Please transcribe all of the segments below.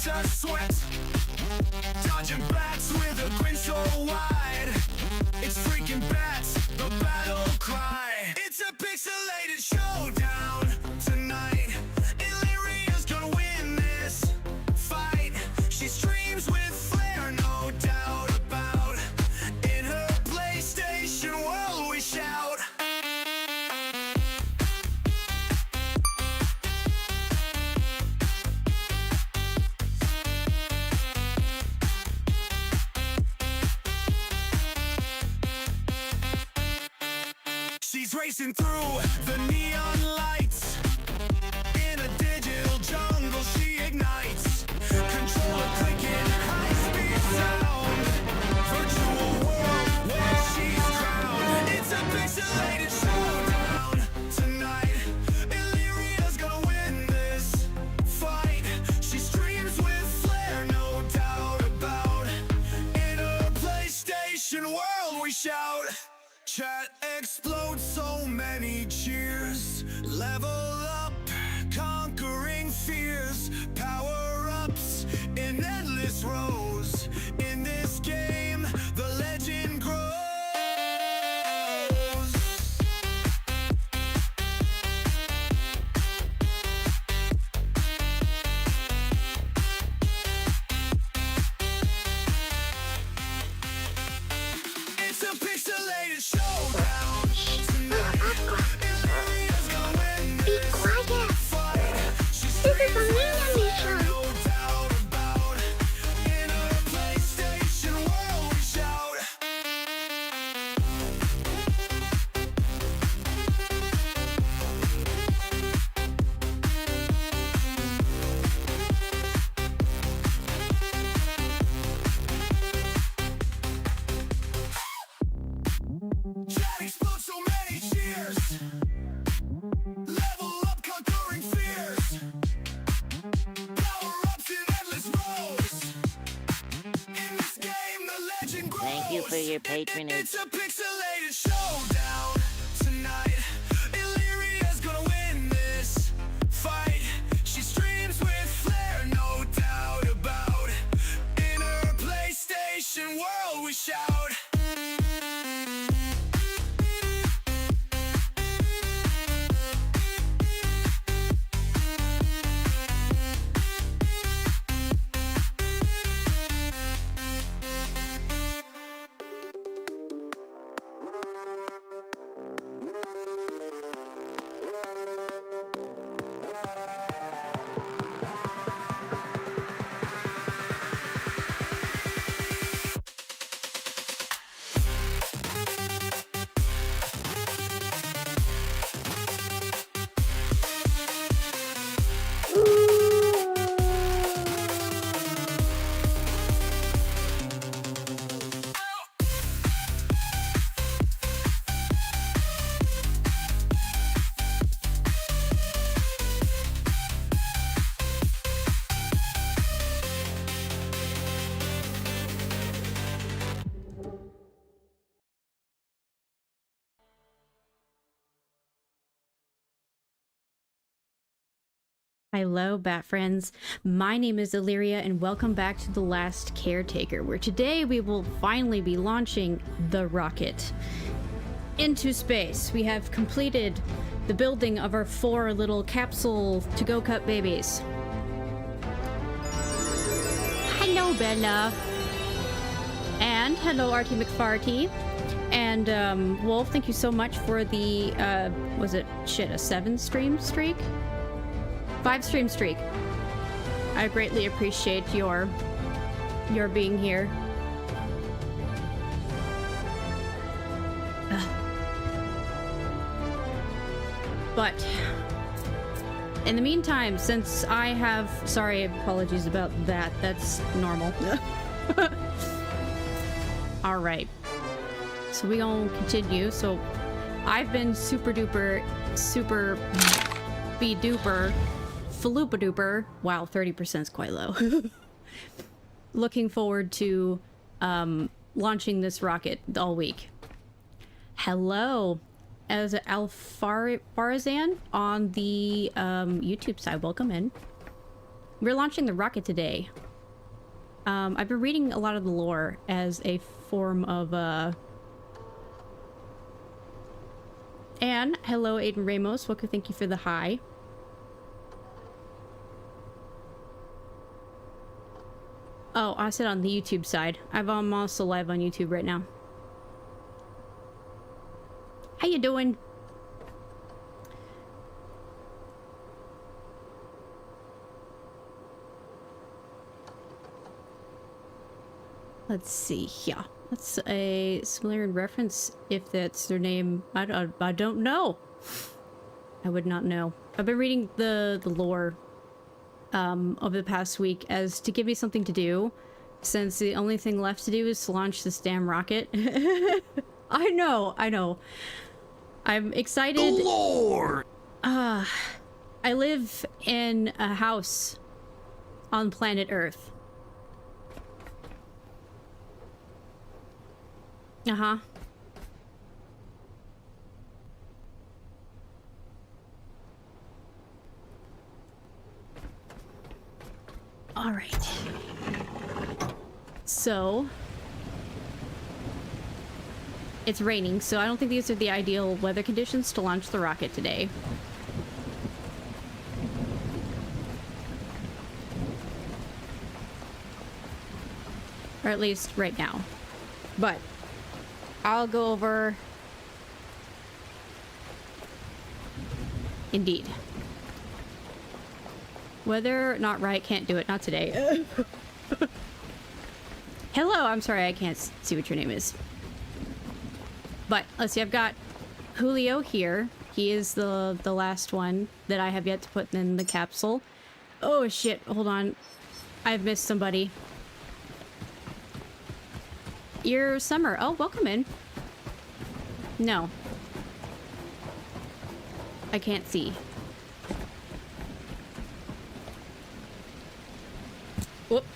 to sweat, dodging bats with a grin so wide. It's freaking bats, the battle cry. It's a pixelated showdown tonight. Illyria's gonna win this fight. She streams with flair, no doubt about. In her PlayStation world we shout. She's racing through the neon lights. In a digital jungle she ignites. Controller clicking, high-speed sound. Virtual world where she's crowned. It's a pixelated showdown tonight. Illyria's gonna win this fight. She streams with flair, no doubt about. In her PlayStation world we shout. Chat explodes, so many cheers. Level up, conquering fears. Power-ups in endless rows. In this game, the legend grows. It's a pixelated showdown tonight. Illyria's gonna win this fight. She's streaming with flair, no doubt about. In her PlayStation world we shout. Chat explodes, so many cheers. Level up, conquering fears. Power-ups in endless rows. In this game, the legend grows. Thank you for your patronage. It's a pixelated showdown tonight. Illyria's gonna win this fight. She streams with flair, no doubt about. In her PlayStation world we shout. Hello, Bat Friends. My name is Illyria, and welcome back to The Last Caretaker, where today we will finally be launching the rocket into space. We have completed the building of our 4 little capsule to-go cup babies. Hello, Bella. And hello, Artie McFarty. And, Wolf, thank you so much for the, was it, shit, a 7-stream streak? 5-stream streak. I greatly appreciate your being here. Ugh. But in the meantime, since I have, sorry, apologies about that. That's normal. All right. So we gonna continue. So I've been super duper be duper faloopa duper. Wow, 30% is quite low. Looking forward to launching this rocket all week. Hello, as Farazan on the YouTube side. Welcome in. We're launching the rocket today. I've been reading a lot of the lore as a form of, And hello, Aiden Ramos. Welcome, thank you for the hi. Oh, I said on the YouTube side. I'm also live on YouTube right now. How you doing? Let's see here. That's a similar in reference, if that's their name. I don't know. I would not know. I've been reading the lore over the past week as to give me something to do, since the only thing left to do is to launch this damn rocket. I know. I'm excited. The Lord! I live in a house on planet Earth. Uh-huh. All right. So it's raining, so I don't think these are the ideal weather conditions to launch the rocket today. Or at least right now. But I'll go over. Indeed. Whether not right, can't do it. Not today. Hello, I'm sorry, I can't see what your name is. But let's see, I've got Julio here. He is the last one that I have yet to put in the capsule. Oh shit, hold on. I've missed somebody. You're Summer. Oh, welcome in. No. I can't see. Whoop.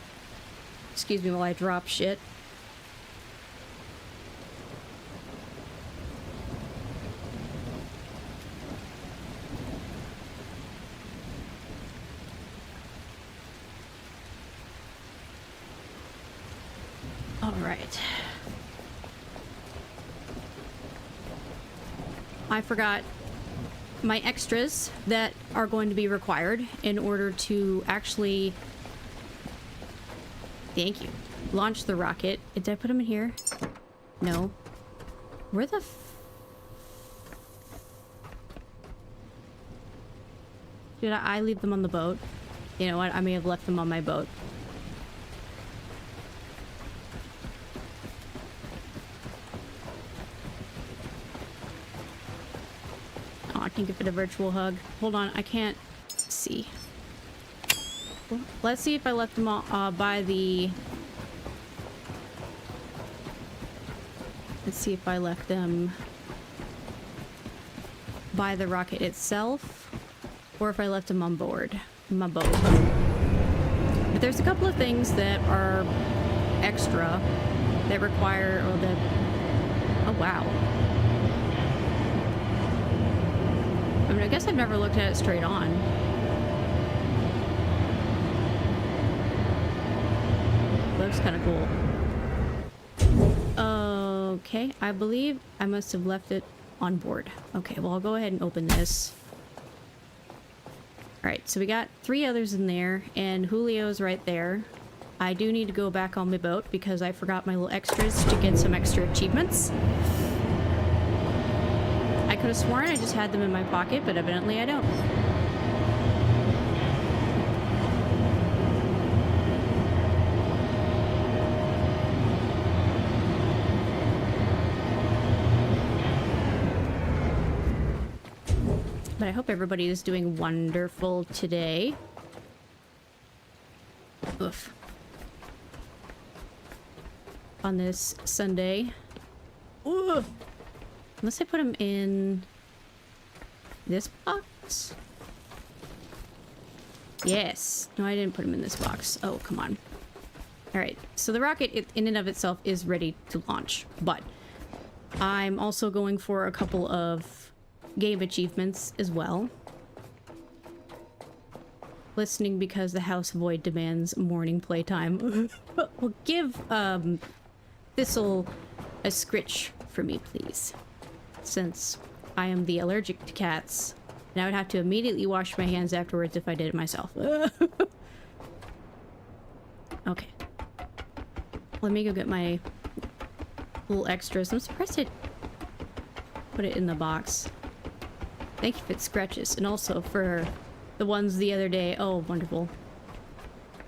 Excuse me while I drop shit. All right. I forgot my extras that are going to be required in order to actually, thank you, launch the rocket. Did I put them in here? No. Where the did I leave them on the boat? You know what? I may have left them on my boat. I can give it a virtual hug. Hold on, I can't see. Let's see if I left them all, by the... Let's see if I left them by the rocket itself, or if I left them on board my boat. But there's a couple of things that are extra that require, or that... Oh, wow. I mean, I guess I've never looked at it straight on. Looks kind of cool. Okay, I believe I must have left it on board. Okay, well, I'll go ahead and open this. Alright, so we got 3 others in there, and Julio's right there. I do need to go back on my boat because I forgot my little extras to get some extra achievements. I could have sworn I just had them in my pocket, but evidently I don't. But I hope everybody is doing wonderful today. Oof. On this Sunday. Ooh. Unless I put them in this box? Yes. No, I didn't put them in this box. Oh, come on. Alright, so the rocket in and of itself is ready to launch, but I'm also going for a couple of game achievements as well. listening because the house void demands morning playtime. Well, give Thistle a scritch for me, please. Since I am the allergic to cats, and I would have to immediately wash my hands afterwards if I did it myself. Okay. Let me go get my little extras. I'm surprised I put it in the box. Thank you for the scratches, and also for the ones the other day. Oh, wonderful.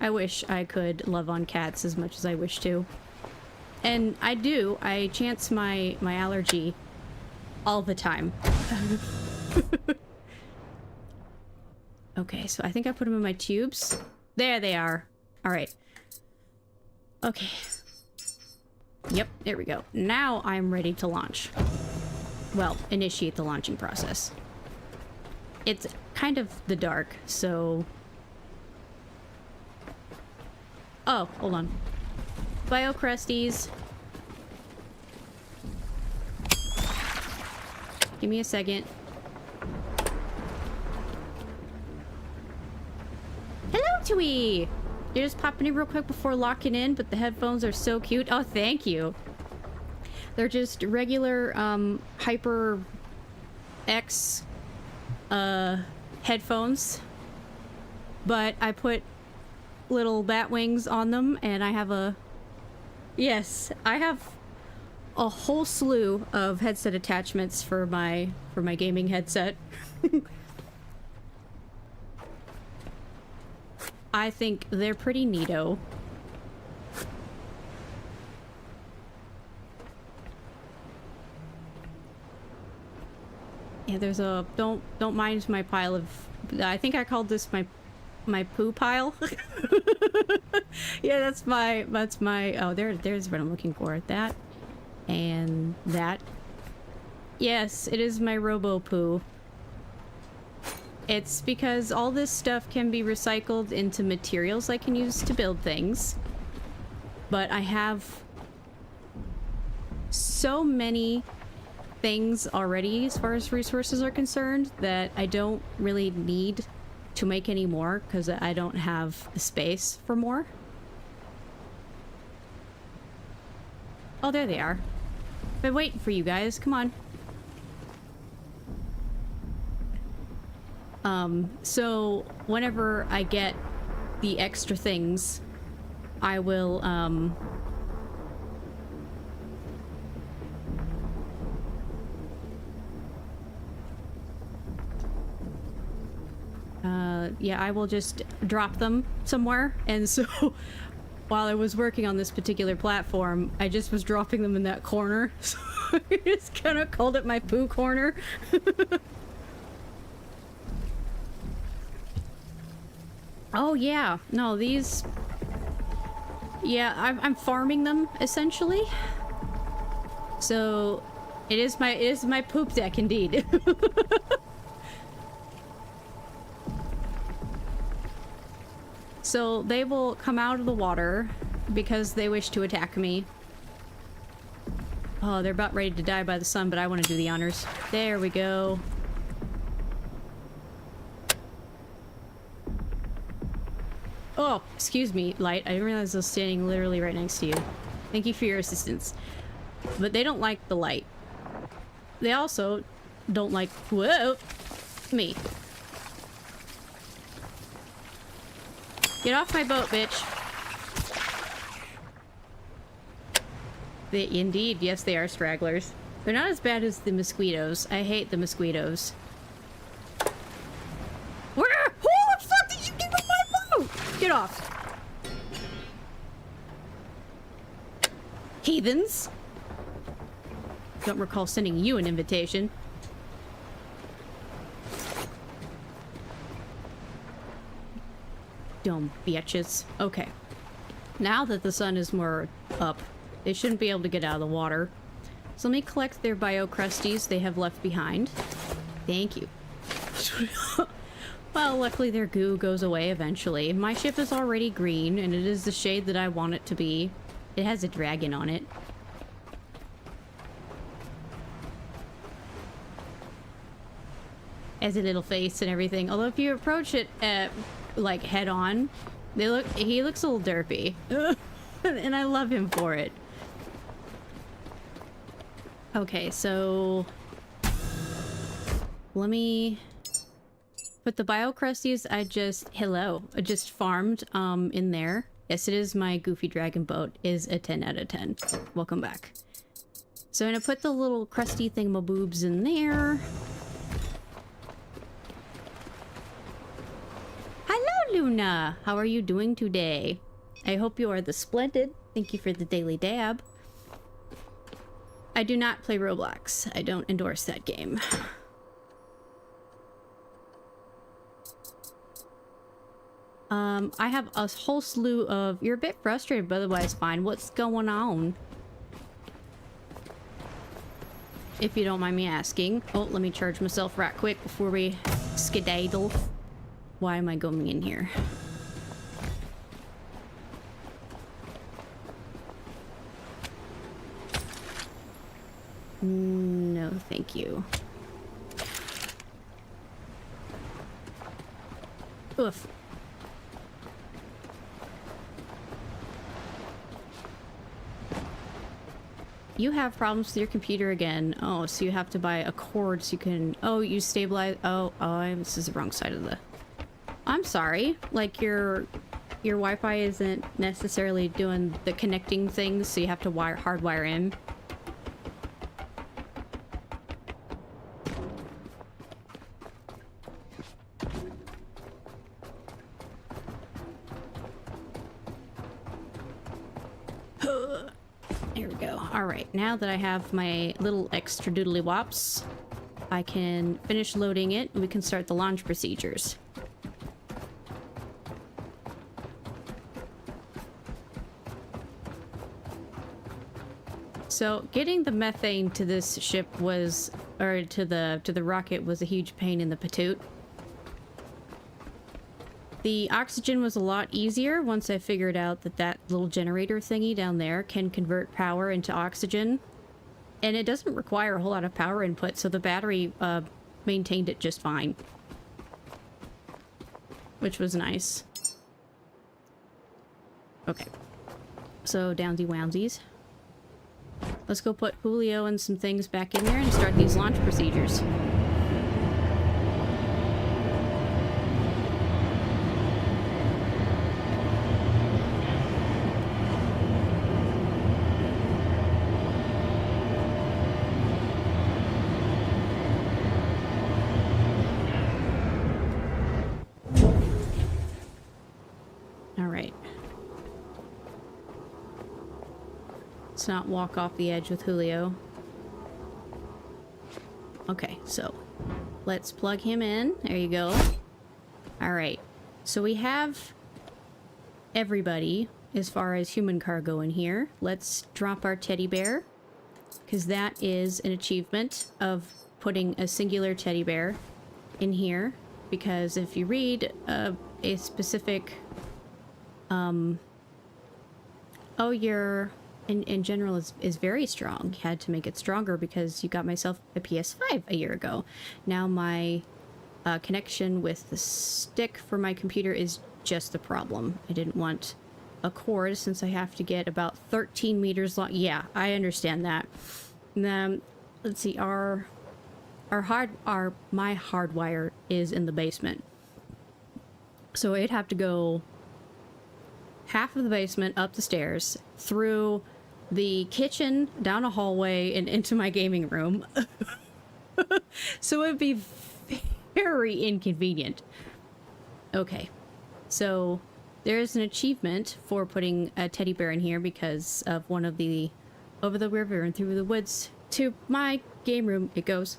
I wish I could love on cats as much as I wish to. And I do. I chance my allergy all the time. Okay, so I think I put them in my tubes. There they are. All right. Okay. Yep, there we go. Now I'm ready to launch. Well, initiate the launching process. It's kind of the dark, so... Oh, hold on. Bio Crusties. Give me a second. Hello, Tui! You're just popping in real quick before locking in, but the headphones are so cute. Oh, thank you. They're just regular, Hyper X, headphones. But I put little bat wings on them, and I have a... Yes, I have a whole slew of headset attachments for my gaming headset. I think they're pretty neato. Yeah, there's a... Don't mind my pile of... I think I called this my poo pile. Yeah, that's my... Oh, there's what I'm looking for. That. And that. Yes, it is my robo poo. It's because all this stuff can be recycled into materials I can use to build things. But I have so many things already as far as resources are concerned that I don't really need to make any more because I don't have the space for more. Oh, there they are. Been waiting for you guys. Come on. So whenever I get the extra things, I will, yeah, I will just drop them somewhere. And so while I was working on this particular platform, I just was dropping them in that corner. So I just kind of called it my poo corner. Oh yeah, no, these... Yeah, I'm farming them, essentially. So, it is my poop deck, indeed. So, they will come out of the water because they wish to attack me. Oh, they're about ready to die by the sun, but I want to do the honors. There we go. Oh, excuse me, Light. I didn't realize I was standing literally right next to you. Thank you for your assistance. But they don't like the light. They also don't like... Whoa! Me. Get off my boat, bitch. Indeed, yes, they are stragglers. They're not as bad as the mosquitoes. I hate the mosquitoes. Where? Who the fuck did you give me my boat? Get off. Heathens. Don't recall sending you an invitation. Dumb bitches. Okay. Now that the sun is more up, they shouldn't be able to get out of the water. So let me collect their bio crusties they have left behind. Thank you. Well, luckily their goo goes away eventually. My ship is already green, and it is the shade that I want it to be. It has a dragon on it. Has a little face and everything. Although if you approach it like head on. He looks a little derpy. And I love him for it. Okay, so let me put the biocrusties I just farmed in there. Yes, it is my Goofy Dragon boat. Is a 10 out of 10. Welcome back. So I'm gonna put the little crusty thingamaboobs in there. Hello, Luna! How are you doing today? I hope you are the splendid. Thank you for the daily dab. I do not play Roblox. I don't endorse that game. I have a whole slew of... You're a bit frustrated, but otherwise fine. What's going on? If you don't mind me asking. Oh, let me charge myself right quick before we skedaddle. Why am I going in here? No, thank you. Oof. You have problems with your computer again. Oh, so you have to buy a cord so you can... Oh, you stabilize... Oh, this is the wrong side of the... I'm sorry. Like, your Wi-Fi isn't necessarily doing the connecting things, so you have to hardwire in. There we go. Alright, now that I have my little extra doodly wops, I can finish loading it and we can start the launch procedures. So getting the methane to this ship was, or to the rocket was a huge pain in the patoot. The oxygen was a lot easier once I figured out that that little generator thingy down there can convert power into oxygen. And it doesn't require a whole lot of power input, so the battery maintained it just fine. Which was nice. Okay. So, downsy woundsies. Let's go put Julio and some things back in there and start these launch procedures. Not walk off the edge with Julio. Okay, so let's plug him in. There you go. Alright, so we have everybody as far as human cargo in here. Let's drop our teddy bear, because that is an achievement of putting a singular teddy bear in here. Because if you read a specific your in general is very strong. Had to make it stronger because you got myself a PS5 a year ago. Now my connection with the stick for my computer is just the problem. I didn't want a cord since I have to get about 13 meters long. Yeah, I understand that. Let's see, my hardwire is in the basement. So I'd have to go half of the basement up the stairs, through the kitchen, down a hallway, and into my gaming room. So it'd be very inconvenient. Okay, so there's an achievement for putting a teddy bear in here because of one of the over the river and through the woods to my game room it goes.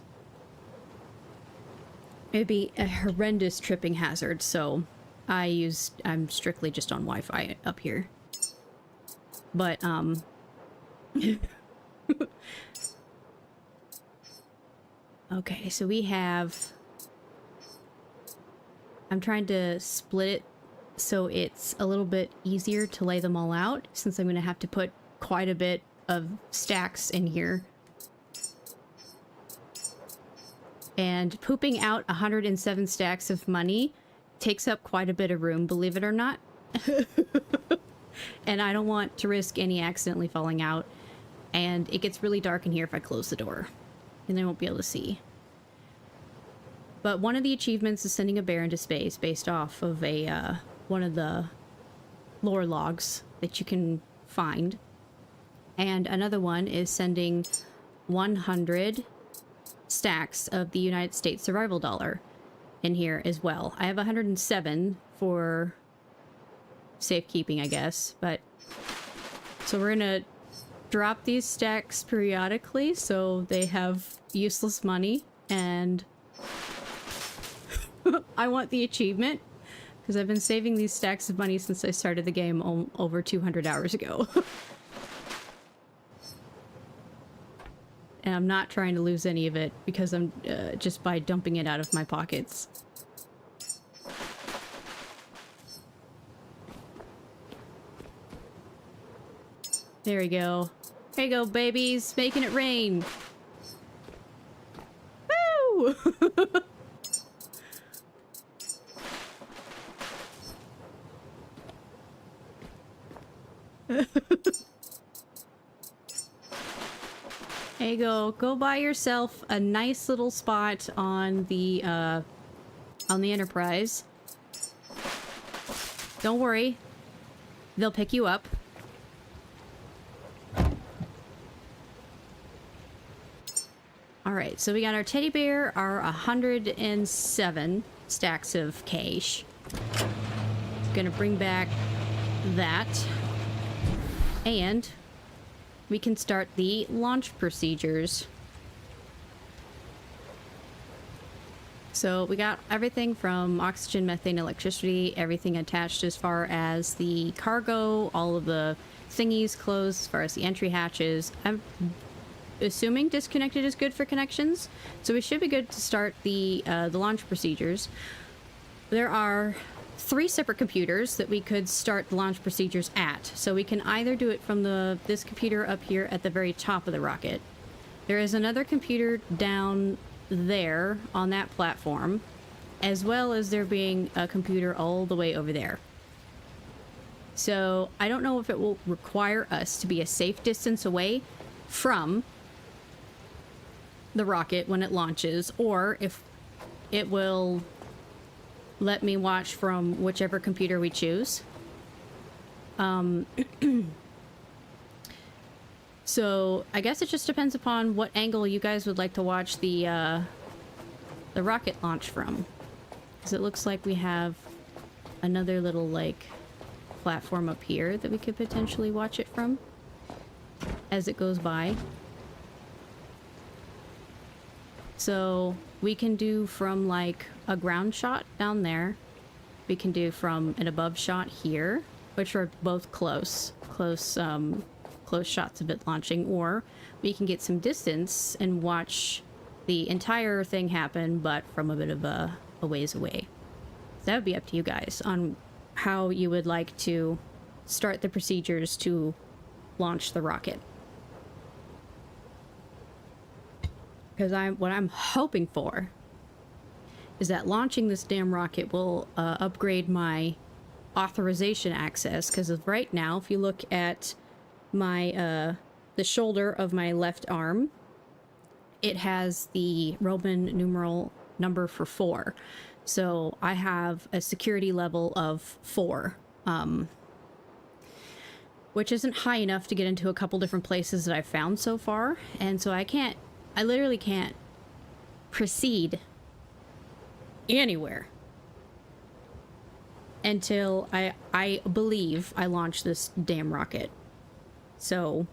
It'd be a horrendous tripping hazard, so I'm strictly just on Wi-Fi up here. But, okay, so we have... I'm trying to split it so it's a little bit easier to lay them all out, since I'm going to have to put quite a bit of stacks in here. And pooping out 107 stacks of money takes up quite a bit of room, believe it or not. And I don't want to risk any accidentally falling out. And it gets really dark in here if I close the door. And they won't be able to see. But one of the achievements is sending a bear into space based off of a one of the lore logs that you can find. And another one is sending 100 stacks of the United States survival dollar in here as well. I have 107 for safekeeping, I guess, but so we're gonna drop these stacks periodically so they have useless money, and I want the achievement because I've been saving these stacks of money since I started the game over 200 hours ago. And I'm not trying to lose any of it because I'm just by dumping it out of my pockets. There we go. There you go, babies. Making it rain. Woo! There you go. Go buy yourself a nice little spot on the Enterprise. Don't worry. They'll pick you up. Alright, so we got our teddy bear, our 107 stacks of cash. Gonna bring back that. And we can start the launch procedures. So we got everything from oxygen, methane, electricity, everything attached as far as the cargo, all of the thingies closed as far as the entry hatches. I'm assuming disconnected is good for connections, so we should be good to start the launch procedures. There are 3 separate computers that we could start the launch procedures at. So we can either do it from this computer up here at the very top of the rocket. There is another computer down there on that platform, as well as there being a computer all the way over there. So I don't know if it will require us to be a safe distance away from the rocket when it launches, or if it will let me watch from whichever computer we choose. So I guess it just depends upon what angle you guys would like to watch the rocket launch from, because it looks like we have another little like platform up here that we could potentially watch it from as it goes by. So we can do from like a ground shot down there. We can do from an above shot here, which are both close shots of it launching, or we can get some distance and watch the entire thing happen, but from a bit of a ways away. So that would be up to you guys on how you would like to start the procedures to launch the rocket. Because what I'm hoping for is that launching this damn rocket will upgrade my authorization access. Because right now, if you look at my the shoulder of my left arm, it has the Roman numeral number for 4. So I have a security level of 4, which isn't high enough to get into a couple different places that I've found so far. And so I literally can't proceed anywhere until I believe I launch this damn rocket. So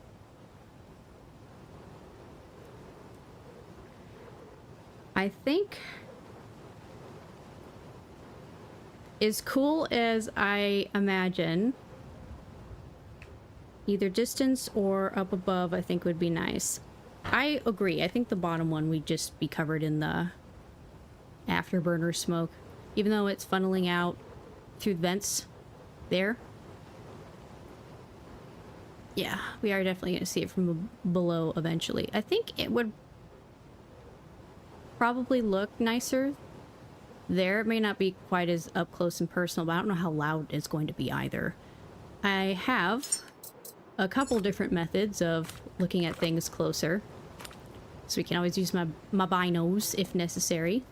I think as cool as I imagine, either distance or up above I think would be nice. I agree. I think the bottom one would just be covered in the afterburner smoke, even though it's funneling out through vents there. Yeah, we are definitely going to see it from below eventually. I think it would probably look nicer there. It may not be quite as up close and personal, but I don't know how loud it's going to be either. I have a couple different methods of looking at things closer. So we can always use my binos if necessary.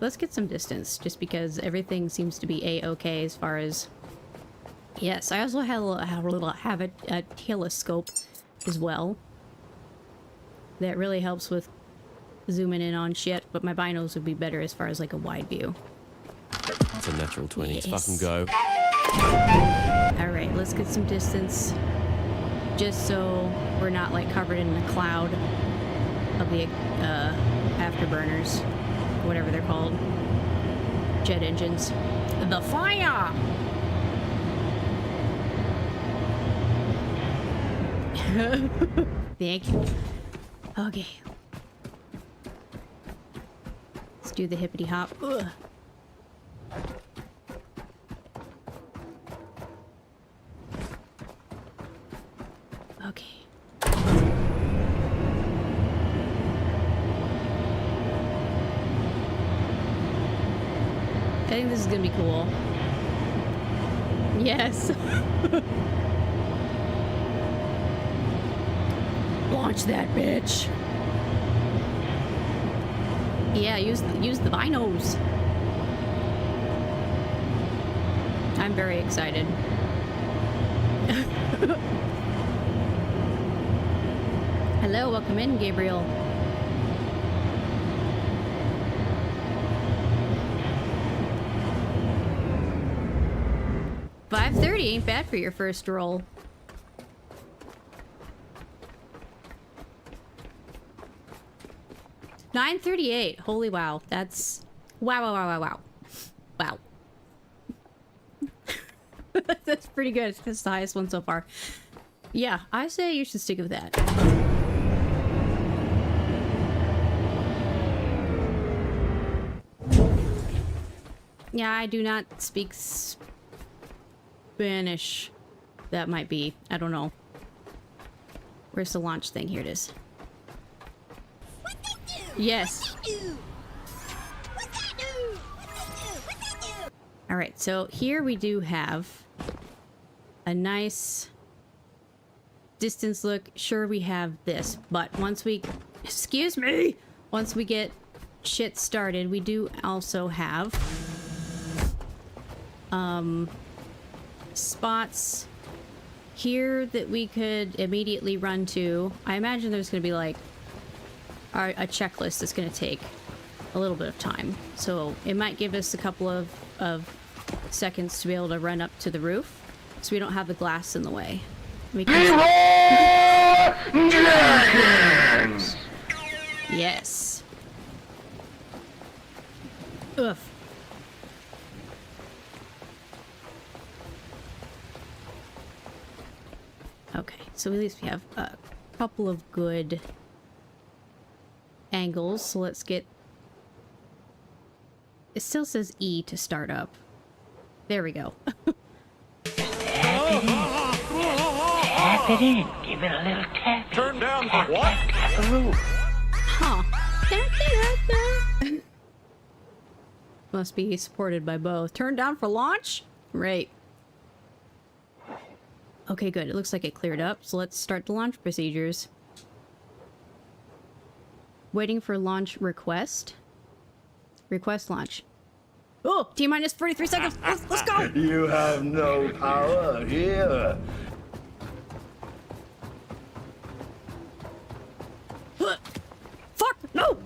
Let's get some distance, just because everything seems to be a-okay as far as... Yes, I also have a telescope as well. That really helps with zooming in on shit, but my binos would be better as far as like a wide view. It's a natural 20. Yes. Fucking go. Alright, let's get some distance. Just so we're not like covered in the cloud of the afterburners. Whatever they're called. Jet engines. The fire! Thank you. Okay. Let's do the hippity hop. Ugh. Okay. I think this is gonna be cool. Yes. Launch that bitch. Yeah, use the binos. I'm very excited. Hello, welcome in, Gabriel. $5:30 ain't bad for your first roll. $9:38. Holy wow. That's wow. That's pretty good. That's the highest one so far. Yeah, I say you should stick with that. Yeah, I do not speak Spanish. That might be. I don't know. Where's the launch thing? Here it is. Yes. All right, so here we do have a nice distance look. Sure, we have this, but once we, excuse me, once we get shit started, we do also have spots here that we could immediately run to. I imagine there's going to be like a checklist that's going to take a little bit of time, so it might give us a couple of seconds to be able to run up to the roof so we don't have the glass in the way. We can... Yes. Ugh. Okay, so at least we have a couple of good angles, so let's get... It still says E to start up. There we go. Tap it in. Give it a little tap. Turn down for what? Tap the roof. Huh. Must be supported by both. Turn down for launch? Right. Okay, good. It looks like it cleared up, so let's start the launch procedures. Waiting for launch request. Request launch. Oh, T-minus 43 seconds. Let's go. You have no power here. Fuck, no.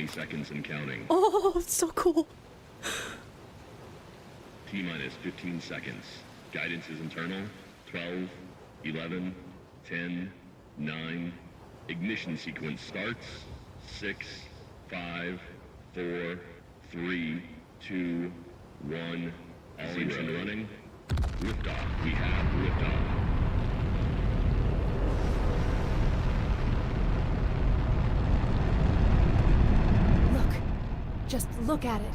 Seconds and counting. Oh, it's so cool. T-minus 15 seconds. Guidance is internal. 12, 11, 10, 9. Ignition sequence starts. 6, 5, 4, 3, 2, 1. All engine running. Liftoff. We have liftoff. Just look at it.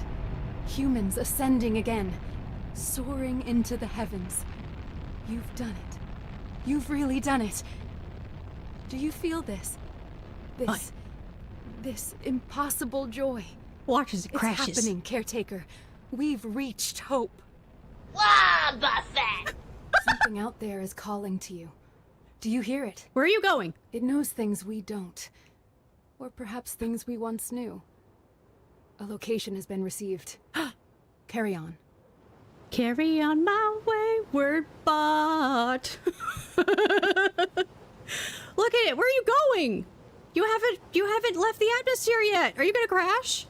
Humans ascending again. soaring into the heavens. You've done it. You've really done it. Do you feel this? This impossible joy. Watch as it crashes. It's happening, Caretaker. We've reached hope. Wah, Buffett! Something out there is calling to you. Do you hear it? Where are you going? It knows things we don't. Or perhaps things we once knew. A location has been received. Carry on. Carry on my wayward bot. Look at it. Where are you going? You haven't left the atmosphere yet. Are you gonna crash?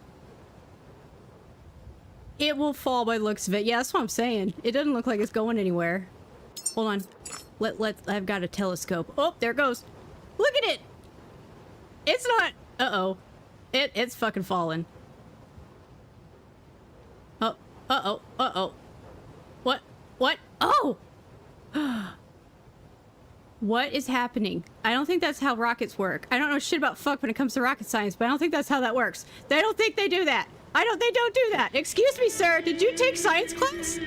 It will fall by the looks of it. Yeah, that's what I'm saying. It doesn't look like it's going anywhere. Hold on. I've got a telescope. Oh, there it goes. Look at it. It's not. Uh-oh. It's fucking falling. Oh. Uh-oh. Uh-oh. What? Oh! What is happening? I don't think that's how rockets work. I don't know shit about fuck when it comes to rocket science, but I don't think that's how that works. They don't think they do that. They don't do that. Excuse me, sir. Did you take science class?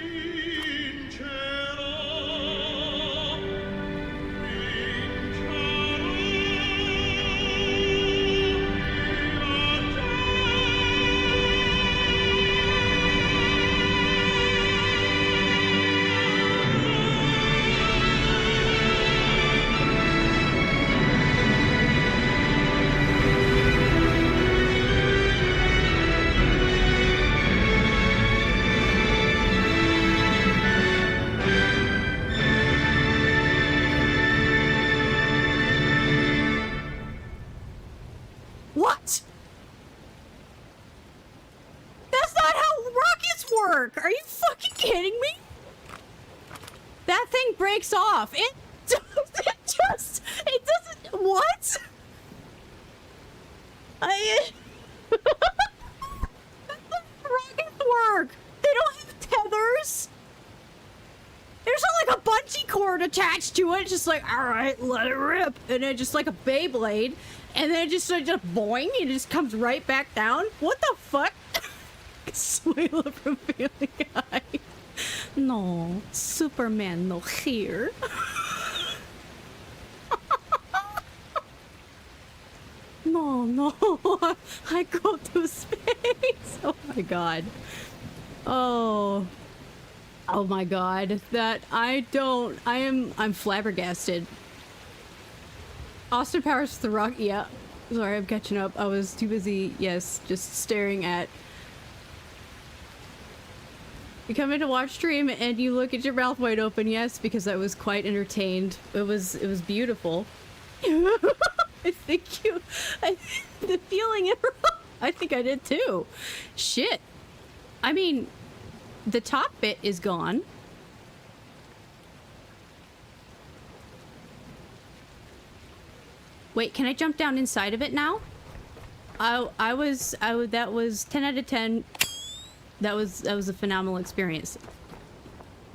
What? That's not how rockets work! Are you fucking kidding me? That thing breaks off. It doesn't. What? Rockets work. They don't have tethers. There's not like a bungee cord attached to it. Just like, all right, let it rip. And then just like a Beyblade. And then it just boing, and it just comes right back down. What the fuck? Swayla from Family Guy. No, Superman no here. No, I go to space. Oh my god. Oh my god. I'm flabbergasted. Austin Powers the Rock. Yeah. Sorry, I'm catching up. I was too busy, yes, just staring at. You come in to watch stream and you look at your mouth wide open, yes, because I was quite entertained. It was beautiful. I think the feeling I think I did too. Shit. I mean, the top bit is gone. Wait, can I jump down inside of it now? That was 10 out of 10. That was a phenomenal experience.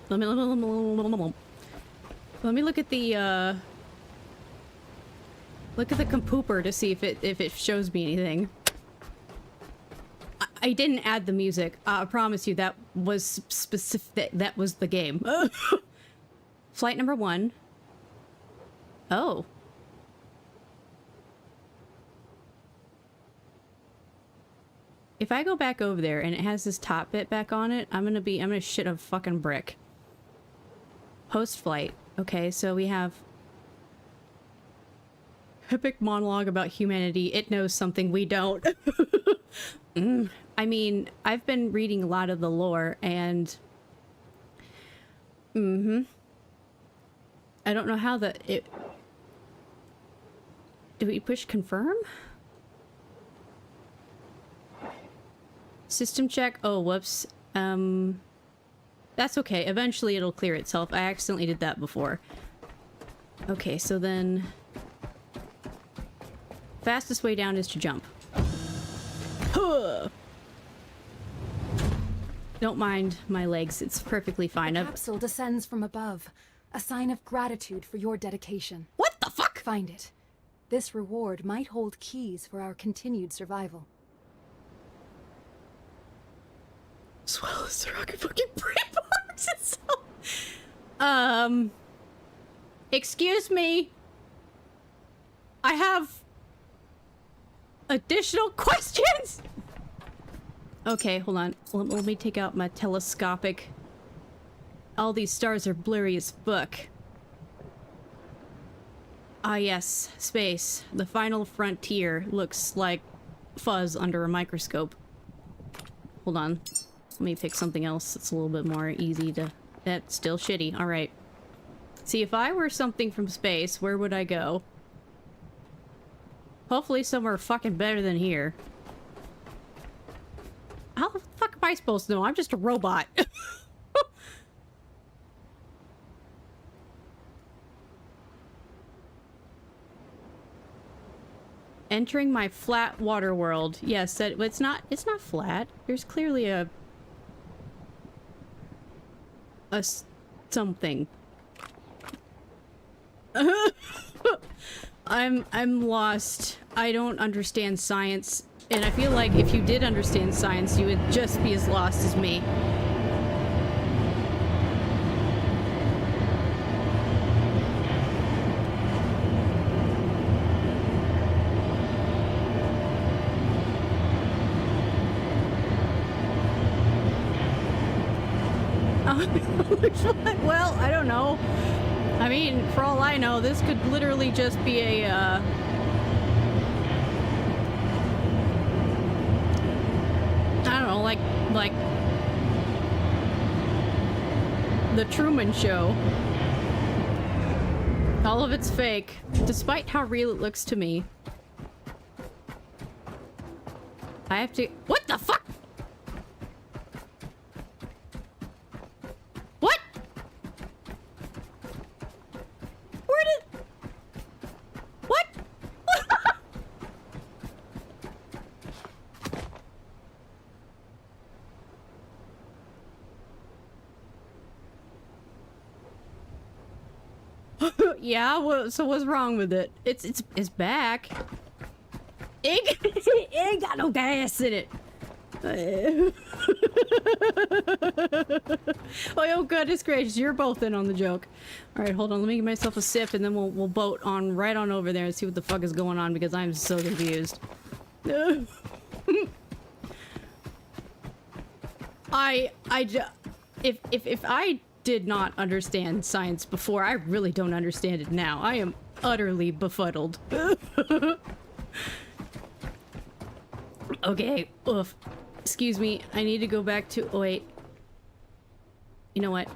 Let me look at the compooper to see if it shows me anything. I didn't add the music. I promise you that was specific. That was the game. Flight number 1. Oh. If I go back over there and it has this top bit back on it, I'm gonna shit a fucking brick. Post-flight. Okay, so we have epic monologue about humanity. It knows something we don't. I mean, I've been reading a lot of the lore and I don't know how do we push confirm? System check. Oh, whoops. That's okay. Eventually it'll clear itself. I accidentally did that before. Okay, so then fastest way down is to jump. Huh. Don't mind my legs. It's perfectly fine. The capsule descends from above. A sign of gratitude for your dedication. What the fuck? Find it. This reward might hold keys for our continued survival. As well as the rocket fucking brain parts. Excuse me. I have additional questions. Okay, hold on. Let me take out my telescopic. All these stars are blurry as fuck. Ah yes, space. The final frontier looks like fuzz under a microscope. Hold on. Let me pick something else that's a little bit more easy to... That's still shitty. Alright. See, if I were something from space, where would I go? Hopefully somewhere fucking better than here. How the fuck am I supposed to know? I'm just a robot. Entering my flat water world. Yes, that it's not flat. There's clearly a something. I'm lost. I don't understand science, and I feel like if you did understand science, you would just be as lost as me. Well, I don't know. I mean, for all I know, this could literally just be a, I don't know, like the Truman Show. All of it's fake, despite how real it looks to me. I have to... What the fuck? What? Where did... What? Yeah, well, so what's wrong with it? It's back. It ain't got no gas in it. Oh goodness gracious, you're both in on the joke. Alright, hold on, let me give myself a sip and then we'll boat on right on over there and see what the fuck is going on because I'm so confused. If I did not understand science before, I really don't understand it now. I am utterly befuddled. Okay, oof. Excuse me, I need to go back to... Oh, wait. You know what?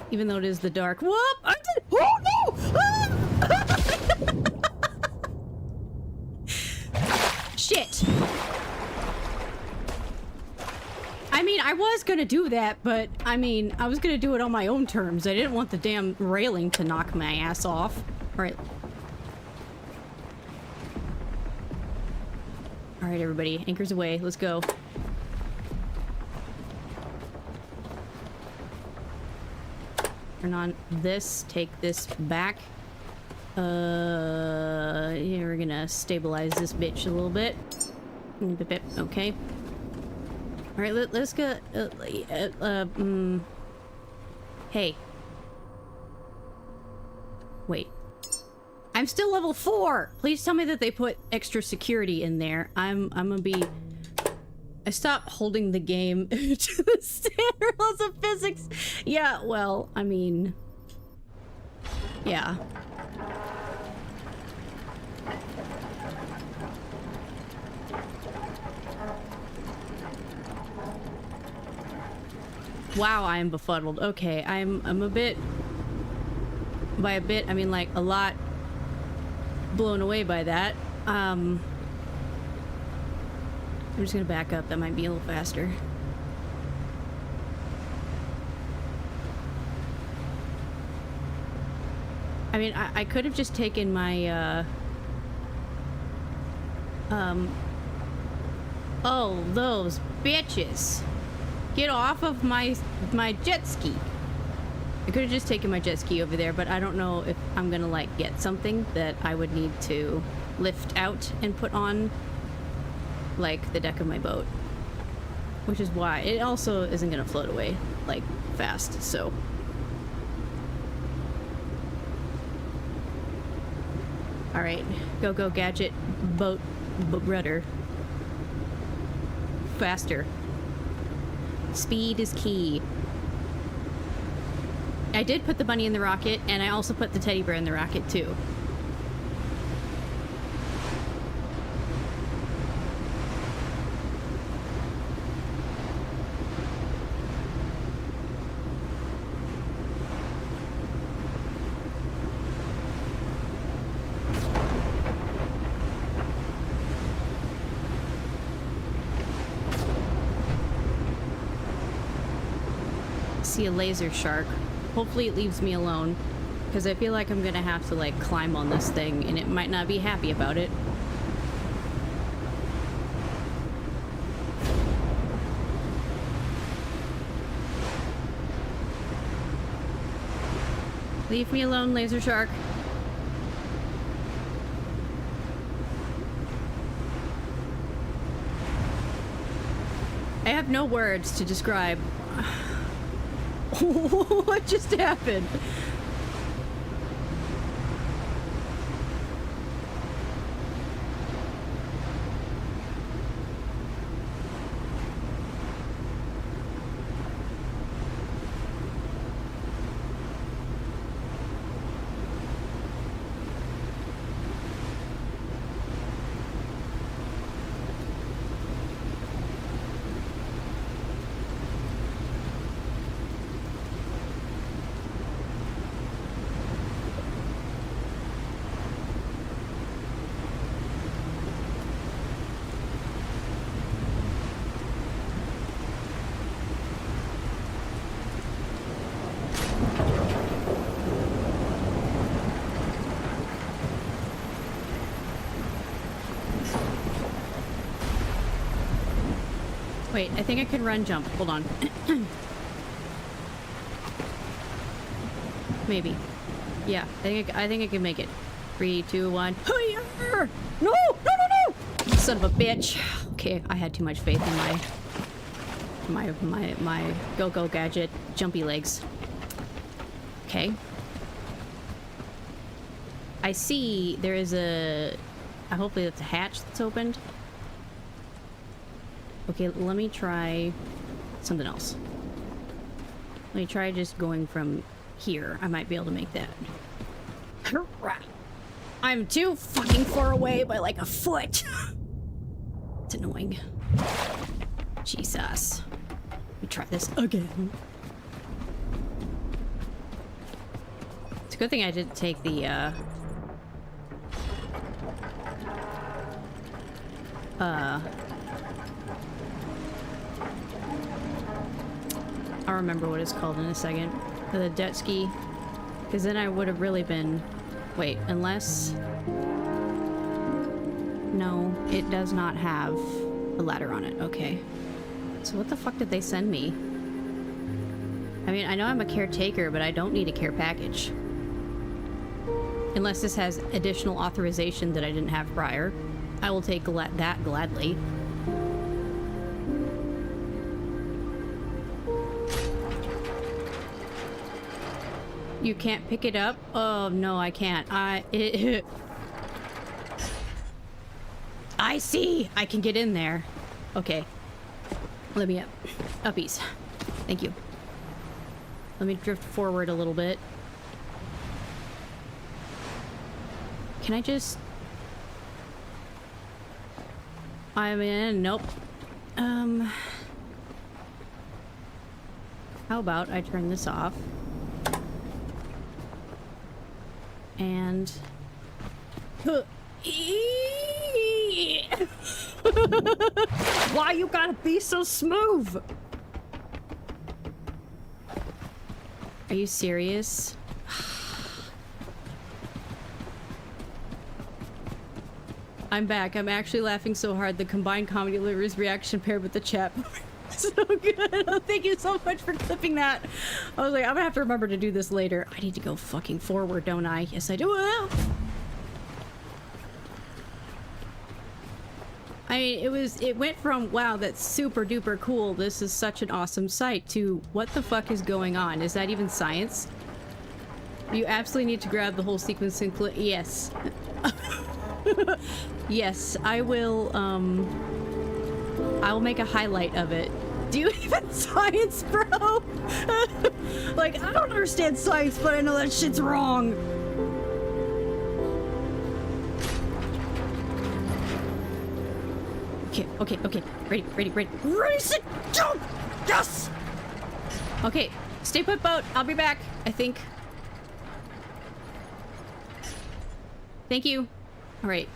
Even though it is the dark... Whoop! I did... Oh, no! Shit! I mean, I was gonna do that, but, I mean, I was gonna do it on my own terms. I didn't want the damn railing to knock my ass off. Alright. Alright, everybody. Anchors away. Let's go. Turn on this. Take this back. Yeah, we're gonna stabilize this bitch a little bit. Okay. Alright, let's go... Hey. Wait. I'm still level 4! Please tell me that they put extra security in there. I'm gonna be... I stopped holding the game to the standard laws of physics. Yeah, well, I mean... Yeah. Wow, I am befuddled. Okay, I'm a bit... By a bit, I mean like a lot blown away by that. I'm just gonna back up. That might be a little faster. I mean, I could have just taken my, Oh, those bitches. Get off of my jet ski. I could have just taken my jet ski over there, but I don't know if I'm gonna, like, get something that I would need to lift out and put on, like, the deck of my boat. Which is why it also isn't gonna float away, like, fast, so... Alright, go gadget boat rudder. Faster. Speed is key. I did put the bunny in the rocket, and I also put the teddy bear in the rocket too. See a laser shark. Hopefully it leaves me alone, because I feel like I'm gonna have to like climb on this thing and it might not be happy about it. Leave me alone, laser shark. I have no words to describe what just happened. Wait, I think I can run jump. Hold on. Maybe. Yeah, I think I can make it. 3, 2, 1. No! No, no, no! Son of a bitch. Okay, I had too much faith in my go-go gadget jumpy legs. Okay. I see there is a... hopefully that's a hatch that's opened. Okay, let me try something else. Let me try just going from here. I might be able to make that. I'm too fucking far away by like a foot. It's annoying. Jesus. Let me try this again. It's a good thing I didn't take the, I'll remember what it's called in a second. The jet ski. Because then I would have really been... Wait, unless... No, it does not have a ladder on it. Okay. So what the fuck did they send me? I mean, I know I'm a caretaker, but I don't need a care package. Unless this has additional authorization that I didn't have prior. I will take that gladly. You can't pick it up? Oh, no, I can't. I see! I can get in there. Okay. Let me up. Uppies. Thank you. Let me drift forward a little bit. Can I just... I'm in. Nope. How about I turn this off? And... Why you gotta be so smooth? Are you serious? I'm back. I'm actually laughing so hard the combined comedy Illyria's reaction paired with the chat. So good. Oh, thank you so much for clipping that. I was like, I'm gonna have to remember to do this later. I need to go fucking forward, don't I? Yes, I do. I mean, it went from, wow, that's super duper cool, this is such an awesome sight, to what the fuck is going on? Is that even science? You absolutely need to grab the whole sequence and yes. Yes, I will make a highlight of it. Do you even science, bro? Like, I don't understand science, but I know that shit's wrong. Okay. Ready. Ready, sit, jump! Yes! Okay, stay put, boat. I'll be back, I think. Thank you. All right.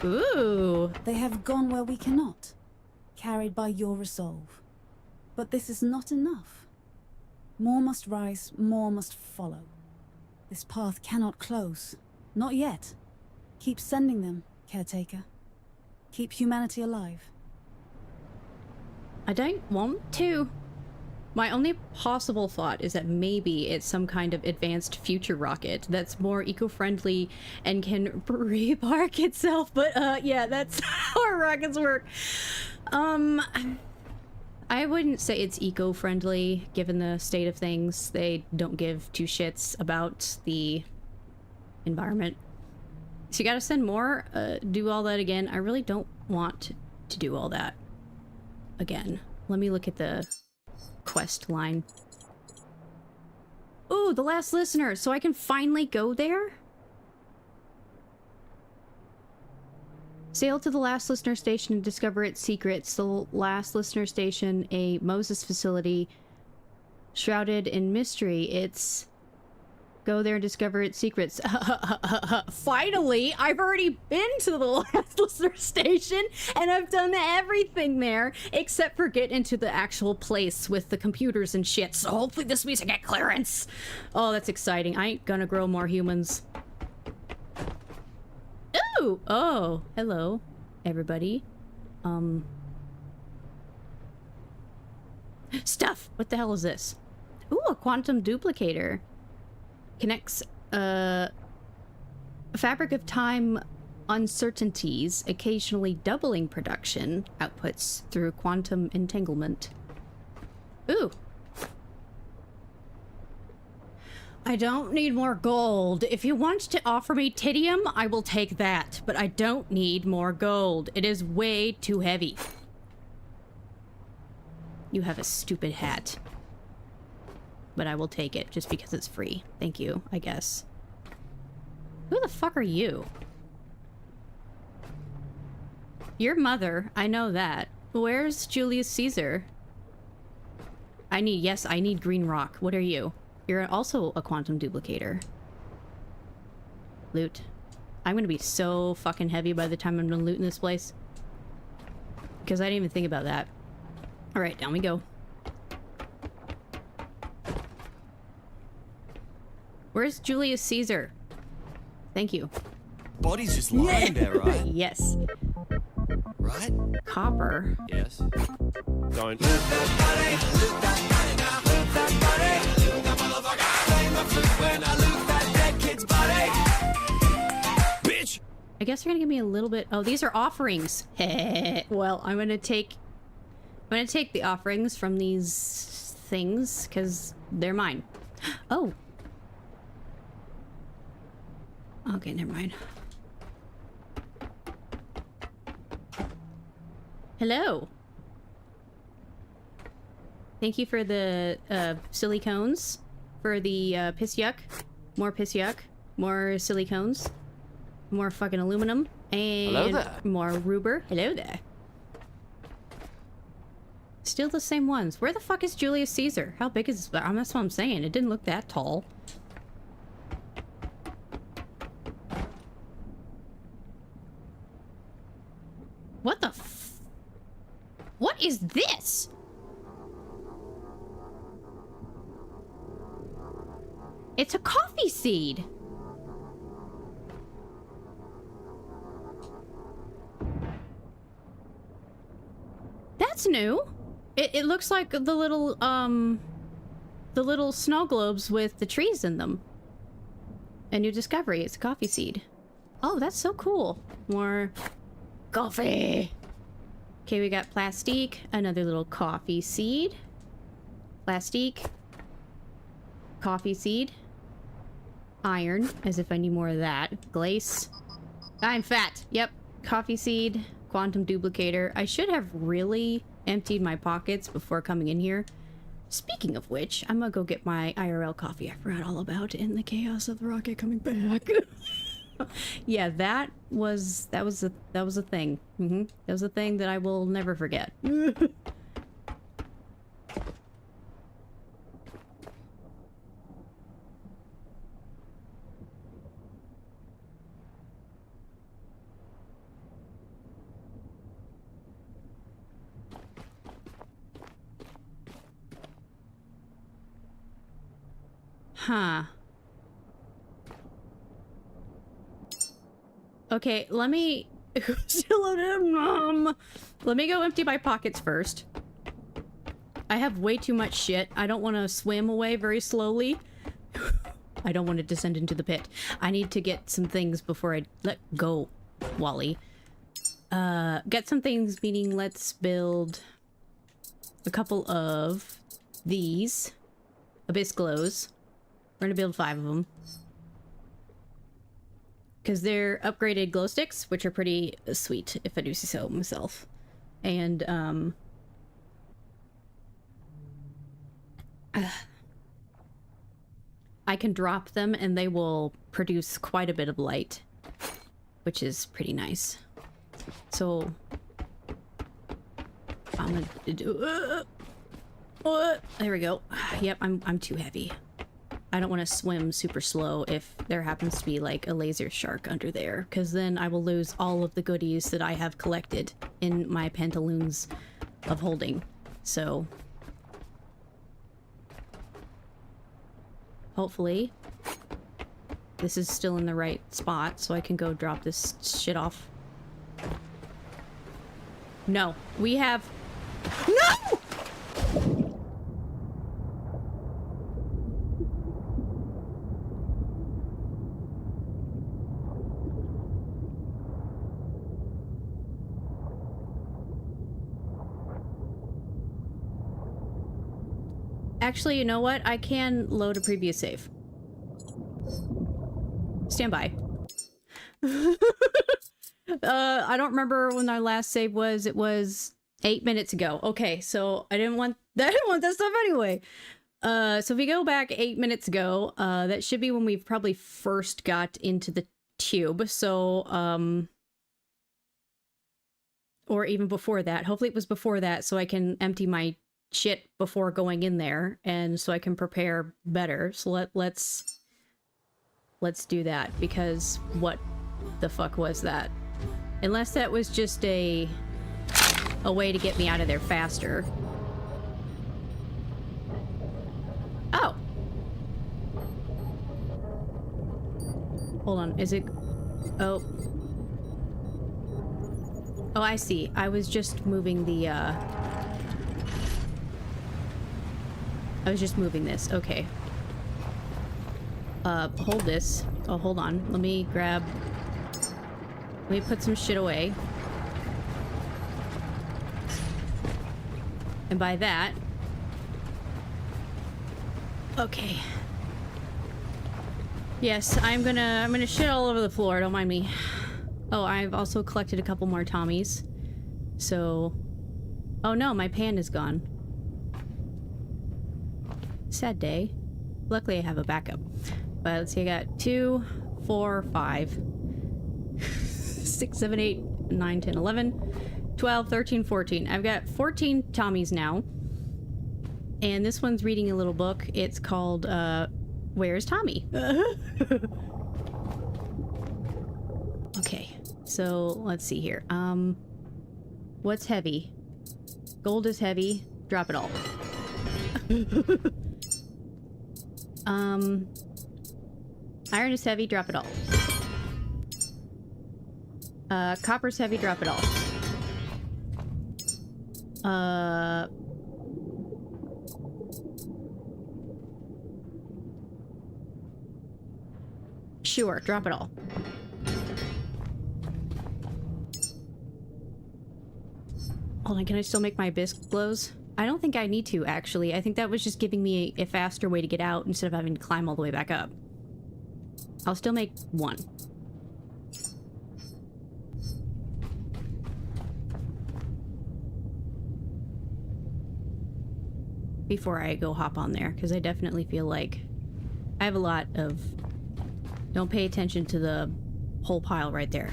Ooh. They have gone where we cannot, carried by your resolve. But this is not enough. More must rise, more must follow. This path cannot close. Not yet. Keep sending them, Caretaker. Keep humanity alive. I don't want to. My only possible thought is that maybe it's some kind of advanced future rocket that's more eco-friendly and can repark itself, but yeah, that's how our rockets work. I wouldn't say it's eco-friendly given the state of things. They don't give two shits about the environment. So you gotta send more, do all that again. I really don't want to do all that again. Let me look at the quest line. Ooh, the last listener, so I can finally go there? Sail to the last listener station and discover its secrets. The last listener station, a Moses facility shrouded in mystery. It's go there and discover its secrets. Finally! I've already been to the last listener station, and I've done everything there, except for get into the actual place with the computers and shit, so hopefully this means I get clearance! Oh, that's exciting. I ain't gonna grow more humans. Ooh! Oh, hello, everybody. Stuff! What the hell is this? Ooh, a quantum duplicator. Connects a fabric of time uncertainties, occasionally doubling production outputs through quantum entanglement. Ooh. I don't need more gold. If you want to offer me titium, I will take that, but I don't need more gold. It is way too heavy. You have a stupid hat. But I will take it just because it's free. Thank you, I guess. Who the fuck are you? Your mother, I know that. Where's Julius Caesar? I need green rock. What are you? You're also a quantum duplicator. Loot. I'm gonna be so fucking heavy by the time I'm done looting this place. Because I didn't even think about that. Alright, down we go. Where's Julius Caesar? Thank you. Body's just lying there, right? Yes. Right? Copper. Yes. Don't. Bitch! I guess you're gonna give me a little bit. Oh, these are offerings. Well, I'm gonna take the offerings from these things because they're mine. Oh. Okay, never mind. Hello. Thank you for the silly cones. For the piss yuck. More piss yuck. More silly cones. More fucking aluminum. And hello there. More rubber. Hello there. Still the same ones. Where the fuck is Julius Caesar? How big is this? That's what I'm saying. It didn't look that tall. What the f- What is this? It's a coffee seed. That's new. It looks like the little snow globes with the trees in them. A new discovery. It's a coffee seed. Oh, that's so cool. More coffee. Okay, we got plastique. Another little coffee seed. Plastique. Coffee seed. Iron, as if I need more of that. Glace. I'm fat. Yep. Coffee seed. Quantum duplicator. I should have really emptied my pockets before coming in here. Speaking of which, I'm gonna go get my IRL coffee I forgot all about in the chaos of the rocket coming back. Yeah, that was a thing. That was a thing that I will never forget. Huh. Okay, let me... Let me go empty my pockets first. I have way too much shit. I don't want to swim away very slowly. I don't want to descend into the pit. I need to get some things before I let go, Wally. Get some things, meaning let's build a couple of these Abyss Glows. We're gonna build 5 of them. Because they're upgraded glow sticks, which are pretty sweet, if I do say so myself. And, I can drop them and they will produce quite a bit of light, which is pretty nice. So, I'm gonna do... there we go. Yep, I'm too heavy. I don't want to swim super slow if there happens to be like a laser shark under there, because then I will lose all of the goodies that I have collected in my pantaloons of holding. So hopefully this is still in the right spot so I can go drop this shit off. No, we have... No! Actually, you know what? I can load a previous save. Stand by. I don't remember when our last save was. It was 8 minutes ago. Okay, so I didn't want that stuff anyway. So if we go back 8 minutes ago, that should be when we probably first got into the tube. So, or even before that. Hopefully it was before that, so I can empty my shit before going in there, and so I can prepare better. So let's do that, because what the fuck was that? Unless that was just a way to get me out of there faster. Oh! Hold on, is it... Oh. Oh, I see. I was just moving the, I was just moving this. Okay. Hold this. Oh, hold on. Let me put some shit away. And by that... Okay. Yes, I'm gonna shit all over the floor. Don't mind me. Oh, I've also collected a couple more Tommies. So... Oh no, my pan is gone. Sad day. Luckily I have a backup. But let's see, I got 2, 4, 5, 6, 7, 8, 9, 10, 11, 12, 13, 14. I've got 14 Tommies now. And this one's reading a little book. It's called, Where's Tommy? Okay, so let's see here. What's heavy? Gold is heavy. Drop it all. Iron is heavy, drop it all. Copper's heavy, drop it all. Sure, drop it all. Hold on, can I still make my abyss glows? I don't think I need to, actually. I think that was just giving me a faster way to get out instead of having to climb all the way back up. I'll still make one. Before I go hop on there, because I definitely feel like I have a lot of... Don't pay attention to the whole pile right there.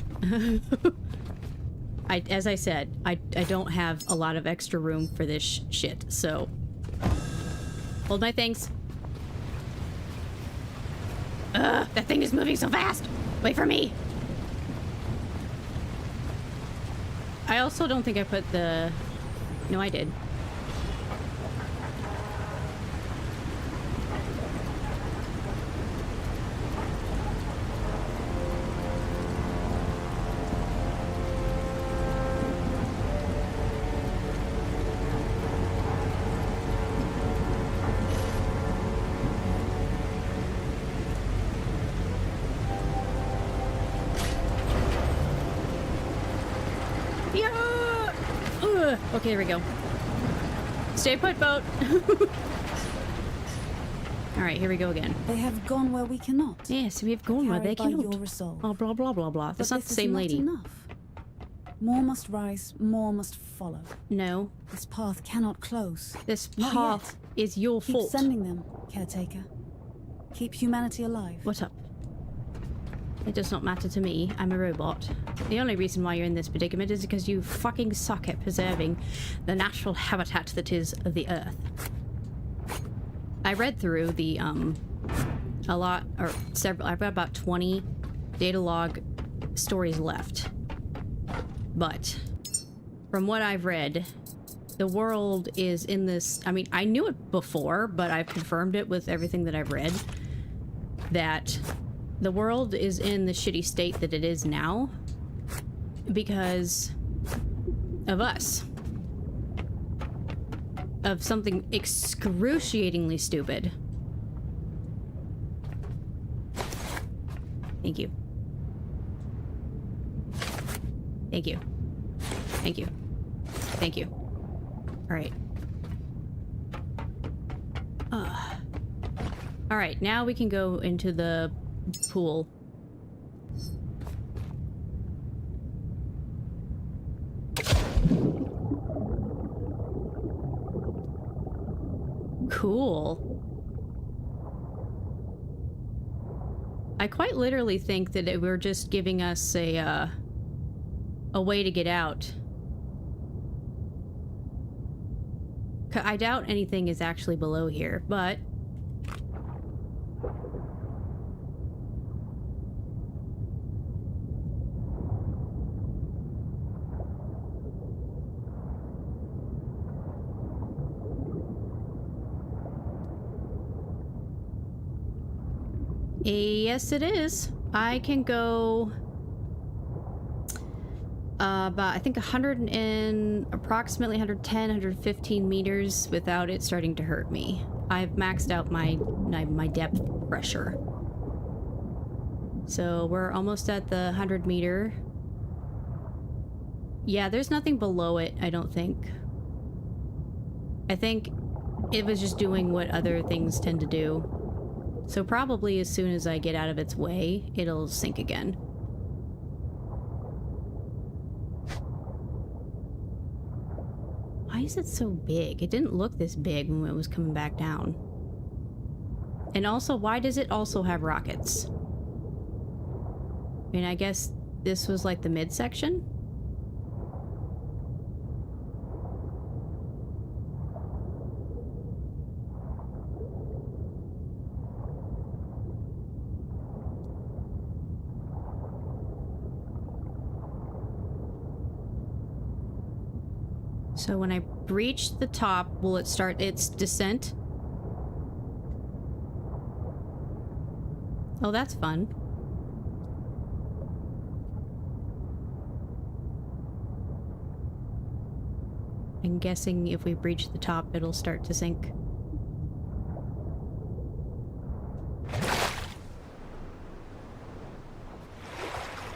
As I said, I don't have a lot of extra room for this shit, so... Hold my things. Ugh, that thing is moving so fast! Wait for me! I also don't think I put the... No, I did. Okay, here we go. Stay put, boat. All right, here we go again. They have gone where we cannot. Yes, we have gone where they Carried by cannot. your resolve. Oh, blah blah blah blah. That's But not the this same is lady. Not enough. More must rise, more must follow. No, This path cannot close. this Not path is your Keep fault. sending them, Caretaker. Keep humanity alive. What's up? It does not matter to me. I'm a robot. The only reason why you're in this predicament is because you fucking suck at preserving the natural habitat that is the Earth. I read through the, a lot, or several, I've got about 20 data log stories left. But, from what I've read, the world is in this, I mean, I knew it before, but I've confirmed it with everything that I've read, that the world is in the shitty state that it is now because of us. Of something excruciatingly stupid. Thank you. Thank you. Thank you. Thank you. Alright. Alright, now we can go into the pool. Cool. I quite literally think that we're just giving us a way to get out. I doubt anything is actually below here, but... Yes, it is. I can go about, I think, approximately 110, 115 meters without it starting to hurt me. I've maxed out my depth pressure. So we're almost at the 100 meter. Yeah, there's nothing below it, I don't think. I think it was just doing what other things tend to do. So probably as soon as I get out of its way, it'll sink again. Why is it so big? It didn't look this big when it was coming back down. And also, why does it also have rockets? I mean, I guess this was like the midsection? So when I breach the top, will it start its descent? Oh, that's fun. I'm guessing if we breach the top, it'll start to sink.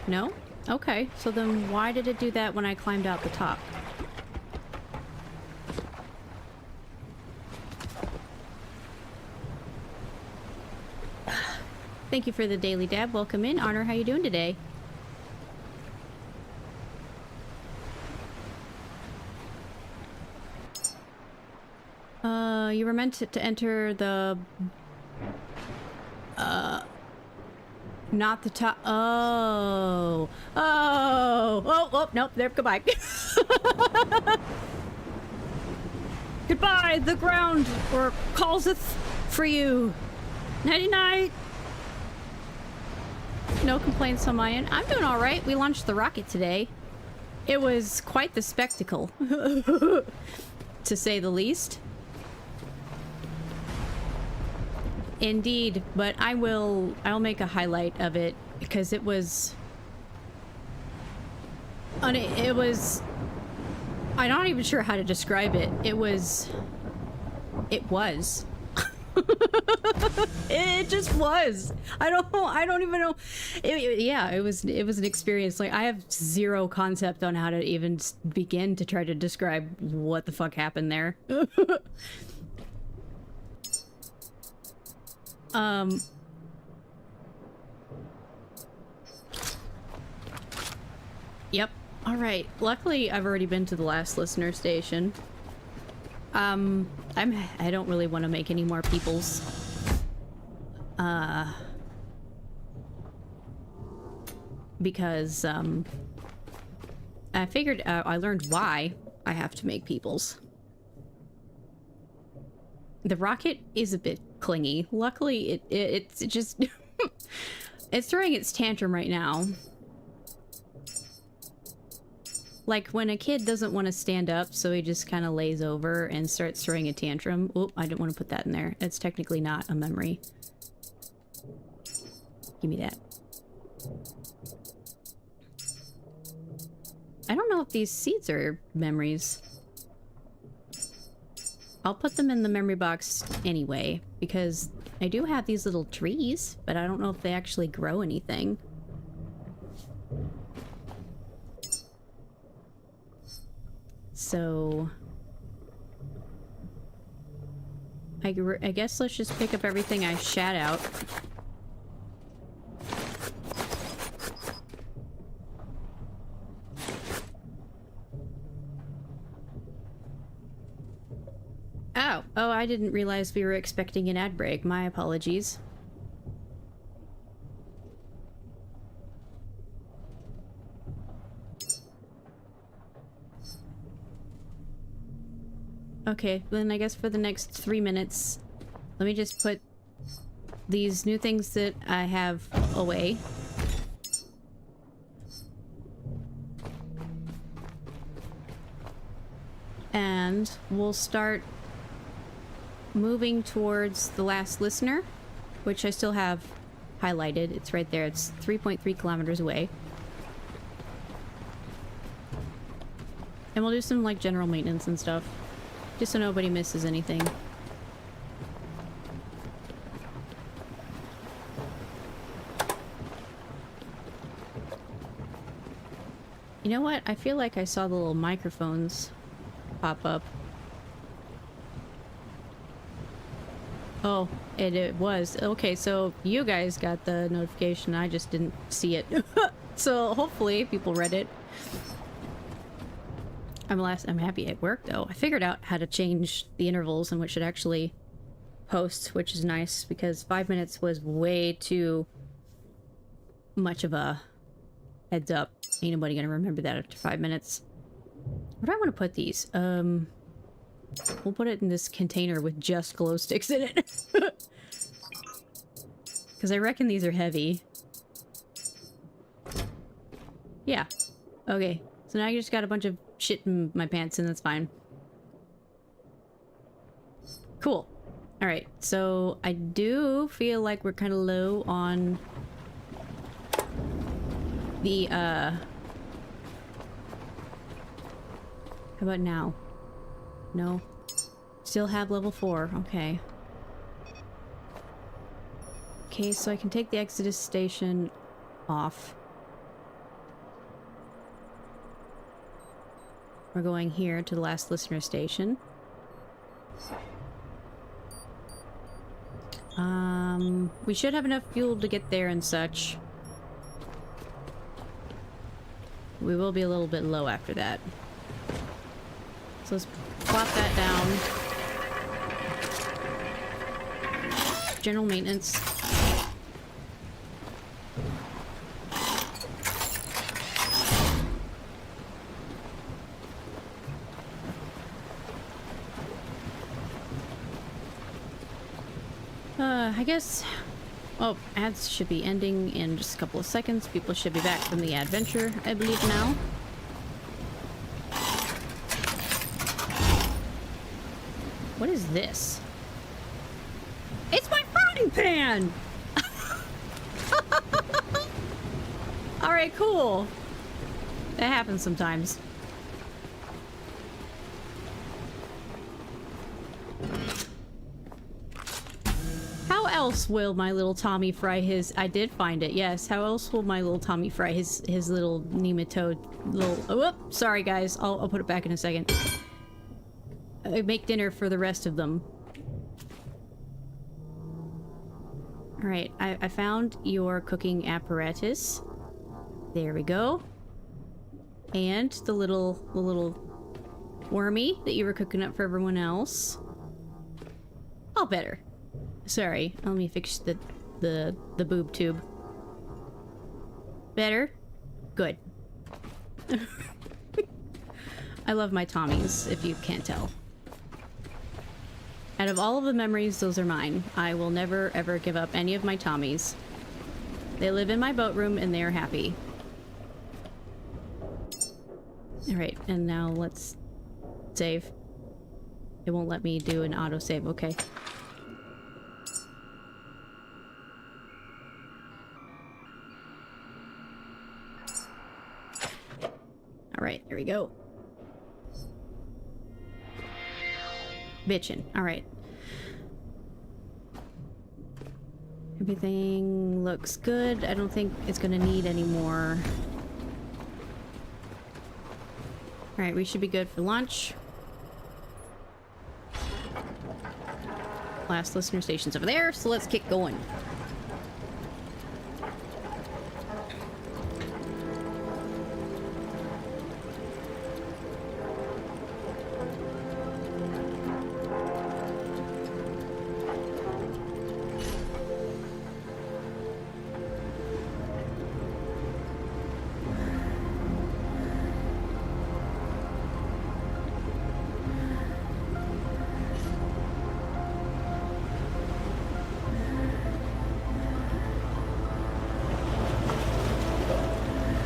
No? Okay, so then why did it do that when I climbed out the top? thank you for the daily dab. Welcome in. Honor, how you doing today? You were meant to enter the... Not the top... Oh. Oh. Oh, oh, nope. There, goodbye. Goodbye, the ground, or callseth for you. Nighty-night. No complaints on my end. I'm doing all right. We launched the rocket today. It was quite the spectacle, to say the least. Indeed, but I'll make a highlight of it because it was... It was... I'm not even sure how to describe it. It was... It just was. I don't even know. Yeah, it was an experience. Like, I have zero concept on how to even begin to try to describe what the fuck happened there. Yep. All right. Luckily, I've already been to the last listener station. I don't really want to make any more peoples. Because, I figured, I learned why I have to make peoples. The rocket is a bit clingy. Luckily, it's just... it's throwing its tantrum right now. Like when a kid doesn't want to stand up, so he just kind of lays over and starts throwing a tantrum. Oop, I didn't want to put that in there. It's technically not a memory. Give me that. I don't know if these seeds are memories. I'll put them in the memory box anyway, because I do have these little trees, but I don't know if they actually grow anything. So... I guess let's just pick up everything I shat out. Oh, I didn't realize we were expecting an ad break. My apologies. Okay, then I guess for the next 3 minutes, let me just put these new things that I have away. And we'll start moving towards the last listener, which I still have highlighted. It's right there. It's 3.3 kilometers away. And we'll do some like general maintenance and stuff, just so nobody misses anything. You know what? I feel like I saw the little microphones pop up. Oh, it was. Okay, so you guys got the notification. I just didn't see it. So hopefully people read it. I'm happy it worked though. I figured out how to change the intervals in which it actually posts, which is nice because 5 minutes was way too much of a heads up. Ain't nobody gonna remember that after 5 minutes. Where do I want to put these? We'll put it in this container with just glow sticks in it. Because I reckon these are heavy. Yeah. Okay. So now I just got a bunch of shit in my pants and that's fine. Cool. Alright, so I do feel like we're kind of low on the, How about now? No. Still have level 4. Okay. Okay, so I can take the Exodus station off. We're going here to the last listener station. We should have enough fuel to get there and such. We will be a little bit low after that. So let's plop that down. General maintenance. I guess... Oh, ads should be ending in just a couple of seconds. People should be back from the adventure, I believe, now. What is this? It's my frying pan! Alright, cool. That happens sometimes. How else will my little Tommy fry his... I did find it, yes. How else will my little Tommy fry his little nematode little... Oh, whoop, sorry guys. I'll put it back in a second. I make dinner for the rest of them. Alright, I found your cooking apparatus. There we go. And the little wormy that you were cooking up for everyone else. All better. Sorry, let me fix the boob tube. Better? Good. I love my Tommies, if you can't tell. Out of all of the memories, those are mine. I will never ever give up any of my Tommies. They live in my boat room and they are happy. Alright, and now let's save. It won't let me do an autosave, okay. Alright, there we go. Bitchin'. Alright. Everything looks good. I don't think it's gonna need any more. Alright, we should be good for lunch. Last listener station's over there, so let's get going.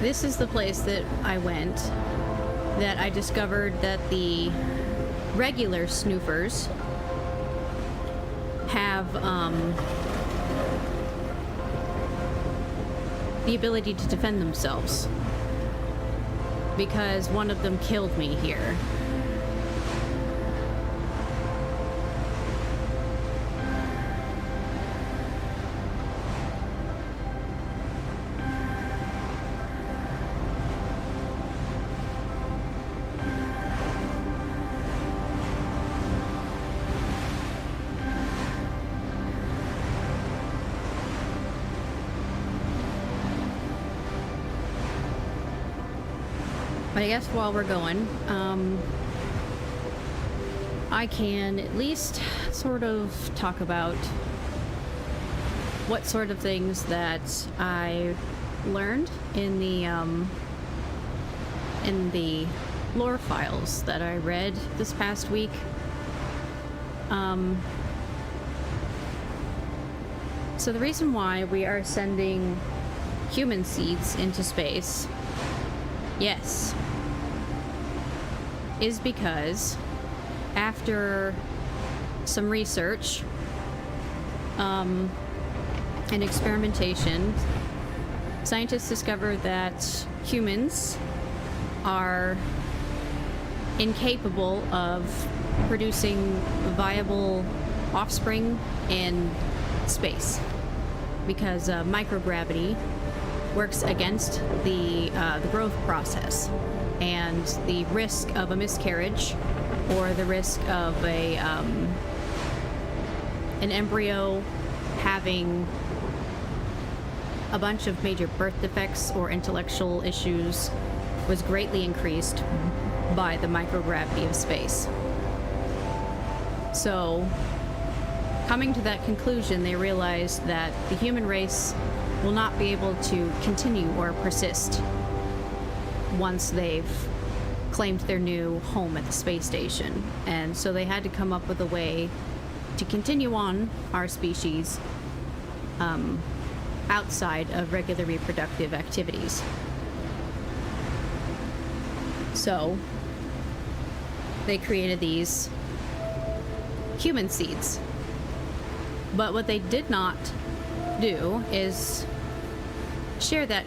This is the place that I went, that I discovered that the regular snoopers have the ability to defend themselves, because one of them killed me here. But I guess while we're going, I can at least sort of talk about what sort of things that I learned in the lore files that I read this past week. So the reason why we are sending human seeds into space, yes, is because after some research and experimentation, scientists discovered that humans are incapable of producing viable offspring in space because microgravity works against the growth process, and the risk of a miscarriage or the risk of an embryo having a bunch of major birth defects or intellectual issues was greatly increased by the microgravity of space. So, coming to that conclusion, they realized that the human race will not be able to continue or persist once they've claimed their new home at the space station. And so they had to come up with a way to continue on our species outside of regular reproductive activities. So they created these human seeds. But what they did not do is share that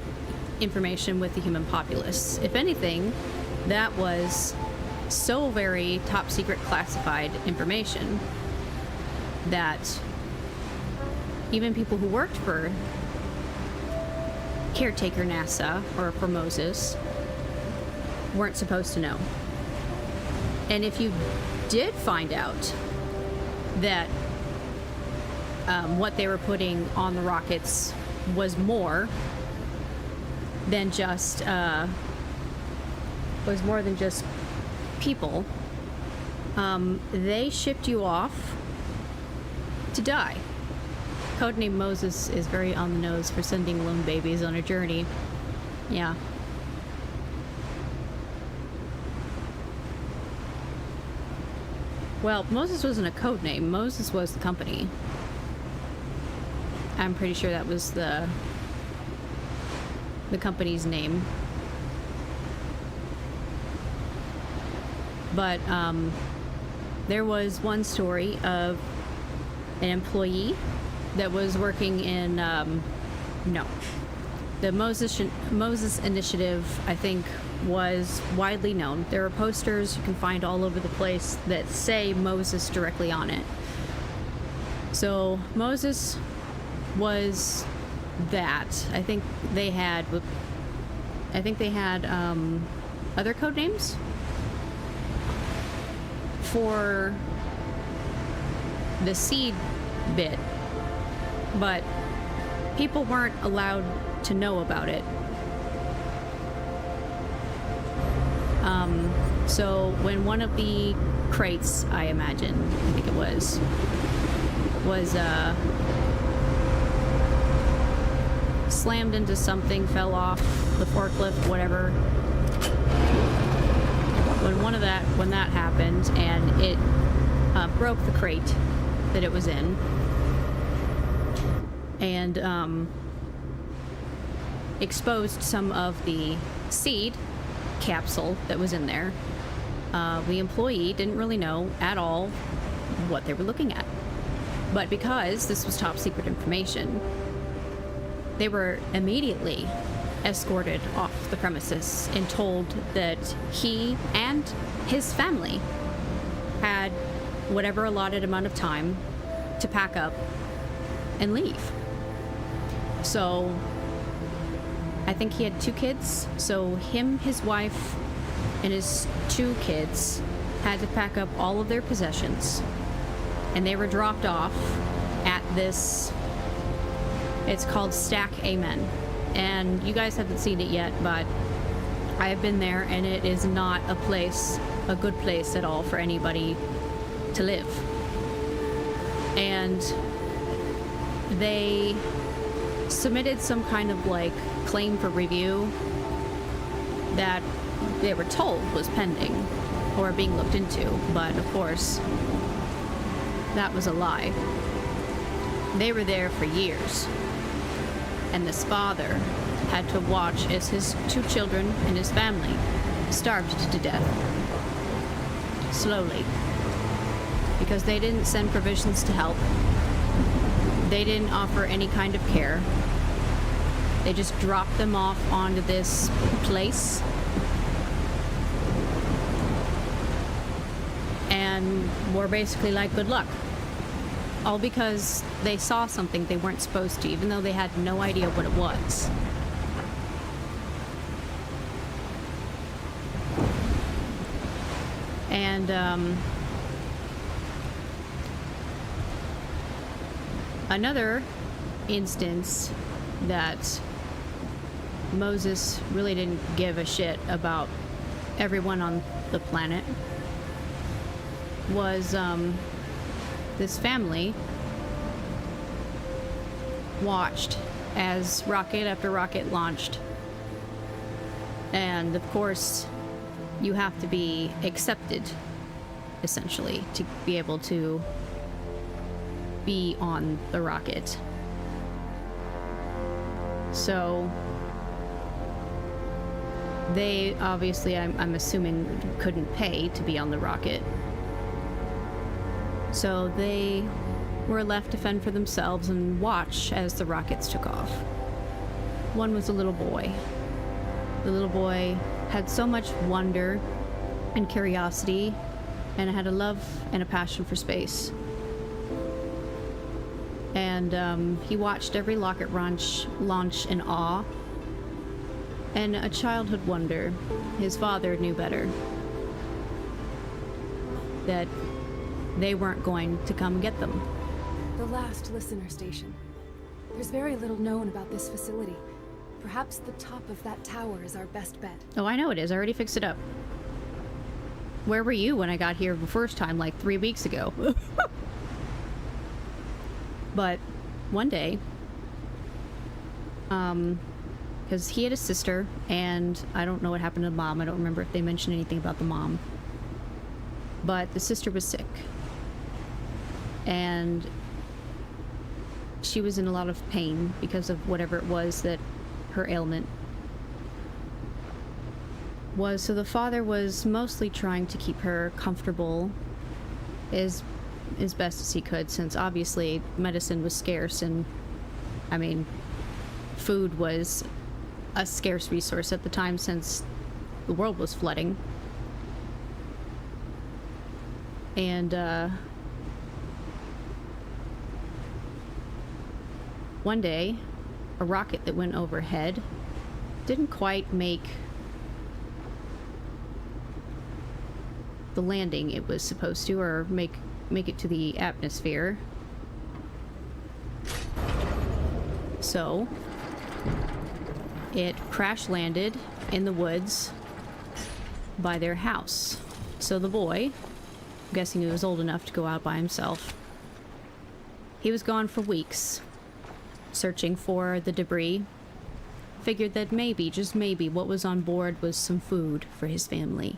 information with the human populace. If anything, that was so very top secret classified information that even people who worked for Caretaker NASA or for Moses weren't supposed to know. And if you did find out that what they were putting on the rockets was more than just people, they shipped you off to die. Codename Moses is very on the nose for sending lone babies on a journey. Yeah. Well, Moses wasn't a codename. Moses was the company. I'm pretty sure that was the company's name. But there was one story of an employee that was working in the Moses Initiative, I think, was widely known. There are posters you can find all over the place that say Moses directly on it. So Moses was that. I think they had other code names for the seed bit, but people weren't allowed to know about it. So when one of the crates, I imagine, I think it was slammed into something, fell off the forklift, whatever. When that happened, and it broke the crate that it was in, and exposed some of the seed capsule that was in there. The employee didn't really know at all what they were looking at. But because this was top secret information, they were immediately escorted off the premises and told that he and his family had whatever allotted amount of time to pack up and leave. So I think he had 2 kids, so him, his wife, and his 2 kids had to pack up all of their possessions, and they were dropped off at this, it's called Stack Amen. And you guys haven't seen it yet, but I have been there, and it is not a good place at all for anybody to live. And they submitted some kind of claim for review that they were told was pending or being looked into, but of course that was a lie. They were there for years, and this father had to watch as his 2 children and his family starved to death slowly, because they didn't send provisions to help. They didn't offer any kind of care. They just dropped them off onto this place and were basically like, good luck. All because they saw something they weren't supposed to, even though they had no idea what it was. And another instance that Moses really didn't give a shit about everyone on the planet was this family watched as rocket after rocket launched. And of course, you have to be accepted, essentially, to be able to be on the rocket. So they obviously, I'm assuming, couldn't pay to be on the rocket. So they were left to fend for themselves and watch as the rockets took off. One was a little boy. The little boy had so much wonder and curiosity, and had a love and a passion for space. And he watched every rocket launch in awe and a childhood wonder. His father knew better. That they weren't going to come get them. The last listener station. There's very little known about this facility. Perhaps the top of that tower is our best bet. Oh, I know it is. I already fixed it up. Where were you when I got here the first time, like 3 weeks ago? But one day, because he had a sister, and I don't know what happened to the mom. I don't remember if they mentioned anything about the mom. But the sister was sick. And she was in a lot of pain because of whatever it was that her ailment was. So the father was mostly trying to keep her comfortable as best as he could, since obviously medicine was scarce, and I mean, food was a scarce resource at the time since the world was flooding. And one day, a rocket that went overhead didn't quite make the landing it was supposed to, or make it to the atmosphere. So it crash landed in the woods by their house. So the boy, I'm guessing he was old enough to go out by himself, he was gone for weeks searching for the debris. Figured that maybe, just maybe, what was on board was some food for his family.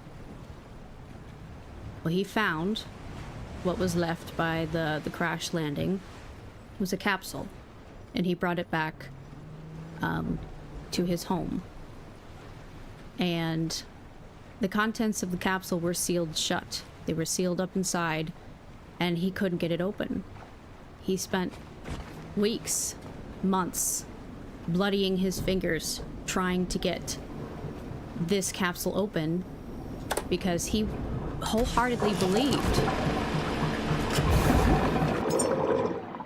Well, he found what was left by the crash landing was a capsule, and he brought it back to his home. And the contents of the capsule were sealed shut. They were sealed up inside, and he couldn't get it open. He spent weeks, months, bloodying his fingers trying to get this capsule open, because he wholeheartedly believed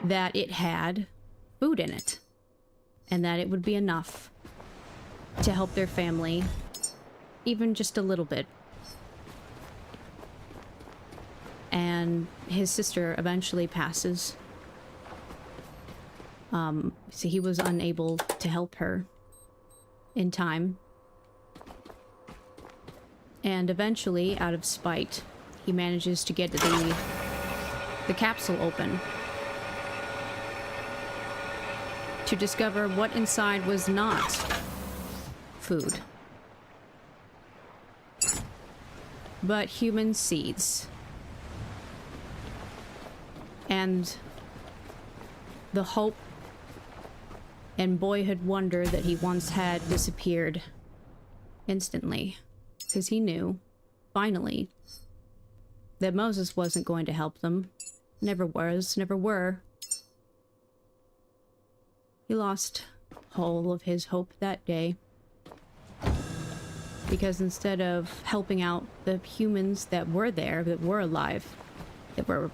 that it had food in it, and that it would be enough to help their family, even just a little bit. And his sister eventually passes. So he was unable to help her in time. And eventually, out of spite, he manages to get the capsule open to discover what inside was not food, but human seeds. And the hope and boyhood wonder that he once had disappeared instantly, because he knew, finally, that Moses wasn't going to help them. Never was, never were. He lost whole of his hope that day, because instead of helping out the humans that were there, that were alive, that were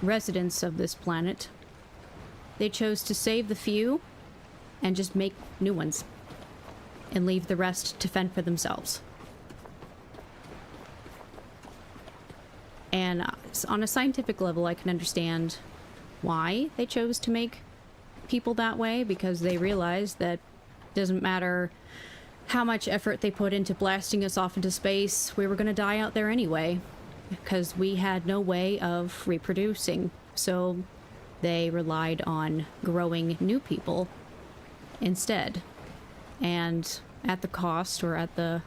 residents of this planet, they chose to save the few and just make new ones and leave the rest to fend for themselves. And on a scientific level, I can understand why they chose to make people that way, because they realized that it doesn't matter how much effort they put into blasting us off into space, we were going to die out there anyway, because we had no way of reproducing. So they relied on growing new people instead. And at the cost, or at the...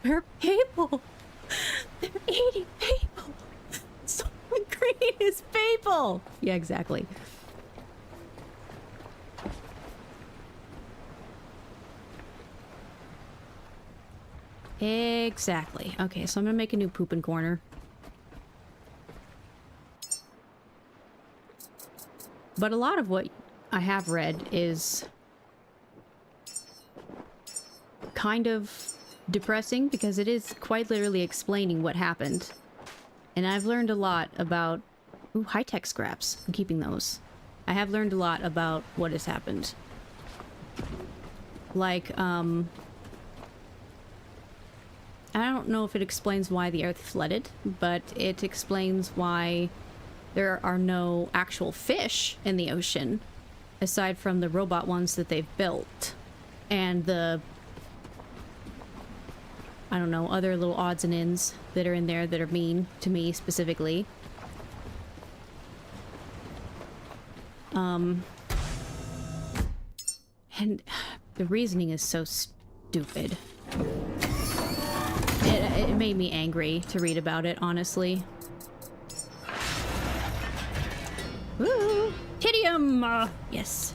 They're people! They're eating people! Someone green is people! Yeah, exactly. Exactly. Okay, so I'm gonna make a new pooping corner. But a lot of what I have read is kind of depressing, because it is quite literally explaining what happened. And I've learned a lot about... Ooh, high-tech scraps. I'm keeping those. I have learned a lot about what has happened. Like, I don't know if it explains why the Earth flooded, but it explains why there are no actual fish in the ocean, aside from the robot ones that they've built. And the... I don't know, other little odds and ends that are in there that are mean to me specifically. And the reasoning is so stupid. It made me angry to read about it, honestly. Woo! Titium! Yes.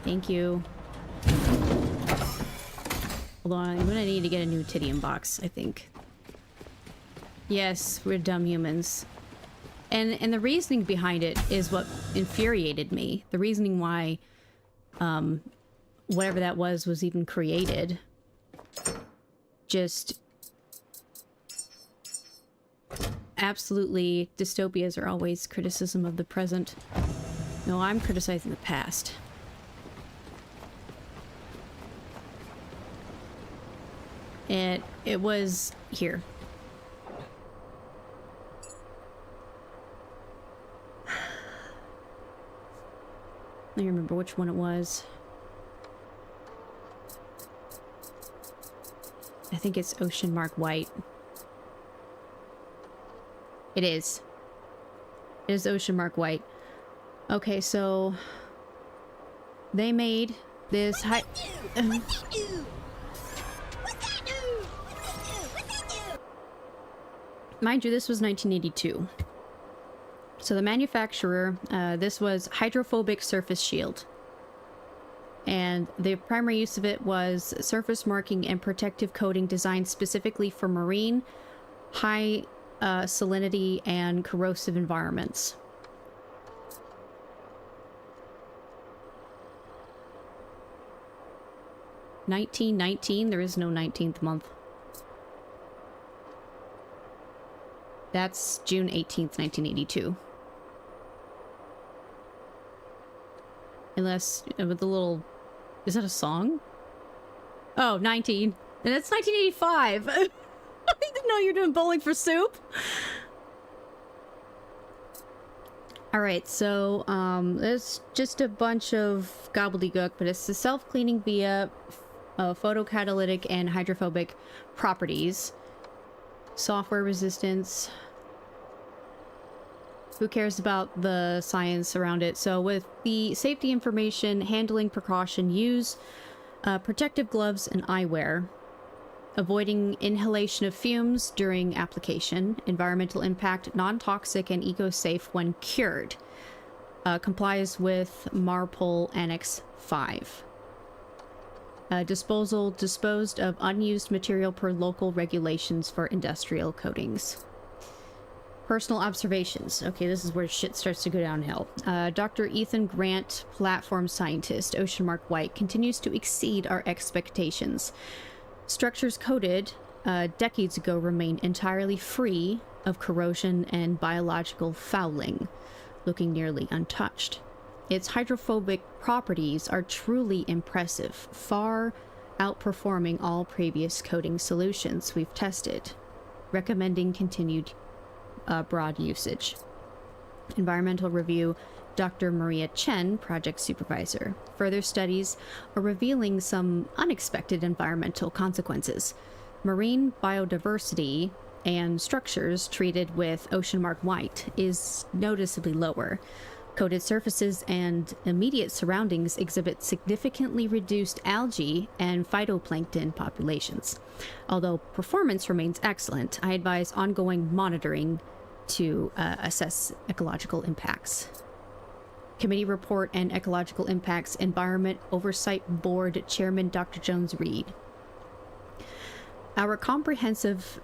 Thank you. Although I'm gonna need to get a new Titium box, I think. Yes, we're dumb humans. And the reasoning behind it is what infuriated me. The reasoning why whatever that was even created. Just... Absolutely, dystopias are always criticism of the present. No, I'm criticizing the past. It was here. I don't remember which one it was. I think it's Ocean Mark White. It is. It is Ocean Mark White. Okay, so they made this high... Mind you, this was 1982. So the manufacturer, this was hydrophobic surface shield. And the primary use of it was surface marking and protective coating designed specifically for marine, high salinity, and corrosive environments. $1919, there is no 19th month. That's June 18th, 1982. Unless, with the little... Is that a song? Oh, 19. And it's 1985! I didn't know you were doing Bowling for Soup! Alright, so, there's just a bunch of gobbledygook, but it's the self-cleaning via photocatalytic and hydrophobic properties. Software resistance. Who cares about the science around it? So with the safety information, handling precaution, use protective gloves and eyewear. Avoiding inhalation of fumes during application. Environmental impact, non-toxic and eco-safe when cured. Complies with MARPOL Annex 5. Disposal disposed of unused material per local regulations for industrial coatings. Personal observations. Okay, this is where shit starts to go downhill. Dr. Ethan Grant, platform scientist, Ocean Mark White, continues to exceed our expectations. Structures coated decades ago remain entirely free of corrosion and biological fouling, looking nearly untouched. Its hydrophobic properties are truly impressive, far outperforming all previous coating solutions we've tested, recommending continued broad usage. Environmental Review, Dr. Maria Chen, project supervisor. Further studies are revealing some unexpected environmental consequences. Marine biodiversity and structures treated with Ocean Mark White is noticeably lower. Coated surfaces and immediate surroundings exhibit significantly reduced algae and phytoplankton populations. Although performance remains excellent, I advise ongoing monitoring to assess ecological impacts. Committee Report and Ecological Impacts Environment Oversight Board Chairman Dr. Jones Reed. Our comprehensive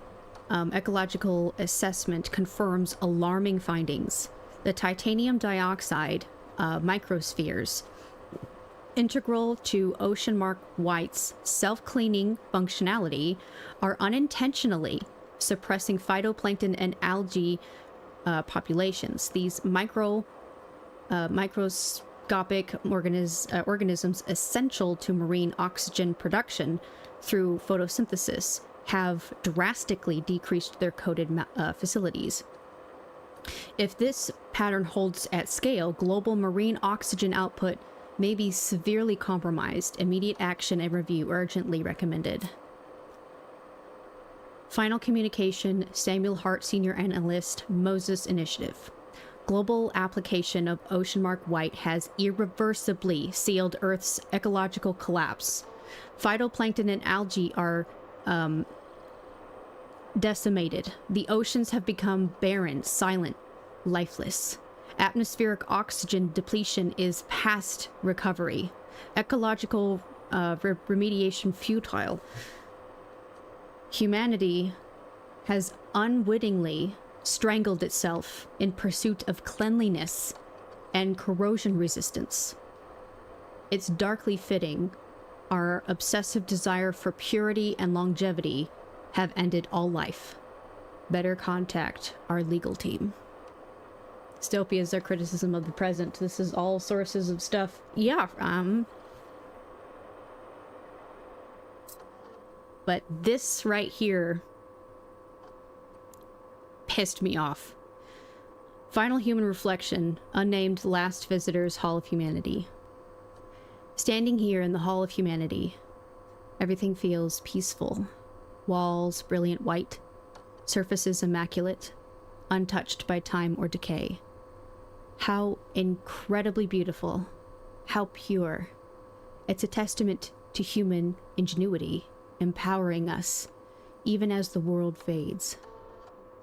ecological assessment confirms alarming findings. The titanium dioxide microspheres, integral to Ocean Mark White's self-cleaning functionality, are unintentionally suppressing phytoplankton and algae populations. These microscopic organisms essential to marine oxygen production through photosynthesis have drastically decreased their coated facilities. If this pattern holds at scale, global marine oxygen output may be severely compromised. Immediate action and review urgently recommended. Final communication, Samuel Hart, Senior Analyst, Moses Initiative. Global application of Ocean Mark White has irreversibly sealed Earth's ecological collapse. Phytoplankton and algae are decimated. The oceans have become barren, silent, lifeless. Atmospheric oxygen depletion is past recovery. Ecological remediation futile. Humanity has unwittingly strangled itself in pursuit of cleanliness and corrosion resistance. It's darkly fitting our obsessive desire for purity and longevity have ended all life. Better contact our legal team. Dystopia is their criticism of the present. This is all sources of stuff. Yeah, but this right here pissed me off. Final human reflection, unnamed last visitors, Hall of Humanity. Standing here in the Hall of Humanity, everything feels peaceful. Walls brilliant white, surfaces immaculate, untouched by time or decay. How incredibly beautiful, how pure. It's a testament to human ingenuity, empowering us, even as the world fades.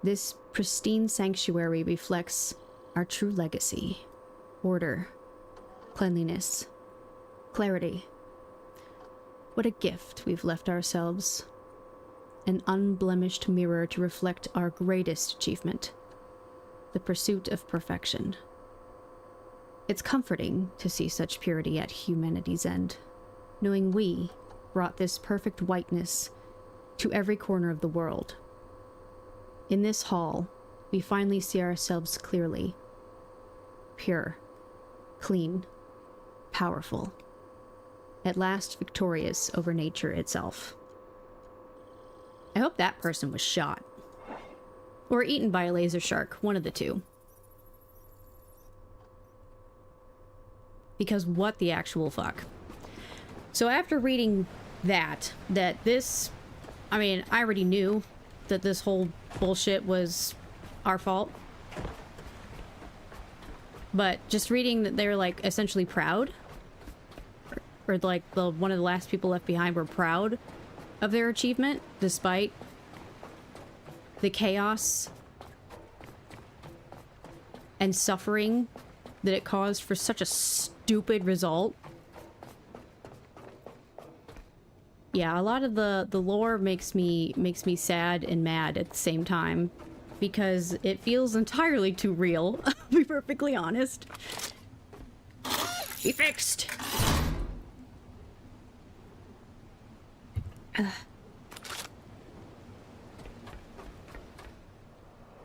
This pristine sanctuary reflects our true legacy: order, cleanliness, clarity. What a gift we've left ourselves. An unblemished mirror to reflect our greatest achievement, the pursuit of perfection. It's comforting to see such purity at humanity's end, knowing we brought this perfect whiteness to every corner of the world. In this hall, we finally see ourselves clearly. Pure, clean, powerful. At last victorious over nature itself. I hope that person was shot. Or eaten by a laser shark, one of the two. Because what the actual fuck? So after reading that this... I mean, I already knew that this whole bullshit was our fault. But just reading that they're, like, essentially proud. Or like, one of the last people left behind were proud of their achievement, despite the chaos and suffering that it caused for such a stupid result. Yeah, a lot of the lore makes me sad and mad at the same time, because it feels entirely too real, I'll be perfectly honest. Be fixed!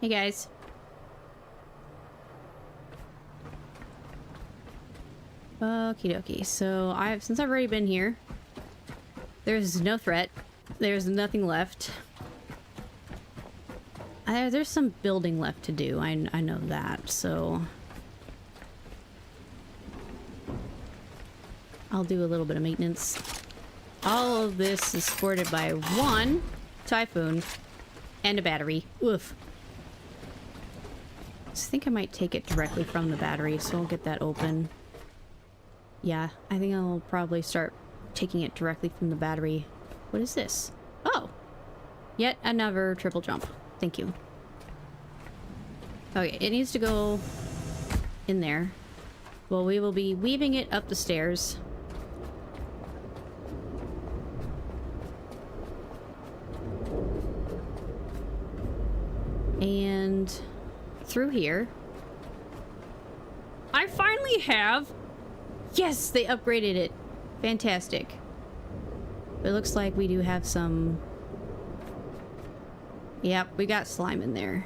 Hey guys. Okie dokie. So since I've already been here, there's no threat. There's nothing left. There's some building left to do. I know that, so I'll do a little bit of maintenance. All of this is supported by one typhoon and a battery. Oof. I think I might take it directly from the battery, so I'll get that open. Yeah, I think I'll probably start taking it directly from the battery. What is this? Oh! Yet another triple jump. Thank you. Okay, it needs to go in there. Well, we will be weaving it up the stairs. And through here. I finally have... Yes, they upgraded it. Fantastic. It looks like we do have some... Yep, we got slime in there.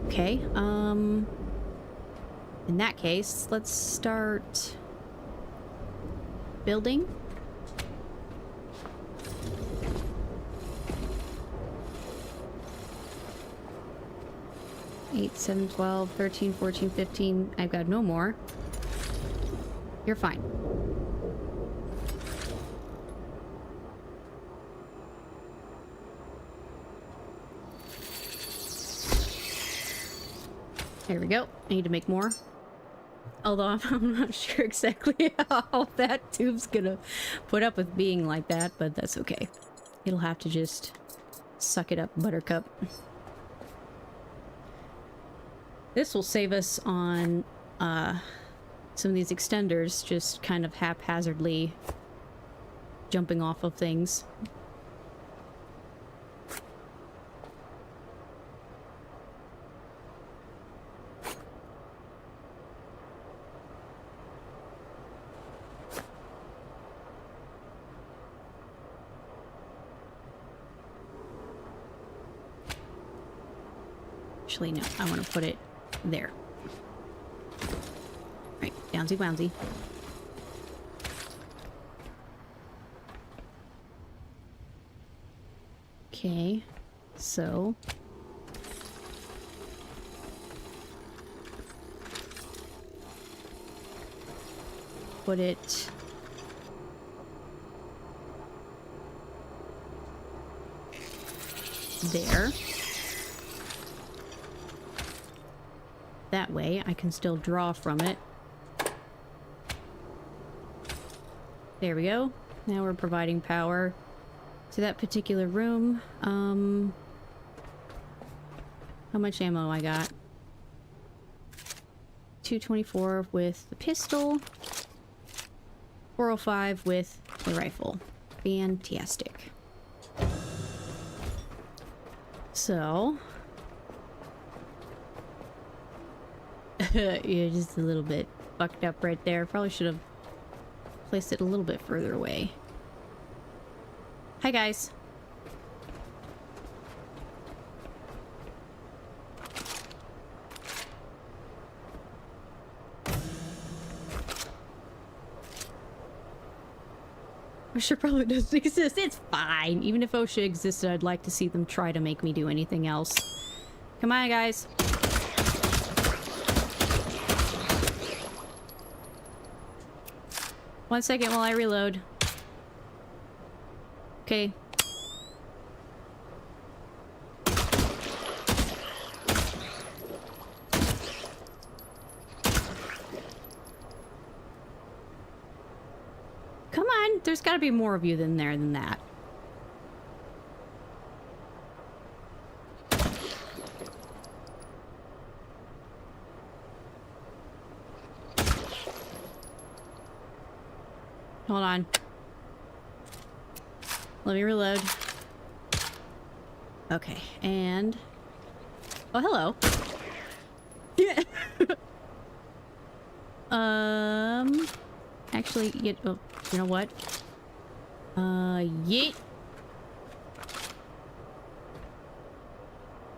Okay, in that case, let's start building. Eight, 7, 12, 13, 14, 15. I've got no more. You're fine. There we go. I need to make more. Although I'm not sure exactly how that tube's gonna put up with being like that, but that's okay. It'll have to just suck it up, Buttercup. This will save us on some of these extenders just kind of haphazardly jumping off of things. Actually, no, I want to put it there. Right, downsy wownsy. Okay, so put it there. That way I can still draw from it. There we go. Now we're providing power to that particular room. How much ammo I got? 224 with the pistol. 405 with the rifle. Fantastic. So... You're just a little bit fucked up right there. Probably should have placed it a little bit further away. Hi, guys. OSHA probably doesn't exist. It's fine. Even if OSHA existed, I'd like to see them try to make me do anything else. Come on, guys. One second while I reload. Okay. Come on, there's gotta be more of you than that. Hold on. Let me reload. Okay, and... Oh, hello. Yeah. Actually, you know what? Yeet.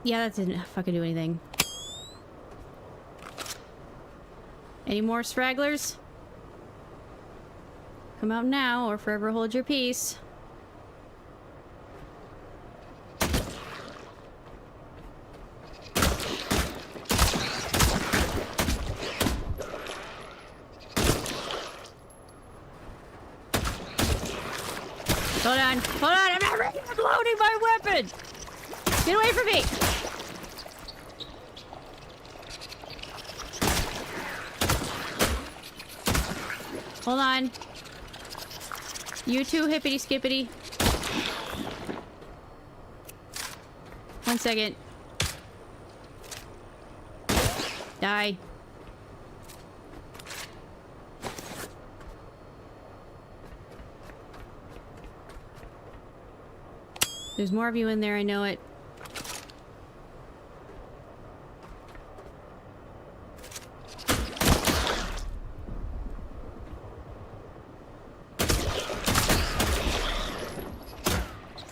Yeah, that didn't fucking do anything. Any more stragglers? Come out now, or forever hold your peace. Hold on. Hold on. I'm not reloading my weapon. Get away from me. Hold on. You too, hippity skippity. 1 second. Die. There's more of you in there, I know it.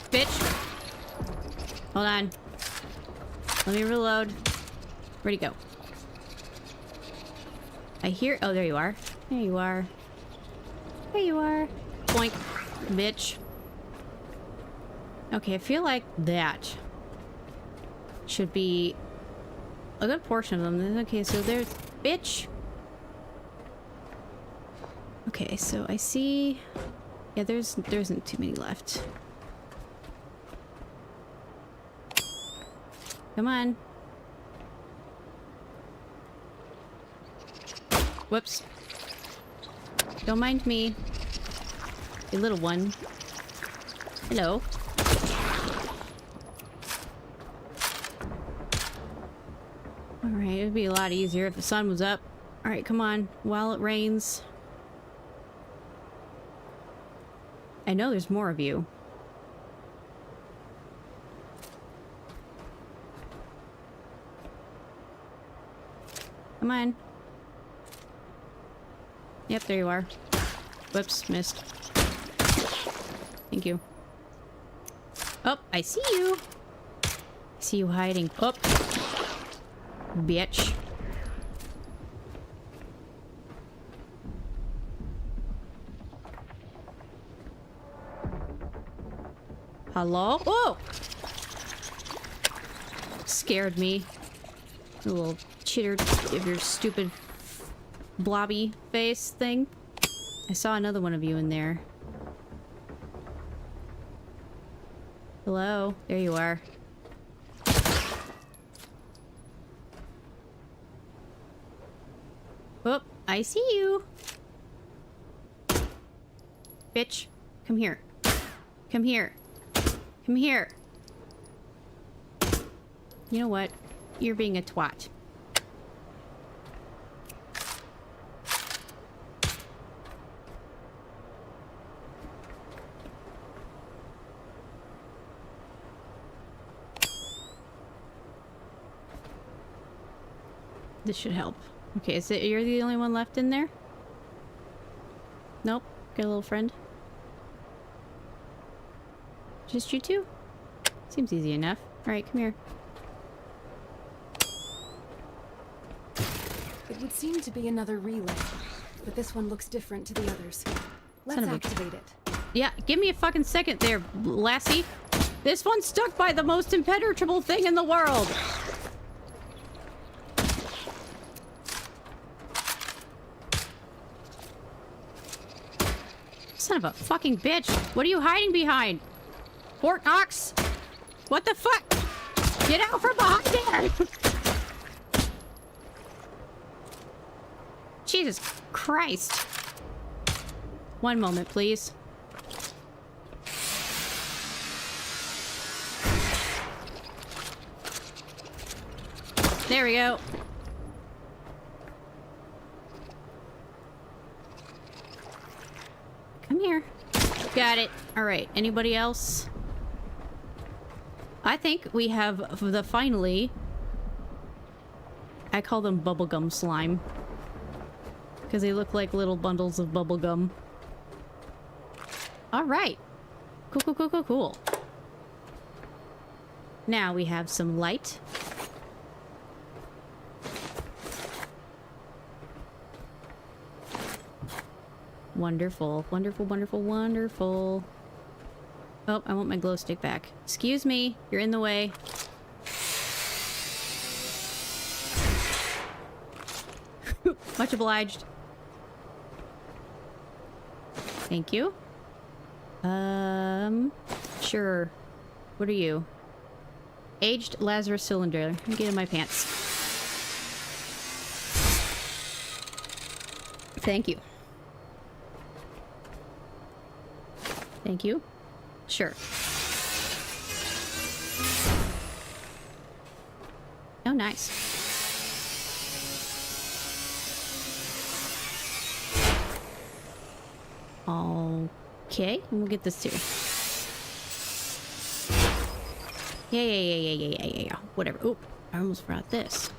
Bitch. Hold on. Let me reload. Where'd he go? I hear- oh, there you are. There you are. There you are. Boink. Bitch. Okay, I feel like that should be a good portion of them. Okay, so there's... bitch! Okay, so I see... yeah, there isn't too many left. Come on. Whoops. Don't mind me. You little one. Hello. Alright, it would be a lot easier if the sun was up. Alright, come on. While it rains. I know there's more of you. Come on. Yep, there you are. Whoops, missed. Thank you. Oh, I see you. I see you hiding. Oh. Bitch. Hello? Oh! Scared me. A little chitter of your stupid blobby face thing. I saw another one of you in there. Hello? There you are. Oh, I see you. Bitch. Come here. Come here. Come here. You know what? You're being a twat. This should help. Okay, so you're the only one left in there? Nope. Got a little friend. Just you two? Seems easy enough. Alright, come here. It would seem to be another relay, but this one looks different to the others. Let's activate it. Yeah, give me a fucking second there, lassie. This one's stuck by the most impenetrable thing in the world. Son of a fucking bitch. What are you hiding behind? Fort Knox? What the fuck? Get out from behind there! Jesus Christ. One moment, please. There we go. Come here. Got it. Alright, anybody else? I think we have the finally... I call them bubblegum slime. Because they look like little bundles of bubblegum. Alright. Cool, cool, cool, cool, cool. Now we have some light. Wonderful, wonderful, wonderful, wonderful. Oh, I want my glow stick back. Excuse me, you're in the way. Much obliged. Thank you. Sure. What are you? Aged Lazarus cylinder. Let me get in my pants. Thank you. Thank you. Sure. Oh, nice. Okay, and we'll get this too. Yeah. Whatever. Oh, I almost forgot this.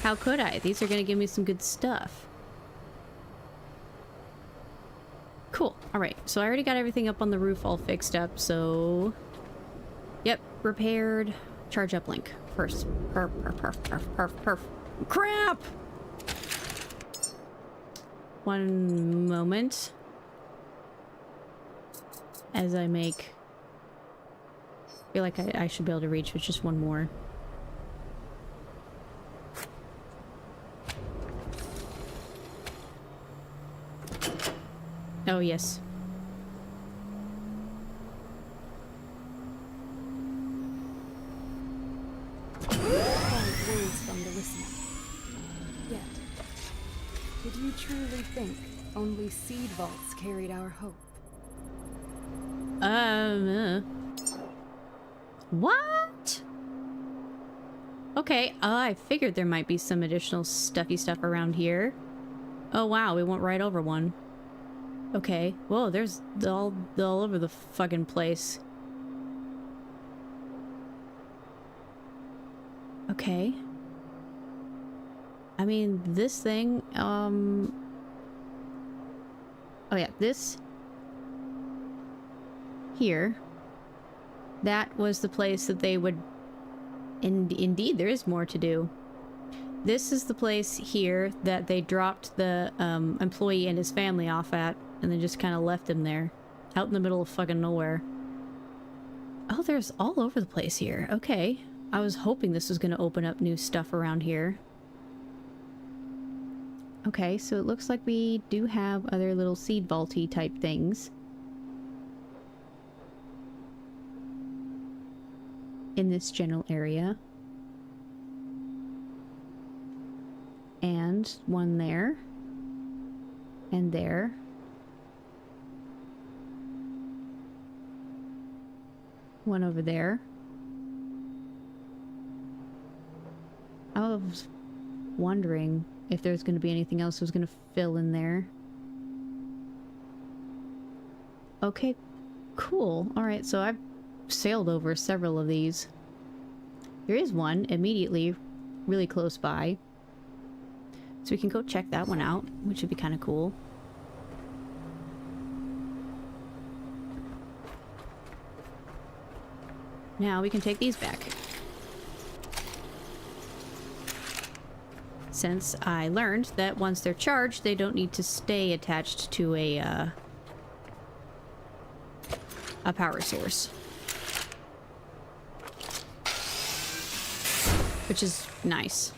How could I? These are gonna give me some good stuff. Cool. Alright, so I already got everything up on the roof all fixed up, so... Yep, repaired. Charge up link. First. Perf. Crap! One moment. As I make... I feel like I should be able to reach with just one more. Oh, yes. Words from the listener. Yet, did you truly think only seed vaults carried our hope? What? Okay, I figured there might be some additional stuffy stuff around here. Oh wow, we went right over one. Okay, whoa, there's all over the fucking place. Okay. I mean, this thing, oh yeah, this here, that was the place that they would, indeed, there is more to do. This is the place here that they dropped the employee and his family off at, and then just kind of left him there, out in the middle of fucking nowhere. Oh, there's all over the place here. Okay. I was hoping this was going to open up new stuff around here. Okay, so it looks like we do have other little seed vaulty type things in this general area. And one there. And there. One over there. I was wondering if there's going to be anything else that was going to fill in there. Okay, cool. Alright, so I've sailed over several of these. There is one immediately really close by. So we can go check that one out, which would be kind of cool. Now we can take these back. Since I learned that once they're charged, they don't need to stay attached to a power source. Which is nice.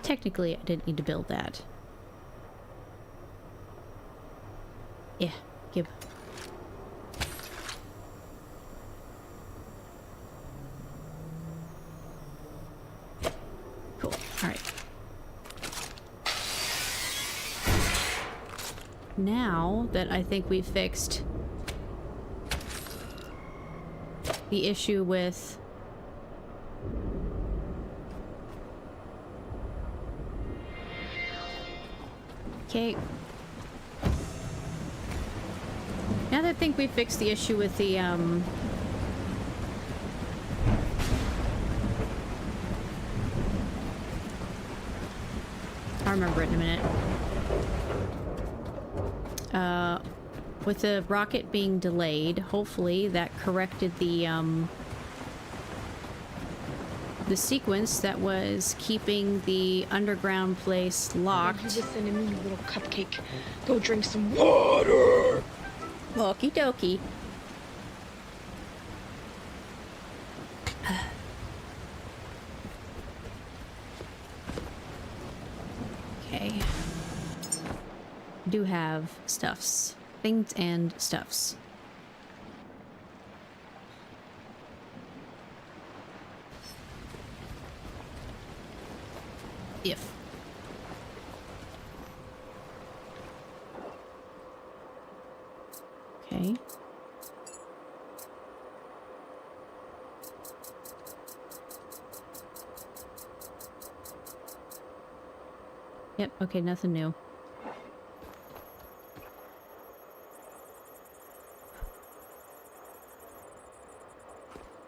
Technically, I didn't need to build that. Yeah, give. Cool. Alright. Now that I think we fixed the issue with okay. Now that I think we fixed the issue with the, I'll remember it in a minute. With the rocket being delayed, hopefully that corrected the sequence that was keeping the underground place locked. You listen to me, little cupcake. Go drink some water. Okie dokie. Okay. Do have stuffs. Things and stuffs. If. Okay. Yep, okay, nothing new.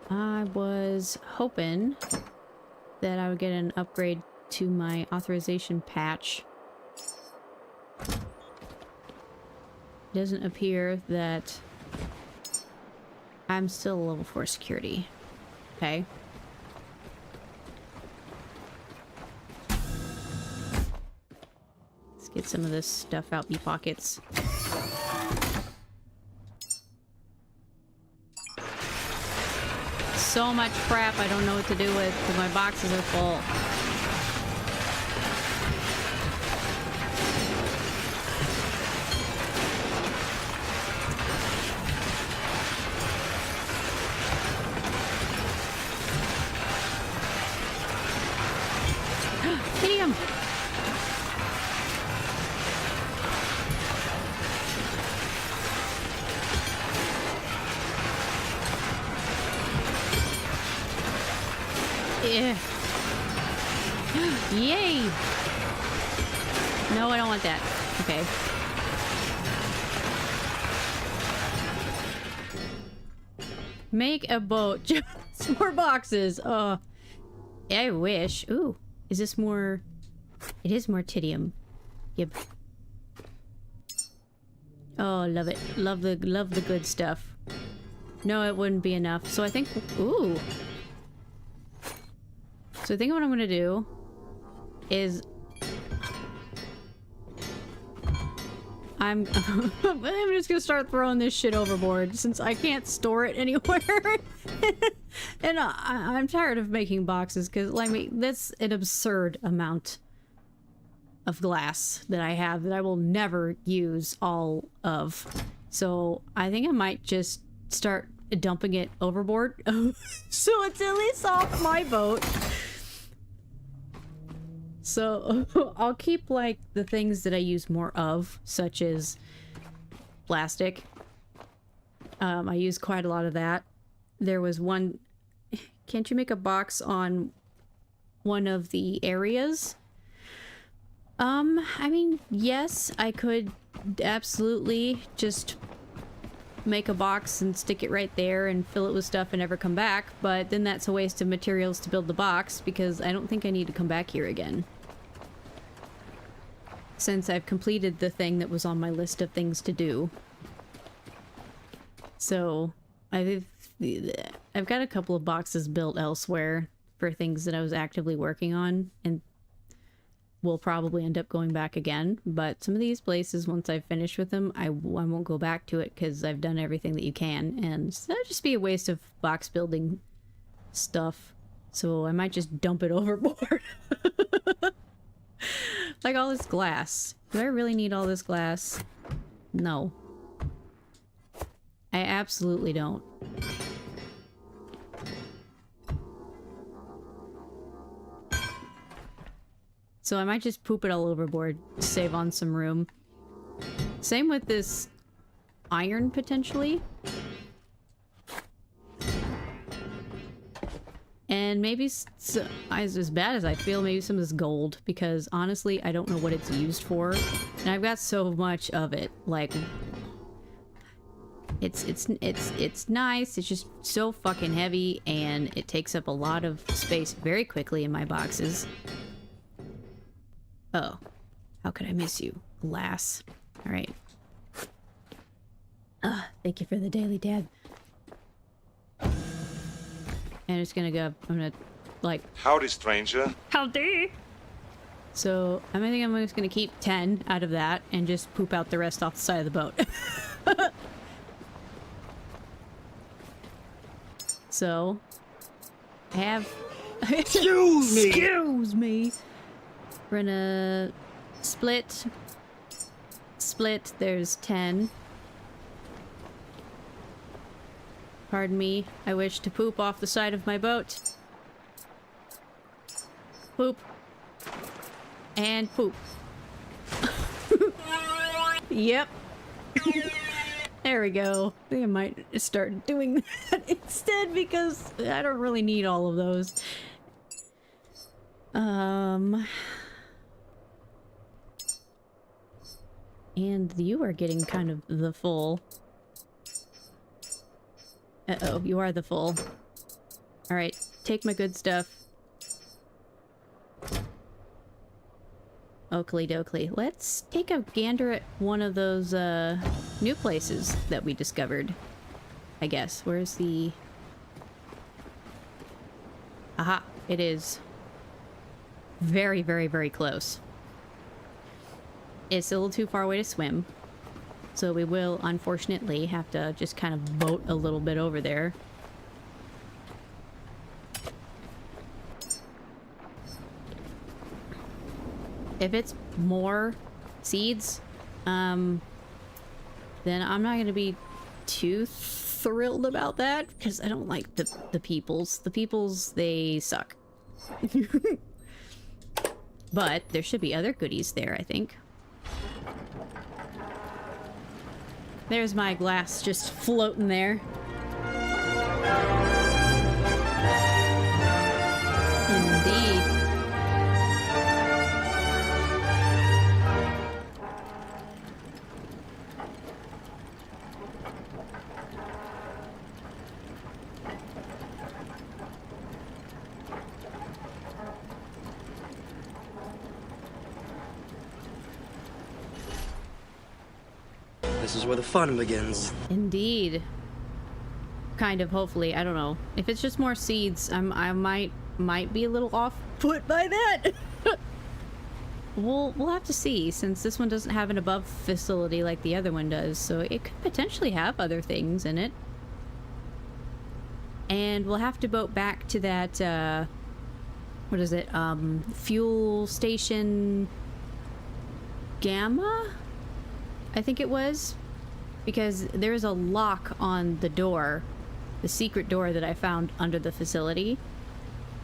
I was hoping that I would get an upgrade to my authorization patch. Doesn't appear that I'm still a level 4 security. Okay. Let's get some of this stuff out me pockets. So much crap I don't know what to do with because my boxes are full. Hit him! Yeah. Yay! No, I don't want that. Okay. Make a boat. Just more boxes. I wish. Ooh. Is this more... It is more titium. Yep. Oh, love it. Love the good stuff. No, it wouldn't be enough. So I think... Ooh. So I think what I'm gonna do is... I'm just gonna start throwing this shit overboard since I can't store it anywhere. And I'm tired of making boxes because, like, that's an absurd amount of glass that I have that I will never use all of. So I think I might just start dumping it overboard so it's at least off my boat. So I'll keep, like, the things that I use more of, such as plastic. I use quite a lot of that. There was one... Can't you make a box on one of the areas? I mean, yes, I could absolutely just make a box and stick it right there and fill it with stuff and never come back, but then that's a waste of materials to build the box because I don't think I need to come back here again. Since I've completed the thing that was on my list of things to do. So, I've got a couple of boxes built elsewhere for things that I was actively working on, and will probably end up going back again. But some of these places, once I've finished with them, I won't go back to it because I've done everything that you can, and so that'd just be a waste of box building stuff. So I might just dump it overboard. Like all this glass. Do I really need all this glass? No. I absolutely don't. So I might just poop it all overboard to save on some room. Same with this iron, potentially. And maybe, as bad as I feel, maybe some of this gold, because honestly, I don't know what it's used for. And I've got so much of it, like... It's nice, it's just so fucking heavy, and it takes up a lot of space very quickly in my boxes. Oh. How could I miss you? Glass. Alright. Thank you for the daily dab. And it's gonna go, I'm gonna, like... Howdy, stranger. Howdy! So, I think I'm just gonna keep 10 out of that, and just poop out the rest off the side of the boat. so I have. Excuse me. We're gonna split. Split. There's 10. Pardon me. I wish to poop off the side of my boat. Poop. And poop. Yep. There we go. I think I might start doing that instead because I don't really need all of those. And you are getting kind of the full. Uh-oh, you are the full. Alright, take my good stuff. Oakley dokley. Let's take a gander at one of those, new places that we discovered. I guess. Where's the... Aha! It is very, very, very close. It's a little too far away to swim. So we will, unfortunately, have to just kind of boat a little bit over there. If it's more seeds, then I'm not gonna be too thrilled about that because I don't like the peoples. The peoples, they suck. But there should be other goodies there, I think. There's my glass just floating there. Indeed. This is where the fun begins. Indeed. Kind of, hopefully. I don't know. If it's just more seeds, I might be a little off put by that. We'll have to see, since this one doesn't have an above facility like the other one does, so it could potentially have other things in it. And we'll have to boat back to that, what is it? Fuel station Gamma? I think it was. Because there's a lock on the door, the secret door that I found under the facility,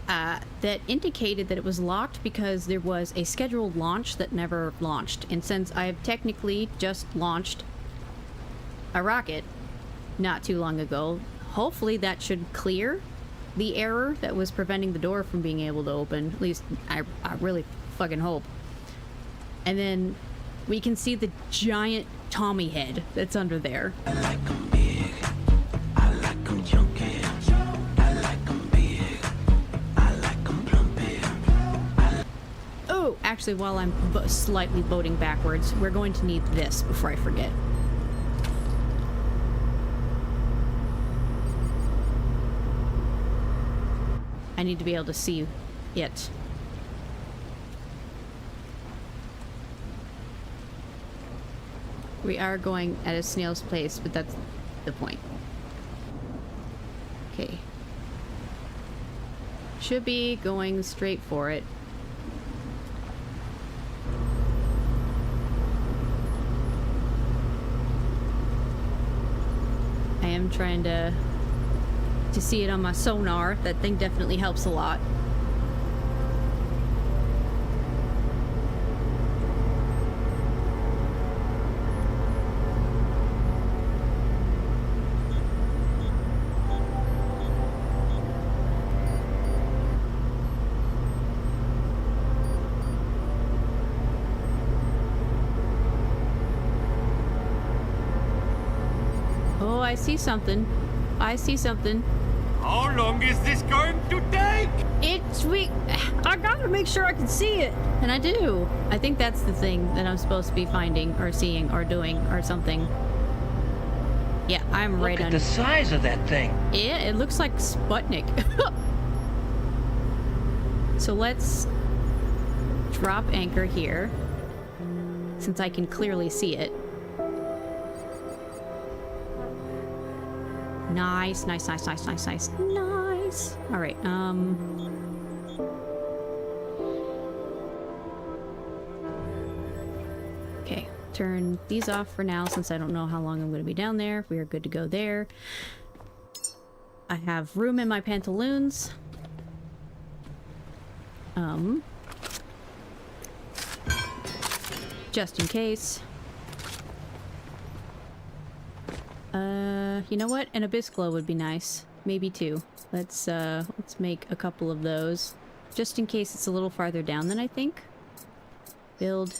that indicated that it was locked because there was a scheduled launch that never launched. And since I have technically just launched a rocket not too long ago, hopefully that should clear the error that was preventing the door from being able to open. At least I really fucking hope. And then we can see the giant Tommy head that's under there. I like 'em big, I like 'em chunky, I like 'em big, I like 'em plumpy. Oh, actually, while I'm slightly boating backwards, we're going to need this before I forget. I need to be able to see it. We are going at a snail's pace, but that's the point. Okay. Should be going straight for it. I am trying to see it on my sonar. That thing definitely helps a lot. Oh, I see something. I see something. How long is this going to take? I gotta make sure I can see it. And I do. I think that's the thing that I'm supposed to be finding or seeing or doing or something. Yeah, I'm right Look on. at the size of that thing. Yeah, it looks like Sputnik. So let's drop anchor here, since I can clearly see it. Nice, nice, nice, nice, nice, nice. Nice. nice. All right. Okay. Turn these off for now since I don't know how long I'm going to be down there. We are good to go there. I have room in my pantaloons. Just in case. You know what? An abyss glow would be nice. Maybe two. Let's make a couple of those. Just in case it's a little farther down than I think. Build.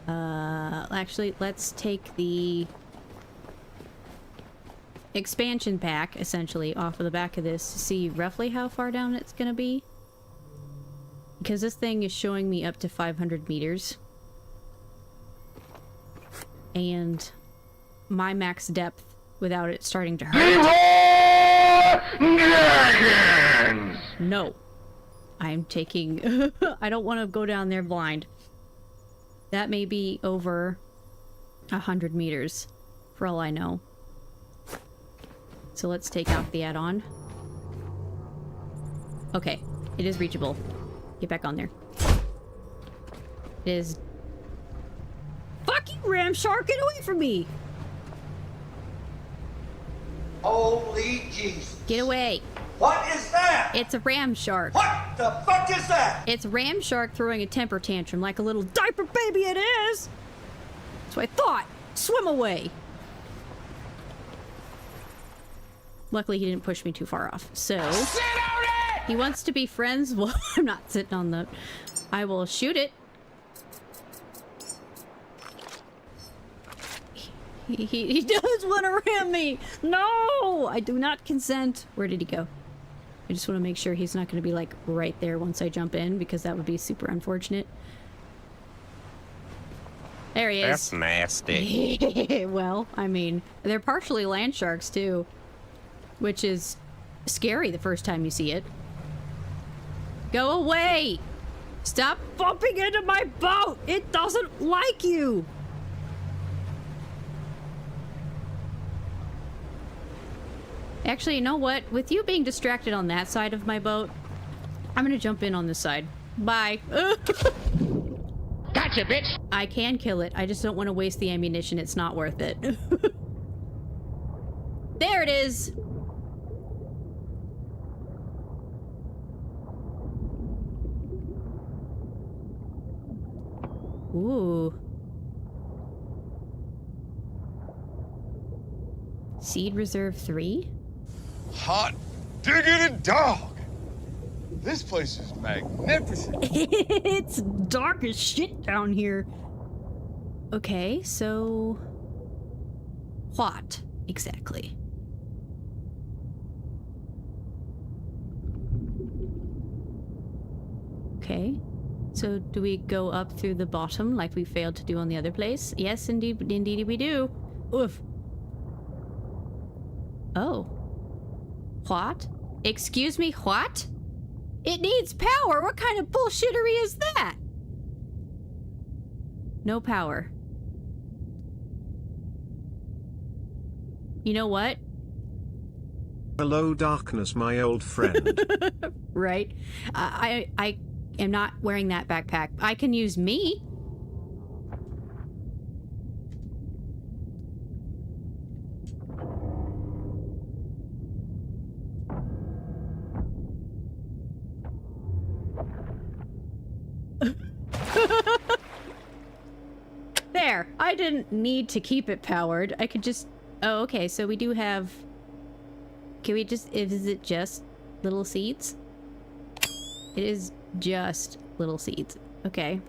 Actually, let's take the expansion pack, essentially, off of the back of this to see roughly how far down it's gonna be. Because this thing is showing me up to 500 meters. And my max depth without it starting to hurt. No. I'm taking... I don't want to go down there blind. That may be over 100 meters, for all I know. So let's take out the add-on. Okay, it is reachable. Get back on there. It is... Fucking ram shark, get away from me! Holy Jesus. Get away. What is that? It's a ram shark. What the fuck is that? It's a ram shark throwing a temper tantrum like a little diaper baby it is! That's what I thought! Swim away! Luckily he didn't push me too far off, so... Sit on it! He wants to be friends? Well, I'm not sitting on the... I will shoot it. He does want to ram me! No! I do not consent. Where did he go? I just want to make sure he's not going to be, like, right there once I jump in, because that would be super unfortunate. There he is. That's nasty. Well, I mean, they're partially land sharks, too. Which is scary the first time you see it. Go away! Stop bumping into my boat! It doesn't like you! Actually, you know what? With you being distracted on that side of my boat, I'm gonna jump in on this side. Bye. Gotcha, bitch! I can kill it. I just don't want to waste the ammunition. It's not worth it. There it is! Ooh. Seed Reserve 3? Hot diggity dog! This place is magnificent. It's dark as shit down here. Okay, so... what exactly? Okay. So do we go up through the bottom like we failed to do on the other place? Yes, indeed we do. Oof. Oh. What? Excuse me, what? It needs power! What kind of bullshittery is that? No power. You know what? Hello, darkness, my old friend. Right. I am not wearing that backpack. I can use me. There. I didn't need to keep it powered. I could just... Oh, okay. So we do have... Can we just... Is it just little seeds? It is just little seeds. Okay.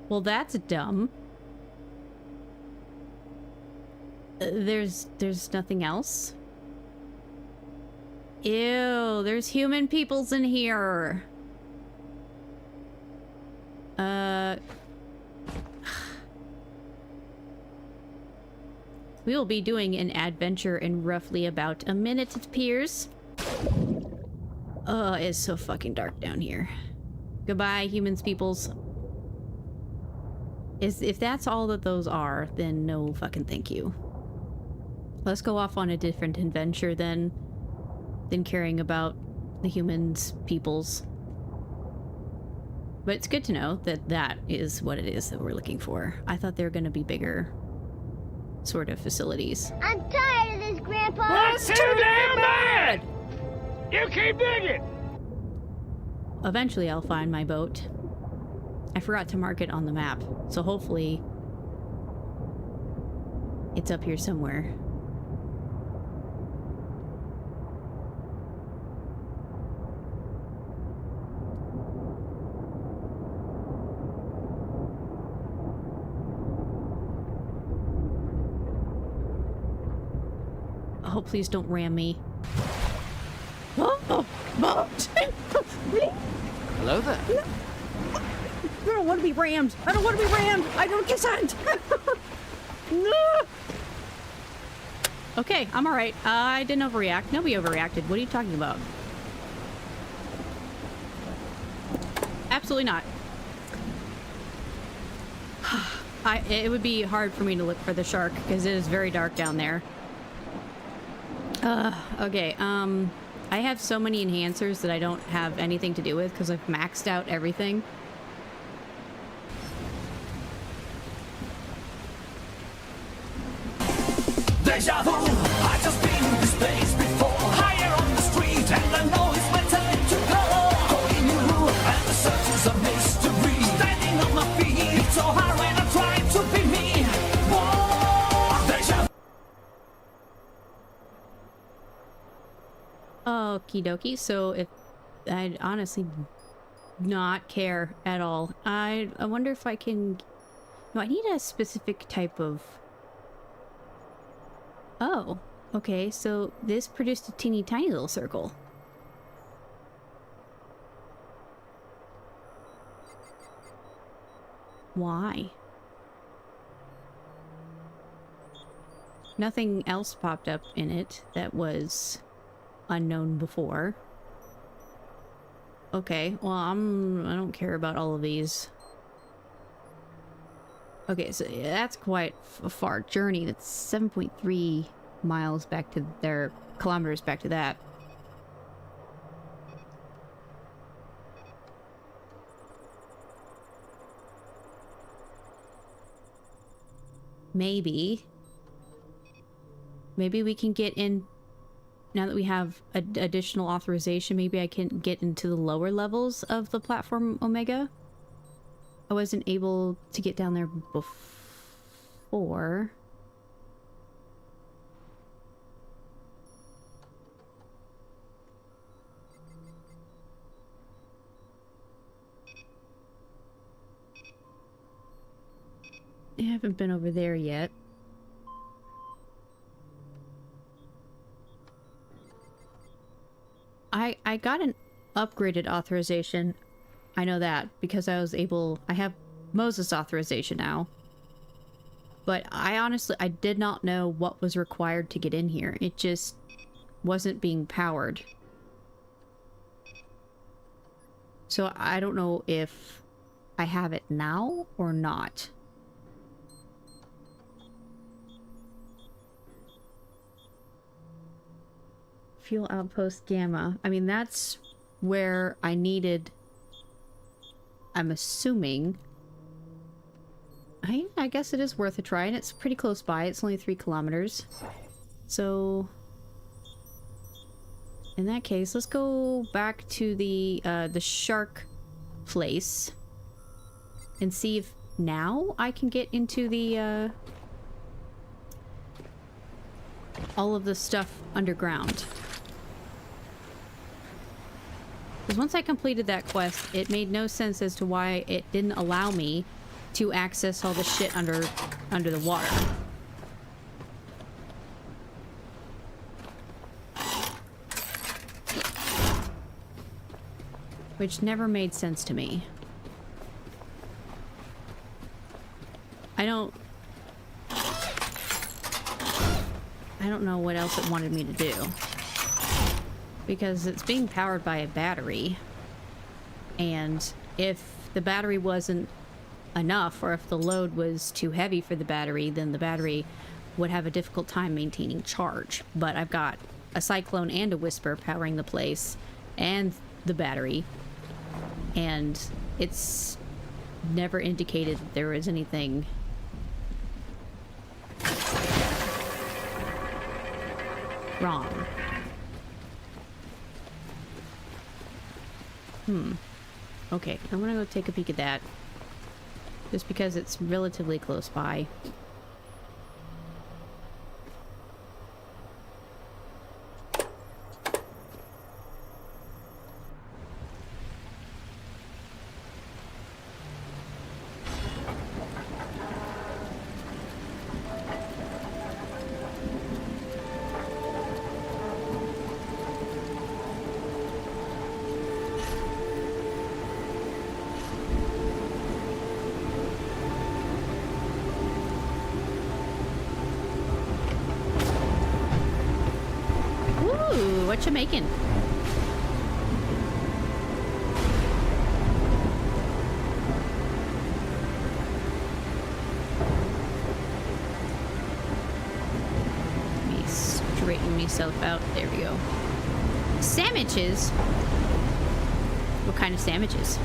Well, that's dumb. There's nothing else? Ew, there's human peoples in here. We will be doing an adventure in roughly about a minute, it appears. Oh, it's so fucking dark down here. Goodbye, humans, peoples. If that's all that those are, then no fucking thank you. Let's go off on a different adventure than caring about the humans, peoples. But it's good to know that that is what it is that we're looking for. I thought they were going to be bigger sort of facilities. I'm tired of this, Grandpa! That's too damn bad! You keep digging! Eventually I'll find my boat. I forgot to mark it on the map, so hopefully it's up here somewhere. Oh, please don't ram me. Oh, boat! Hello there. I don't want to be rammed. I don't want to be rammed. I don't consent. No. Okay, I'm all right. I didn't overreact. Nobody overreacted. What are you talking about? Absolutely not. It would be hard for me to look for the shark because it is very dark down there. Okay, I have so many enhancers that I don't have anything to do with because I've maxed out everything. Deja vu, I just been in this place before. Higher on the street, and I know it's my time to go. Going new, and the search is a mystery. Standing on my feet, it's so hard when I try to be me. Whoa, deja vu. Okie dokie, so if I'd honestly not care at all. I wonder if I can... No, I need a specific type of... Oh, okay, so this produced a teeny tiny little circle. Why? Nothing else popped up in it that was unknown before. Okay, well, I don't care about all of these. Okay, so that's quite a far journey. That's 7.3 miles back to their kilometers back to that. Maybe we can get in now that we have additional authorization. Maybe I can get into the lower levels of the platform Omega. I wasn't able to get down there before. I haven't been over there yet. I got an upgraded authorization. I know that because I have Moses authorization now. But I did not know what was required to get in here. It just wasn't being powered. So I don't know if I have it now or not. Fuel outpost Gamma. I mean, that's where I needed... I'm assuming... I guess it is worth a try, and it's pretty close by. It's only 3 kilometers. So... in that case, let's go back to the shark place. And see if now I can get into the, all of the stuff underground. Because once I completed that quest, it made no sense as to why it didn't allow me to access all the shit under the water. Which never made sense to me. I don't know what else it wanted me to do. Because it's being powered by a battery. And if the battery wasn't enough, or if the load was too heavy for the battery, then the battery would have a difficult time maintaining charge. But I've got a Cyclone and a Whisper powering the place, and the battery, and it's never indicated that there was anything wrong. Okay, I'm gonna go take a peek at that, just because it's relatively close by. What you making? Let me straighten myself out. There we go. Sandwiches? What kind of sandwiches?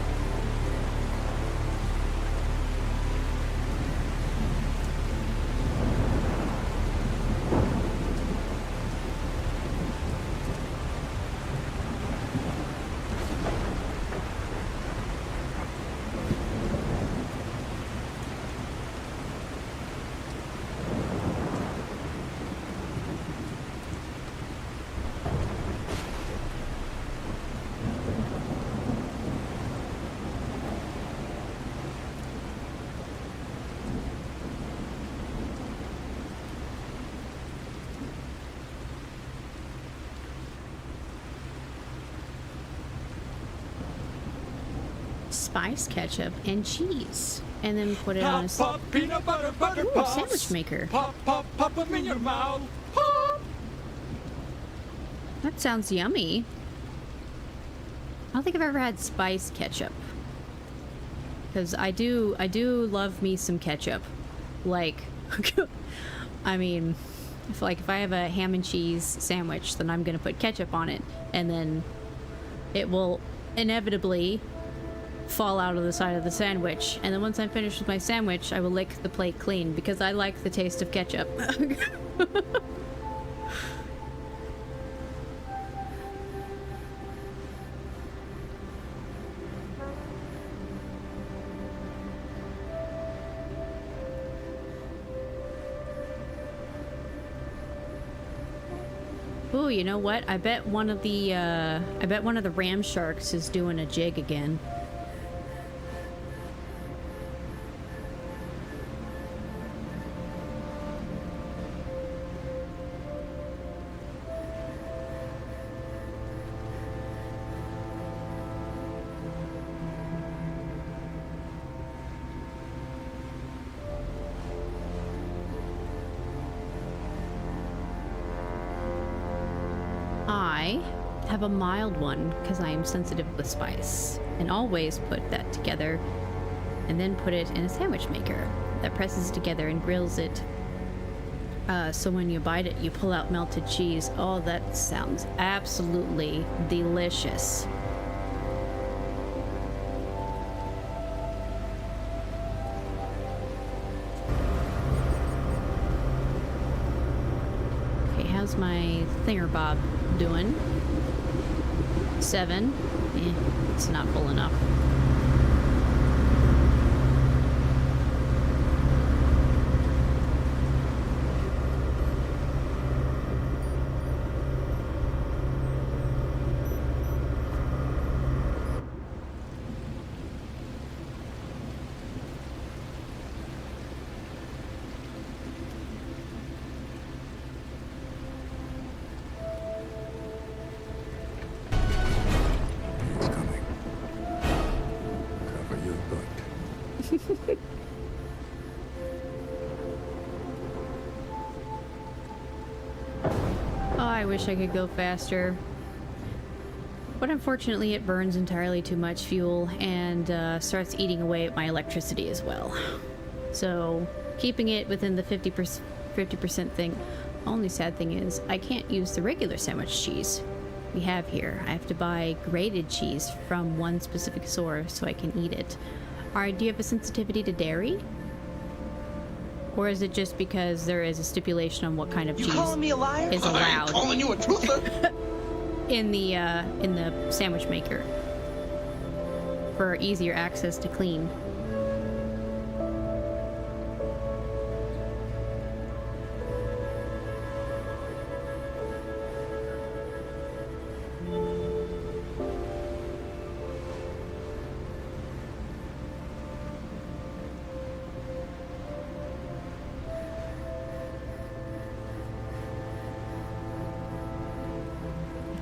Spice ketchup and cheese, and then put it on a peanut butter sandwich maker. Pop, pop 'em in your mouth. Pop. That sounds yummy. I don't think I've ever had spice ketchup, because I do love me some ketchup. Like, I mean, if I have a ham and cheese sandwich, then I'm gonna put ketchup on it, and then it will inevitably fall out of the side of the sandwich, and then once I'm finished with my sandwich, I will lick the plate clean because I like the taste of ketchup. Ooh, you know what? I bet one of the ram sharks is doing a jig again. I have a mild one because I am sensitive with spice, and always put that together and then put it in a sandwich maker that presses together and grills it. So when you bite it, you pull out melted cheese. Oh, that sounds absolutely delicious. Okay, how's my thingerbob doing? 7. It's not full enough. I wish I could go faster, but unfortunately it burns entirely too much fuel and starts eating away at my electricity as well. So keeping it within the 50% 50% thing. Only sad thing is I can't use the regular sandwich cheese we have here. I have to buy grated cheese from one specific source so I can eat it. Alright, do you have a sensitivity to dairy? Or is it just because there is a stipulation on what kind of cheese is allowed? I ain't calling you a truther. in the sandwich maker for easier access to clean.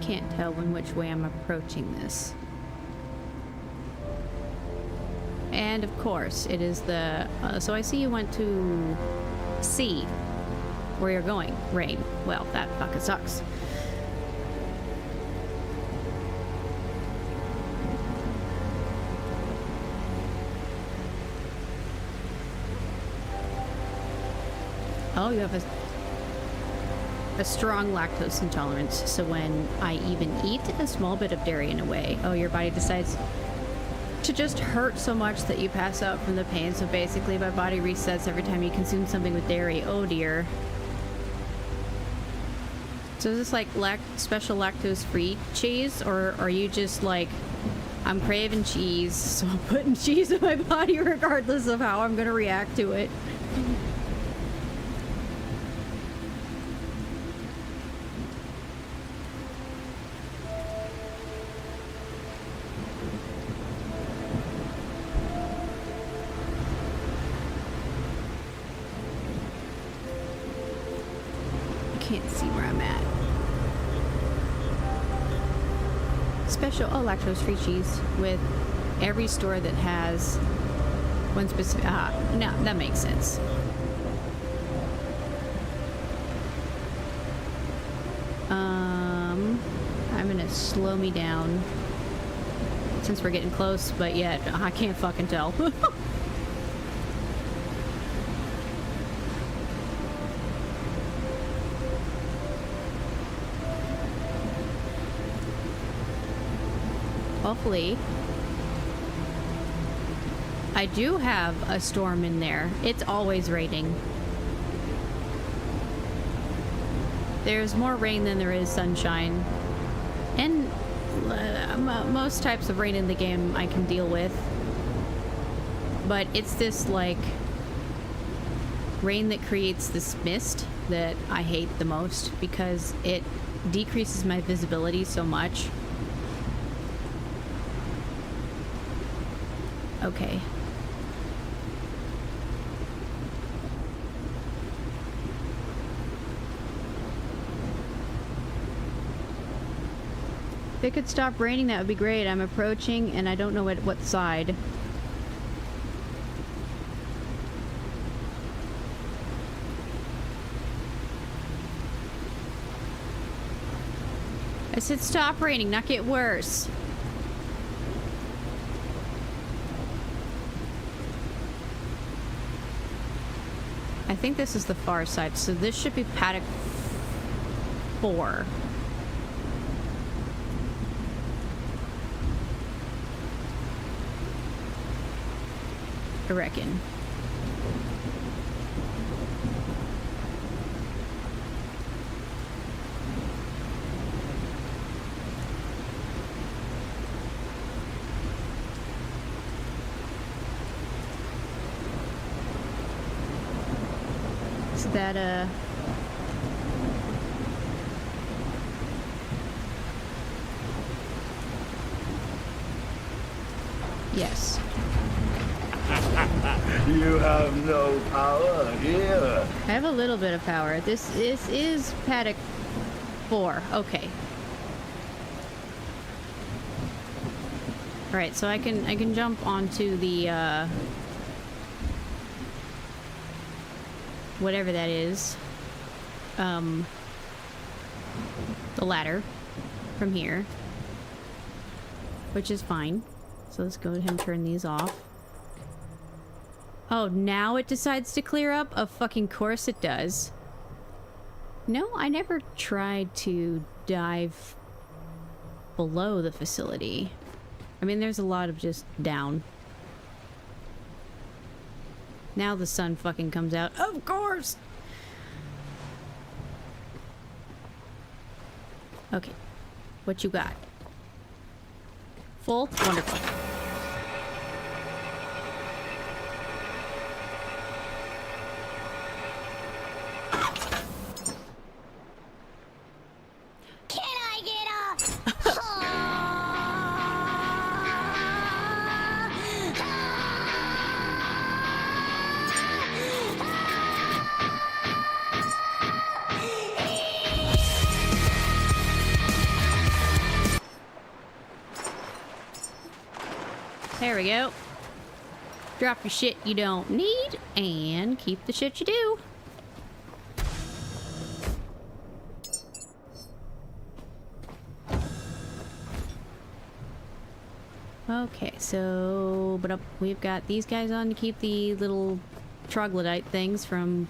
Can't tell in which way I'm approaching this. And of course, it is the... so I see you went to C, where you're going. Rain. Well, that fucking sucks. Oh, you have a strong lactose intolerance, so when I even eat a small bit of dairy in a way, oh, your body decides to just hurt so much that you pass out from the pain. So basically my body resets every time you consume something with dairy. Oh dear. So is this like special lactose free cheese, or are you just like, I'm craving cheese, so I'm putting cheese in my body regardless of how I'm gonna react to it? Can't see where I'm at. Special, oh, lactose-free cheese with every store that has one specific. No, that makes sense. I'm gonna slow me down since we're getting close, but yet I can't fucking tell. Hopefully. I do have a storm in there. It's always raining. There's more rain than there is sunshine. And most types of rain in the game I can deal with. But it's this, like, rain that creates this mist that I hate the most because it decreases my visibility so much. Okay. If it could stop raining, that would be great. I'm approaching and I don't know what side. I said stop raining, not get worse. I think this is the far side, so this should be paddock 4. I reckon. That yes. You have no power here. I have a little bit of power. This is paddock 4. Okay. All right, so I can jump onto the whatever that is, the ladder from here, which is fine. So let's go ahead and turn these off. Oh, now it decides to clear up? Of fucking course it does. No, I never tried to dive below the facility. I mean, there's a lot of just down. Now the sun fucking comes out. Of course! Okay. What you got? Full? Wonderful. Can I get off? There we go. Drop your shit you don't need and keep the shit you do. Okay, so but we've got these guys on to keep the little troglodyte things from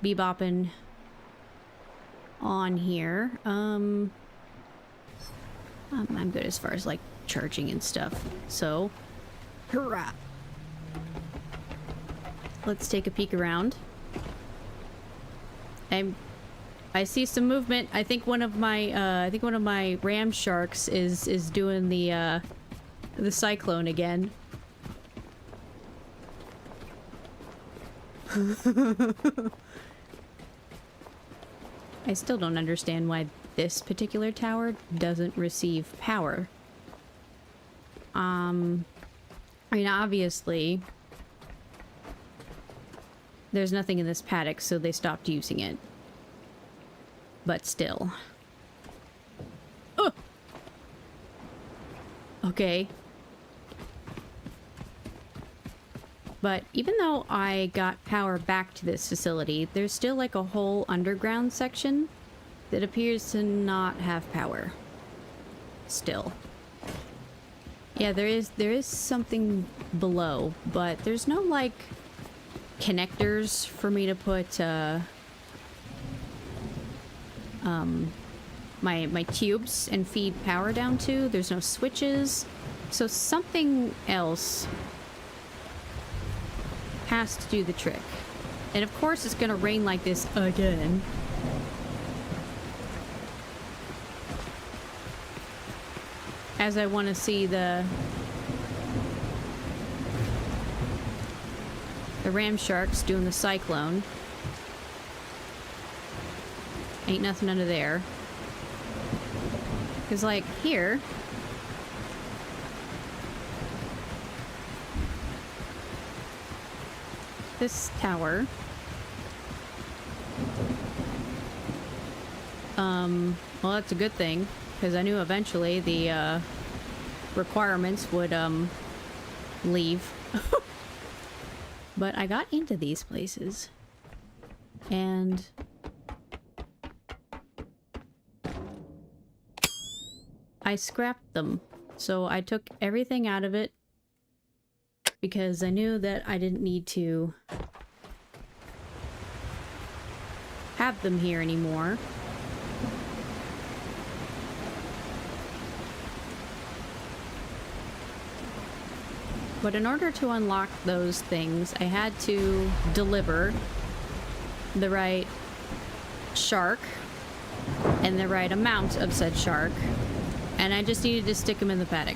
bebopping on here. I'm good as far as like charging and stuff. So, hurrah! Let's take a peek around. I see some movement. I think one of my ram sharks is doing the cyclone again. I still don't understand why this particular tower doesn't receive power. I mean, obviously, there's nothing in this paddock, so they stopped using it. But still. Oh! Okay. But even though I got power back to this facility, there's still like a whole underground section that appears to not have power. Still. Yeah, there is something below, but there's no like connectors for me to put my tubes and feed power down to. There's no switches, so something else has to do the trick. And of course it's gonna rain like this again. As I want to see the ram sharks doing the cyclone. Ain't nothing under there. Because like here, this tower, well, that's a good thing, because I knew eventually the requirements would leave. But I got into these places and I scrapped them. So I took everything out of it because I knew that I didn't need to have them here anymore. But in order to unlock those things, I had to deliver the right shark and the right amount of said shark, and I just needed to stick them in the paddock.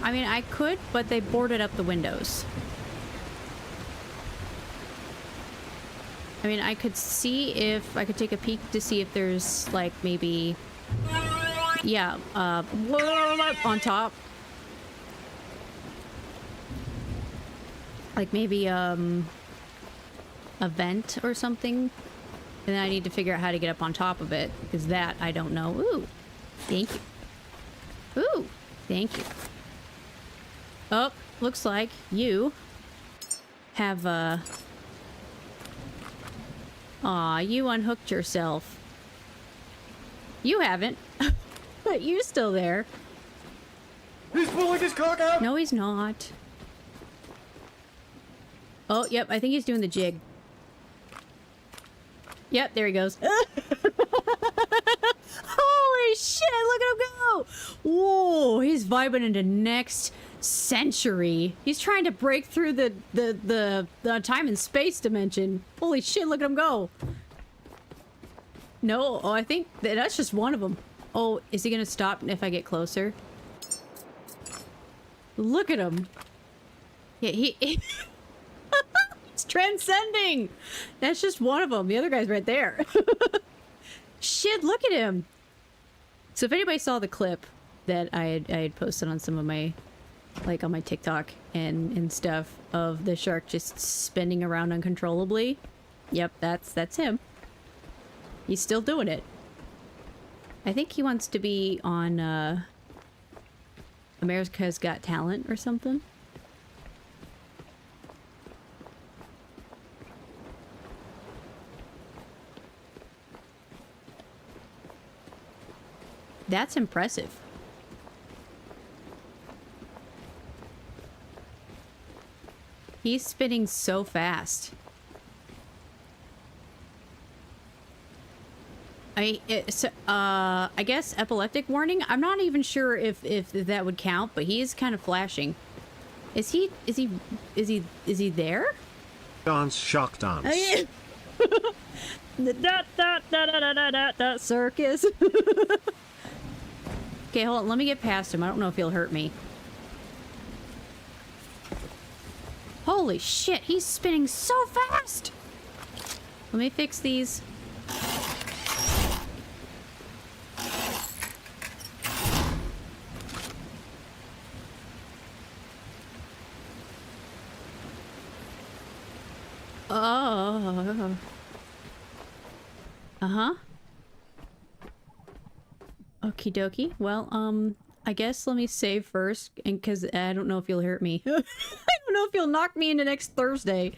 I mean, I could, but they boarded up the windows. I mean, I could see if I could take a peek to see if there's like maybe, yeah, on top, like maybe a vent or something, and then I need to figure out how to get up on top of it, because that I don't know. Ooh, thank you. Ooh, thank you. Oh, looks like you have Aw, you unhooked yourself. You haven't. But you're still there. He's pulling his cock out! No, he's not. Oh, yep, I think he's doing the jig. Yep, there he goes. Holy shit, look at him go! Whoa, he's vibing into next century. He's trying to break through the time and space dimension. Holy shit, look at him go. No, oh, I think that's just one of them. Oh, is he gonna stop if I get closer? Look at him. Yeah, he's transcending. That's just one of them. The other guy's right there. Shit, look at him. So if anybody saw the clip that I had posted on some of my, like on my TikTok and stuff of the shark just spinning around uncontrollably, yep, that's him. He's still doing it. I think he wants to be on America's Got Talent or something. That's impressive. He's spinning so fast. I guess epileptic warning. I'm not even sure if that would count, but he is kind of flashing. Is he there? Dance, shark dance. That circus. Okay, hold on. Let me get past him. I don't know if he'll hurt me. Holy shit, he's spinning so fast. Let me fix these. Oh. Uh-huh. Okie dokie. Well, I guess let me save first, and because I don't know if you'll hurt me. I don't know if you'll knock me into next Thursday.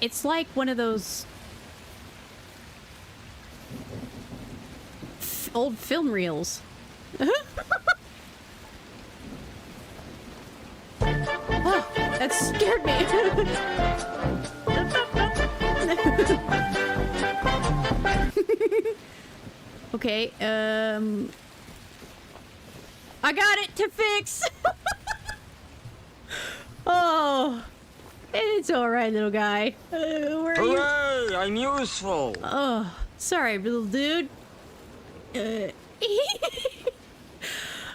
It's like one of those old film reels. Oh, that scared me. Okay, I got it to fix. Oh, it's all right, little guy. Where are you? Hooray! I'm useful. Oh, sorry, little dude.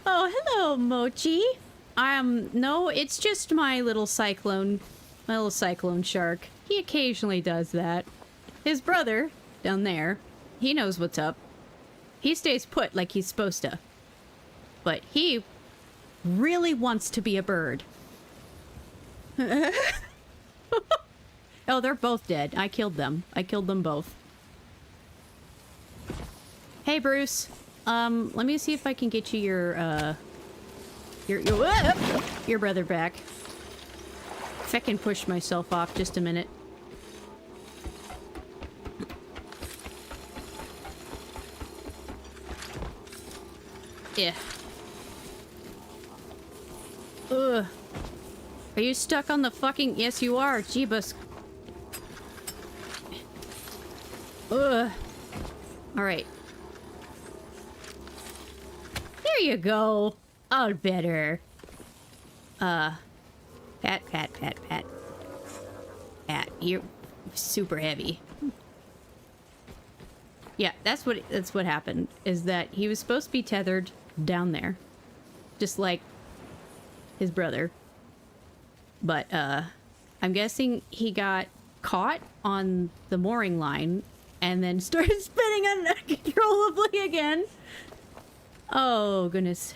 Oh, hello, Mochi. No, it's just my little cyclone shark. He occasionally does that. His brother, down there, he knows what's up. He stays put like he's supposed to. But he really wants to be a bird. Oh, they're both dead. I killed them. I killed them both. Hey, Bruce. Let me see if I can get you your brother back. If I can push myself off just a minute. Yeah. Ugh. Are you stuck on the fucking... Yes, you are. Jeebus. Ugh. Alright. There you go. Oh, better. Pat. Pat, you're super heavy. Yeah, that's what happened, is that he was supposed to be tethered down there. Just like his brother. But, I'm guessing he got caught on the mooring line and then started spinning uncontrollably again. Oh, goodness.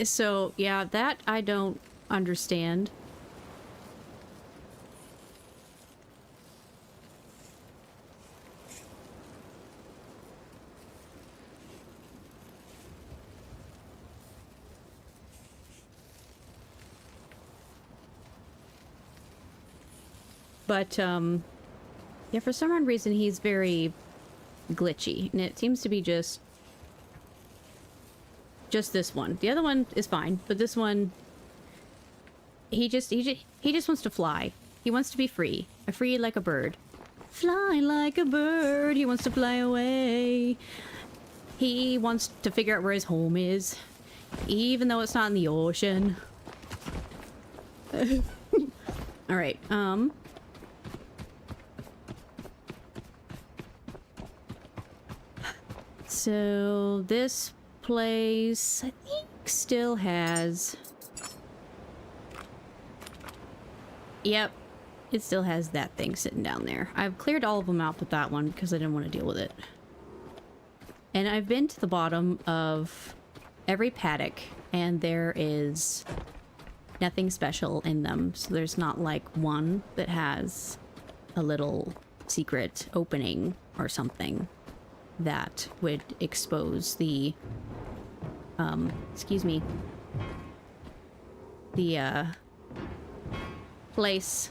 So, yeah, that I don't understand. But, yeah, for some odd reason, he's very glitchy. And it seems to be just this one. The other one is fine, but this one, he just wants to fly. He wants to be free. Free like a bird. Fly like a bird. He wants to fly away. He wants to figure out where his home is, even though it's not in the ocean. All right. So this place, I think, still has... Yep, it still has that thing sitting down there. I've cleared all of them out but that one because I didn't want to deal with it. And I've been to the bottom of every paddock, and there is nothing special in them. So there's not like one that has a little secret opening or something that would expose the excuse me, the place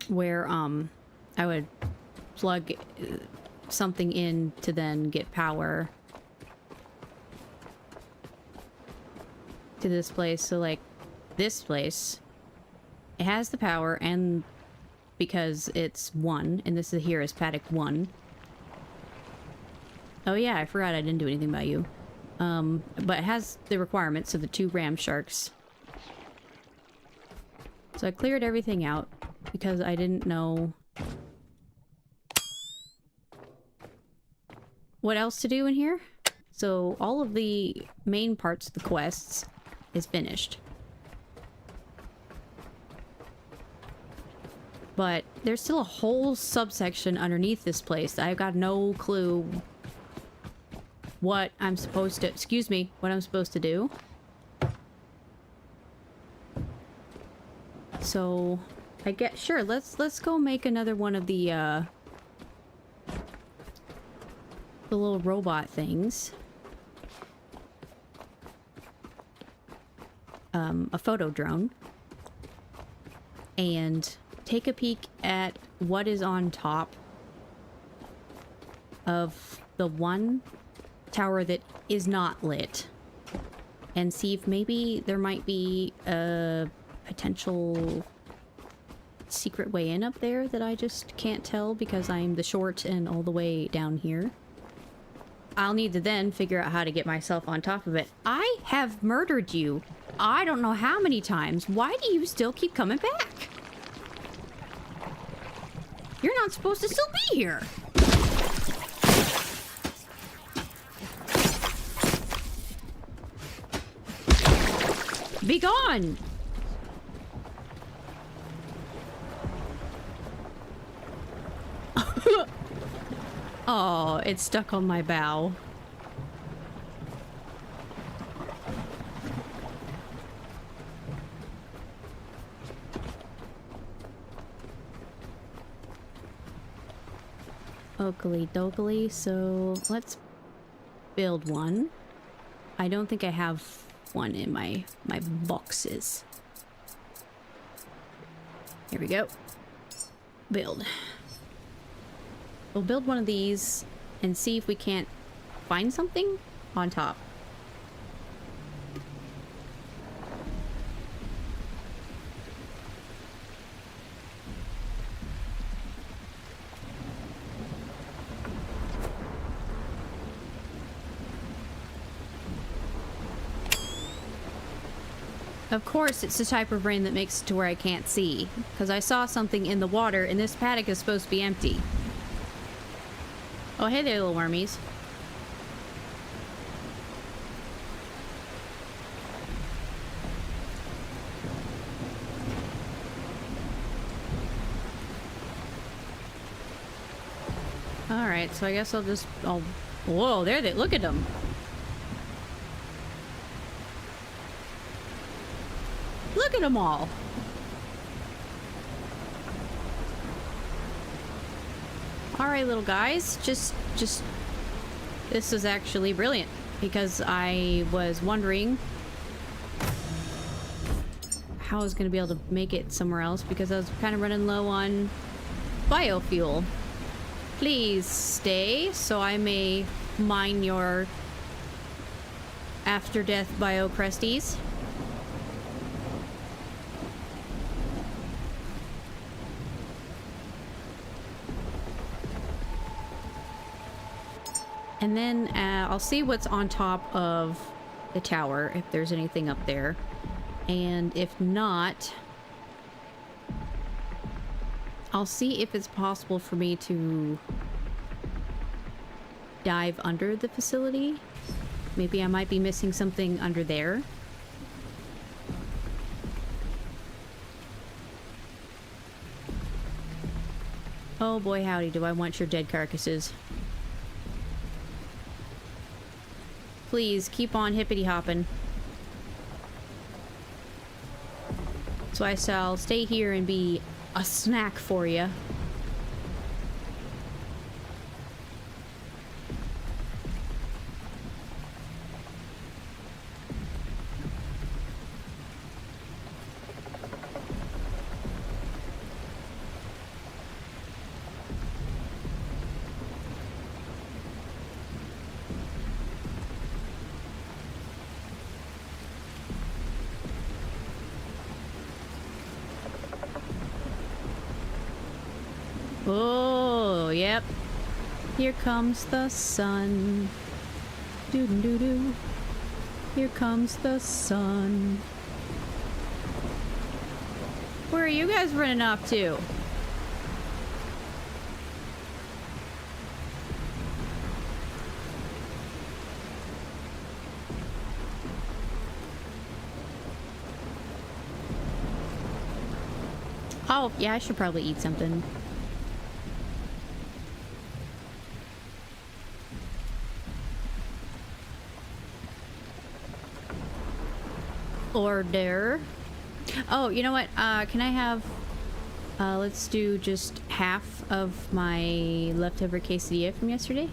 where I would plug something in to then get power to this place. So like this place, it has the power, and because it's 1, and this is here is paddock 1. Oh yeah, I forgot I didn't do anything about you. But it has the requirements of the 2 ram sharks. So I cleared everything out because I didn't know what else to do in here. So all of the main parts of the quests is finished. But there's still a whole subsection underneath this place. I've got no clue what I'm supposed to, excuse me, what I'm supposed to do. So I get, sure, let's go make another one of the little robot things. A photo drone. And take a peek at what is on top of the one tower that is not lit, and see if maybe there might be a potential secret way in up there that I just can't tell because I'm the short and all the way down here. I'll need to then figure out how to get myself on top of it. I have murdered you I don't know how many times. Why do you still keep coming back? You're not supposed to still be here. Be gone! Oh, it's stuck on my bow. Oakley dokley, so let's build one. I don't think I have one in my boxes. Here we go. Build. We'll build one of these and see if we can't find something on top. Of course, it's the type of rain that makes it to where I can't see, because I saw something in the water and this paddock is supposed to be empty. Oh, hey there, little wormies. Alright, so I guess I'll... Whoa, there they... Look at them. Look at them all. Alright, little guys, just this is actually brilliant, because I was wondering how I was going to be able to make it somewhere else because I was kind of running low on biofuel. Please stay so I may mine your after-death bio-cresties. And then I'll see what's on top of the tower, if there's anything up there. And if not, I'll see if it's possible for me to dive under the facility. Maybe I might be missing something under there. Oh boy, howdy, do I want your dead carcasses. Please, keep on hippity-hopping. So I shall stay here and be a snack for you. Oh, yep. Here comes the sun. Doo doo doo. Here comes the sun. Where are you guys running off to? Oh, yeah, I should probably eat something. Order. Oh, you know what? Can I have... let's do just half of my leftover quesadilla from yesterday.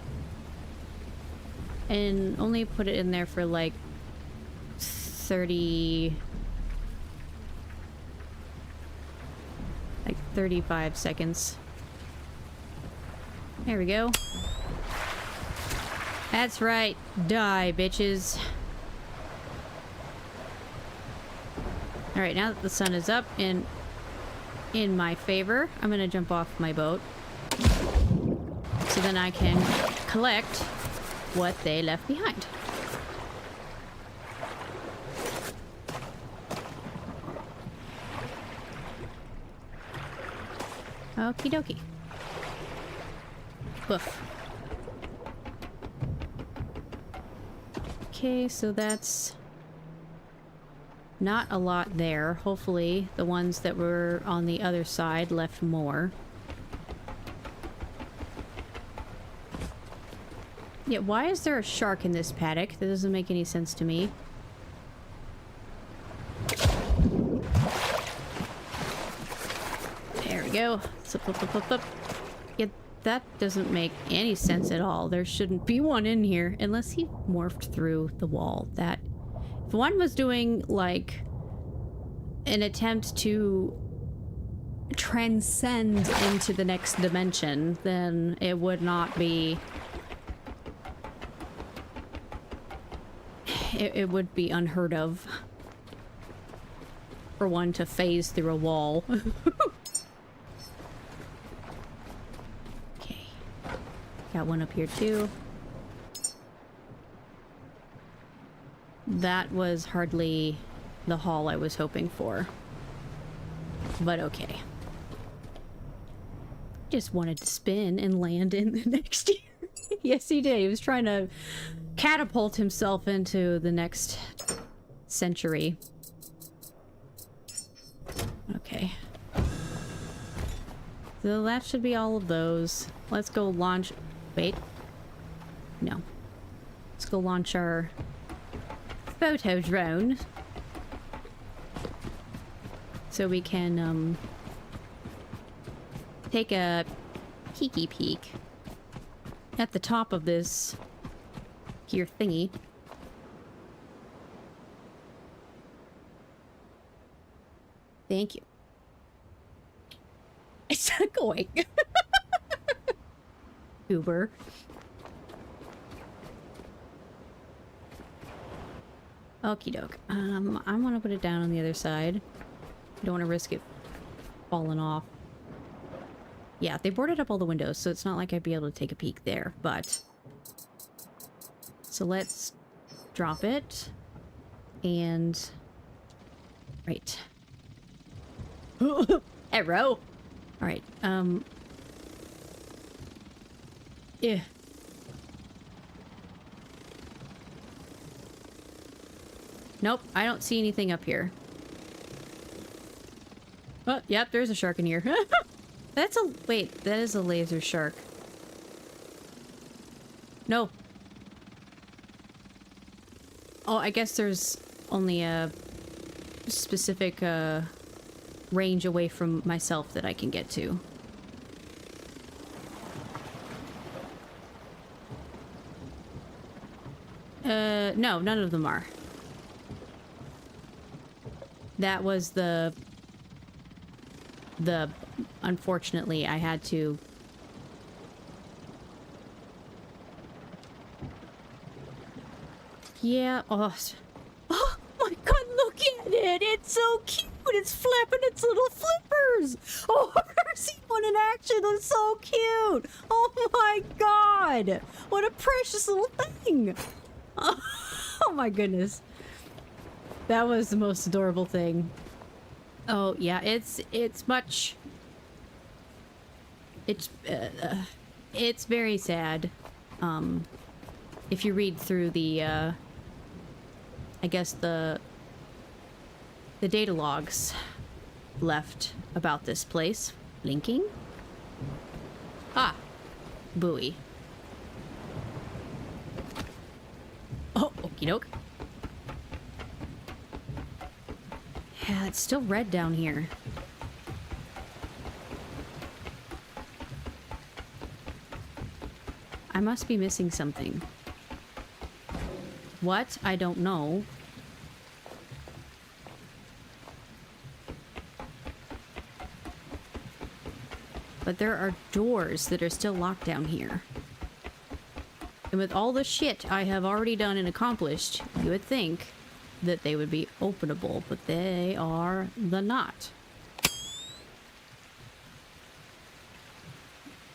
And only put it in there for like 30... like 35 seconds. There we go. That's right. Die, bitches. Alright, now that the sun is up and in my favor, I'm gonna jump off my boat. So then I can collect what they left behind. Okie dokie. Woof. Okay, so that's not a lot there. Hopefully the ones that were on the other side left more. Yeah, why is there a shark in this paddock? That doesn't make any sense to me. There we go. Slip, slip, slip, slip. Yeah, that doesn't make any sense at all. There shouldn't be one in here unless he morphed through the wall. That if one was doing, like, an attempt to transcend into the next dimension, then it would not be... It would be unheard of for one to phase through a wall. Okay. Got one up here, too. That was hardly the haul I was hoping for. But okay. Just wanted to spin and land in the next year. Yes, he did. He was trying to catapult himself into the next century. Okay. So that should be all of those. Let's go launch... Wait. No. Let's go launch our photo drone so we can take a peeky peek at the top of this here thingy. Thank you. It's not going. Uber. Okie doke. I want to put it down on the other side. Don't want to risk it falling off. Yeah, they boarded up all the windows, so it's not like I'd be able to take a peek there, but... So let's drop it. And... Right. Arrow! Alright, yeah. Nope, I don't see anything up here. Oh, yep, there's a shark in here. That's a... Wait, that is a laser shark. No. Oh, I guess there's only a specific, range away from myself that I can get to. No, none of them are. That was the... Unfortunately, I had to... Yeah, oh my god, look at it! It's so cute! It's flipping its little flippers! Oh, I've never seen one in action! It's so cute! Oh my god! What a precious little thing! Oh my goodness. That was the most adorable thing. Oh yeah, it's much... It's very sad. If you read through the, I guess the data logs left about this place. Blinking? Ah! Buoy. Oh, okie doke. Yeah, it's still red down here. I must be missing something. What? I don't know. But there are doors that are still locked down here. And with all the shit I have already done and accomplished, you would think that they would be openable, but they are not.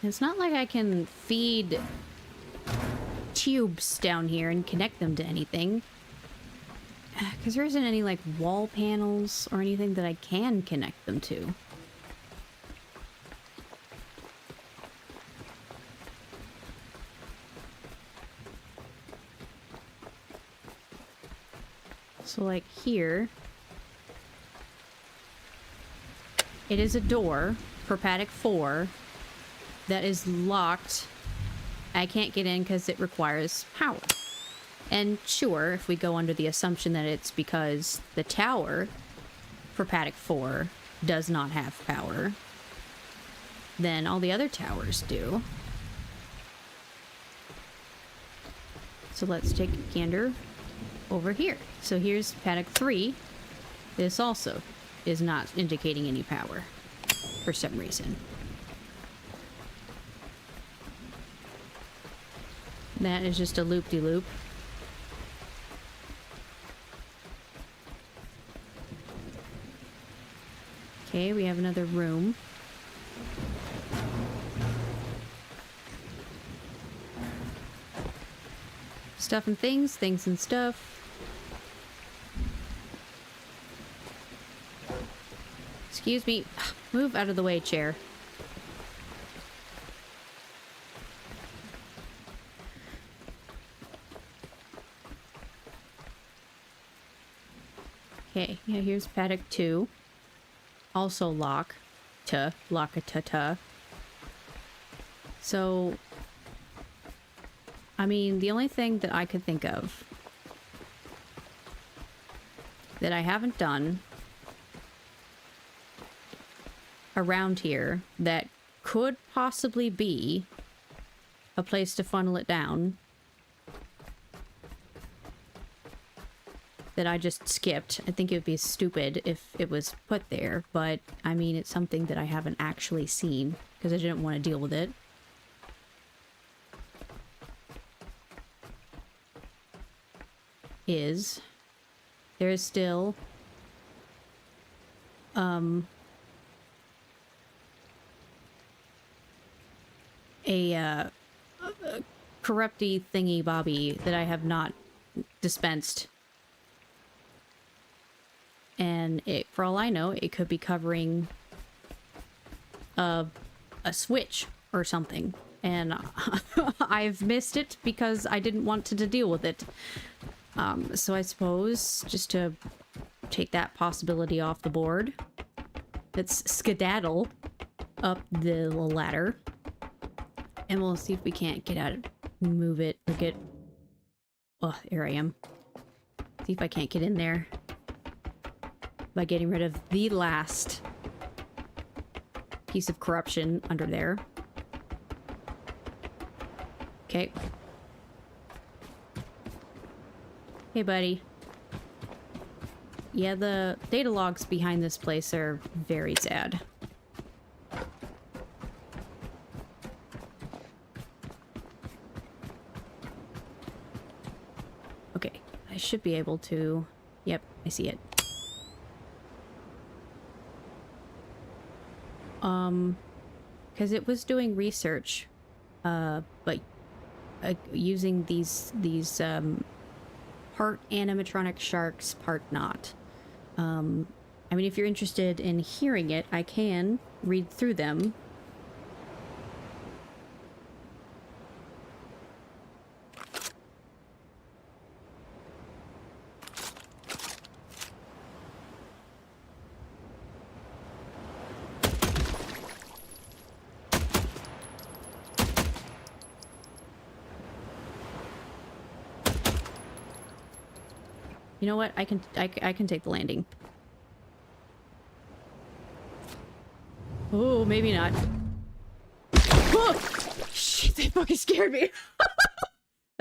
It's not like I can feed tubes down here and connect them to anything. Because there isn't any, like, wall panels or anything that I can connect them to. So, like, here... It is a door for paddock 4 that is locked. I can't get in because it requires power. And sure, if we go under the assumption that it's because the tower for paddock 4 does not have power, then all the other towers do. So let's take a gander over here. So here's paddock 3. This also is not indicating any power for some reason. That is just a loop-de-loop. Okay, we have another room. Stuff and things, things and stuff. Excuse me. Move out of the way, chair. Okay, yeah, here's paddock 2. Also lock-a-ta-ta. So, I mean, the only thing that I could think of that I haven't done around here that could possibly be a place to funnel it down that that I just skipped. I think it would be stupid if it was put there, but I mean, it's something that I haven't actually seen because I didn't want to deal with it. There is still a corrupty thingy bobby that I have not dispensed, and it, for all I know, it could be covering a switch or something, and I've missed it because I didn't want to deal with it. So I suppose just to take that possibility off the board, let's skedaddle up the ladder, and we'll see if we can't get out, move it, or get... Oh, here I am. See if I can't get in there by getting rid of the last piece of corruption under there. Okay. Hey, buddy. Yeah, the data logs behind this place are very sad. Okay, I should be able to... Yep, I see it. Because it was doing research, but using these part animatronic sharks, part not. I mean, if you're interested in hearing it, I can read through them. You know what? I can take the landing. Oh, maybe not. Oh! Shit, they fucking scared me.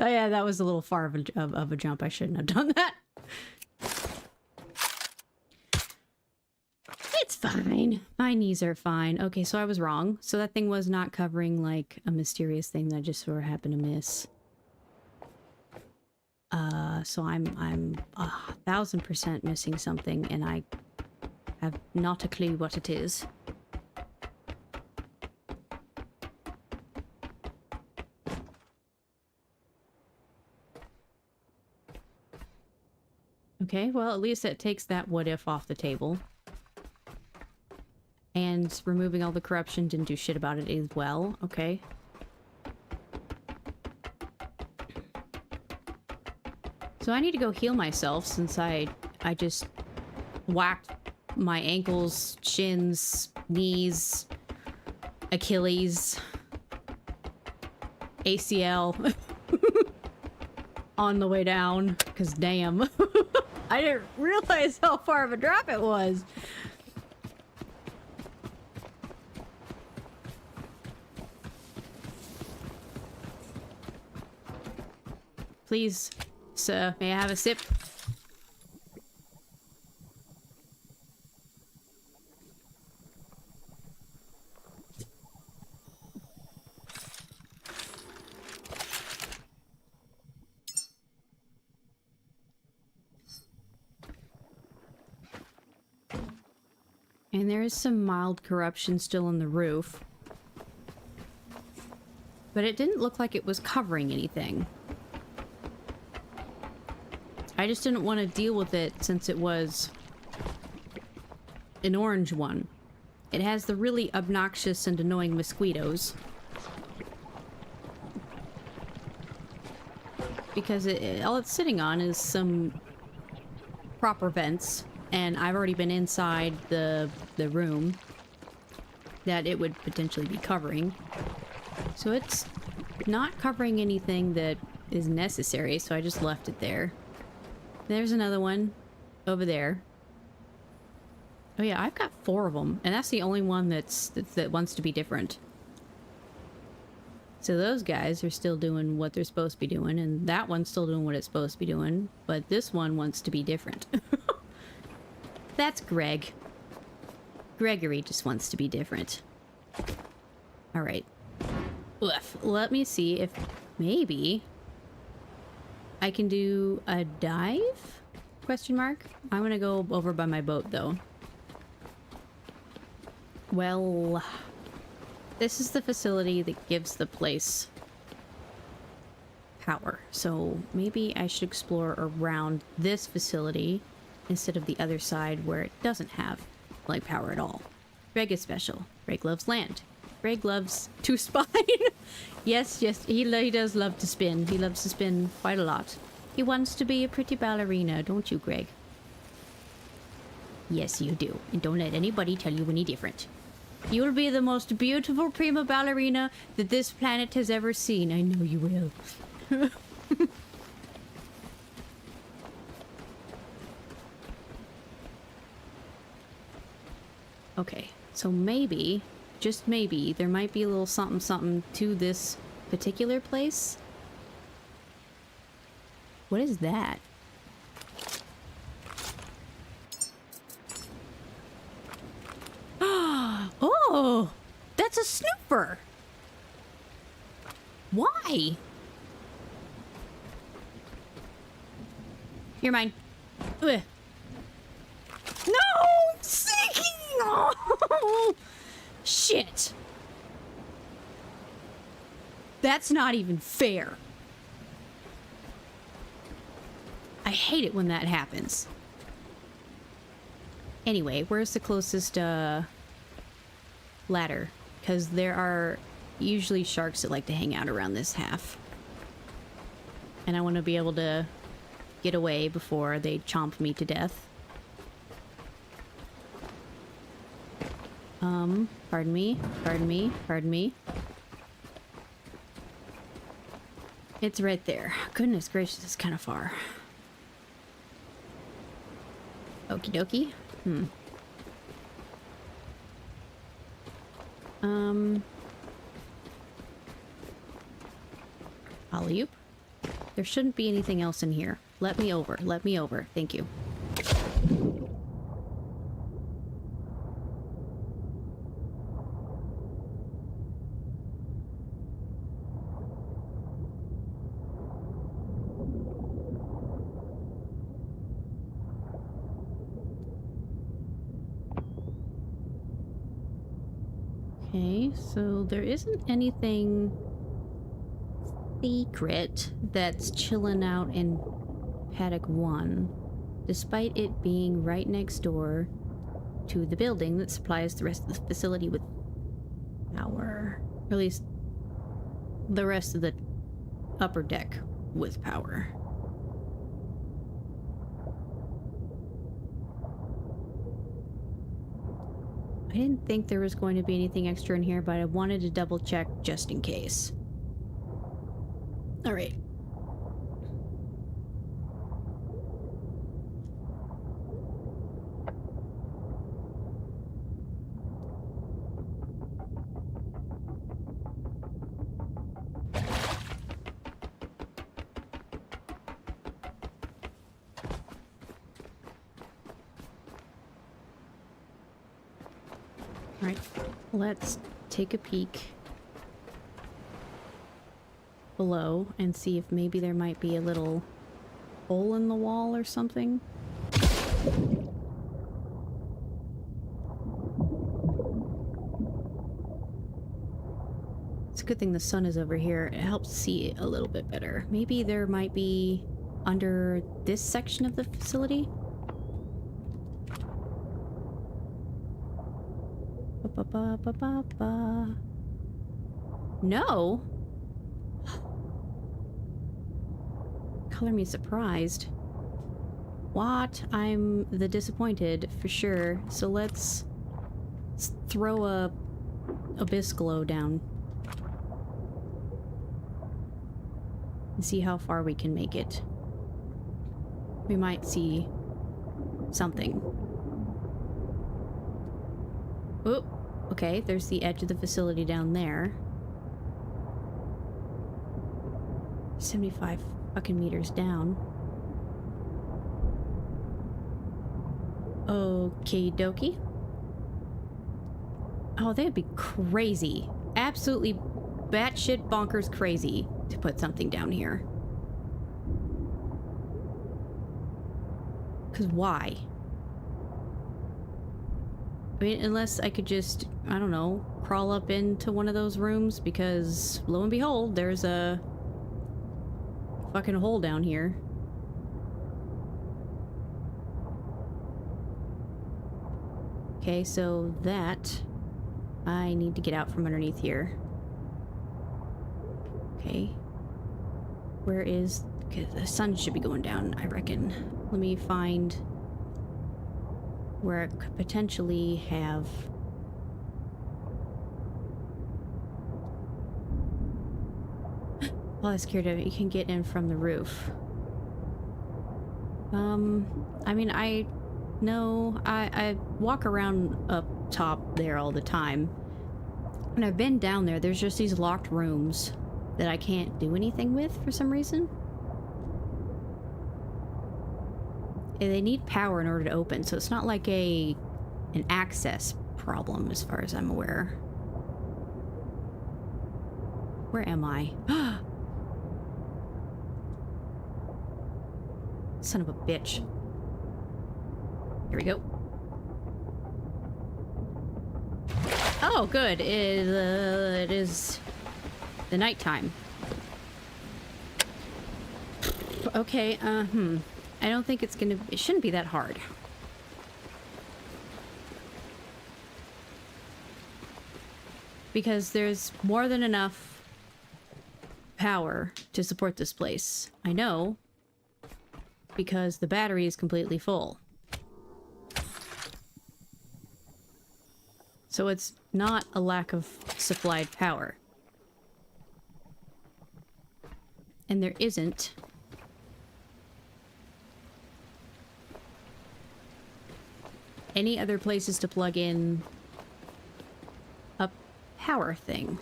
Oh yeah, that was a little far of a jump. I shouldn't have done that. It's fine. My knees are fine. Okay, so I was wrong. So that thing was not covering like a mysterious thing that I just sort of happened to miss. So I'm 1000% missing something, and I have not a clue what it is. Okay, well, at least it takes that what if off the table. And removing all the corruption didn't do shit about it as well. Okay. So I need to go heal myself since I just whacked my ankles, shins, knees, Achilles, ACL on the way down, because damn. I didn't realize how far of a drop it was. Please, sir, may I have a sip? And there is some mild corruption still in the roof. But it didn't look like it was covering anything. I just didn't want to deal with it since it was an orange one. It has the really obnoxious and annoying mosquitoes. Because all it's sitting on is some proper vents. And I've already been inside the room that it would potentially be covering. So it's not covering anything that is necessary, so I just left it there. There's another one over there. Oh yeah, I've got 4 of them, and that's the only one that wants to be different. So those guys are still doing what they're supposed to be doing, and that one's still doing what it's supposed to be doing, but this one wants to be different. That's Greg. Gregory just wants to be different. Alright. Let me see if maybe I can do a dive? Question mark? I'm gonna go over by my boat, though. Well, this is the facility that gives the place power. So maybe I should explore around this facility instead of the other side where it doesn't have, like, power at all. Greg is special. Greg loves land. Greg loves to spine. Yes, he does love to spin. He loves to spin quite a lot. He wants to be a pretty ballerina, don't you, Greg? Yes, you do. And don't let anybody tell you any different. You'll be the most beautiful prima ballerina that this planet has ever seen. I know you will. Okay, so maybe, just maybe, there might be a little something something to this particular place. What is that? Oh, that's a snooper. Why? You're mine. Ugh. No! Sinking! Oh, shit. That's not even fair. I hate it when that happens. Anyway, where's the closest, ladder? Because there are usually sharks that like to hang out around this half. And I want to be able to get away before they chomp me to death. Pardon me. It's right there. Goodness gracious, it's kind of far. Okie dokie. Alley-oop. There shouldn't be anything else in here. Let me over. Let me over. Thank you. Okay, so there isn't anything secret that's chilling out in Paddock 1, despite it being right next door to the building that supplies the rest of the facility with power. Or at least the rest of the upper deck with power. I didn't think there was going to be anything extra in here, but I wanted to double check just in case. All right. All right, let's take a peek below and see if maybe there might be a little hole in the wall or something. It's a good thing the sun is over here. It helps see it a little bit better. Maybe there might be under this section of the facility. No. Color me surprised. What? I'm the disappointed for sure. So let's throw a abyss glow down and see how far we can make it. We might see something. Oh, okay, there's the edge of the facility down there. 75 fucking meters down. Okie dokie. Oh, they'd be crazy. Absolutely batshit bonkers crazy to put something down here. Because why? I mean, unless I could just, I don't know, crawl up into one of those rooms, because lo and behold, there's a fucking hole down here. Okay, so that I need to get out from underneath here. Okay. Where is... Okay, the sun should be going down, I reckon. Let me find where it could potentially have... Well, I was scared of it. You can get in from the roof. I mean, I walk around up top there all the time. And I've been down there. There's just these locked rooms that I can't do anything with for some reason. And they need power in order to open, so it's not like an access problem as far as I'm aware. Where am I? Son of a bitch. Here we go. Oh, good. It is the nighttime. Okay, I don't think it's gonna... It shouldn't be that hard. Because there's more than enough power to support this place. I know. Because the battery is completely full. So it's not a lack of supplied power. And there isn't any other places to plug in a power thing,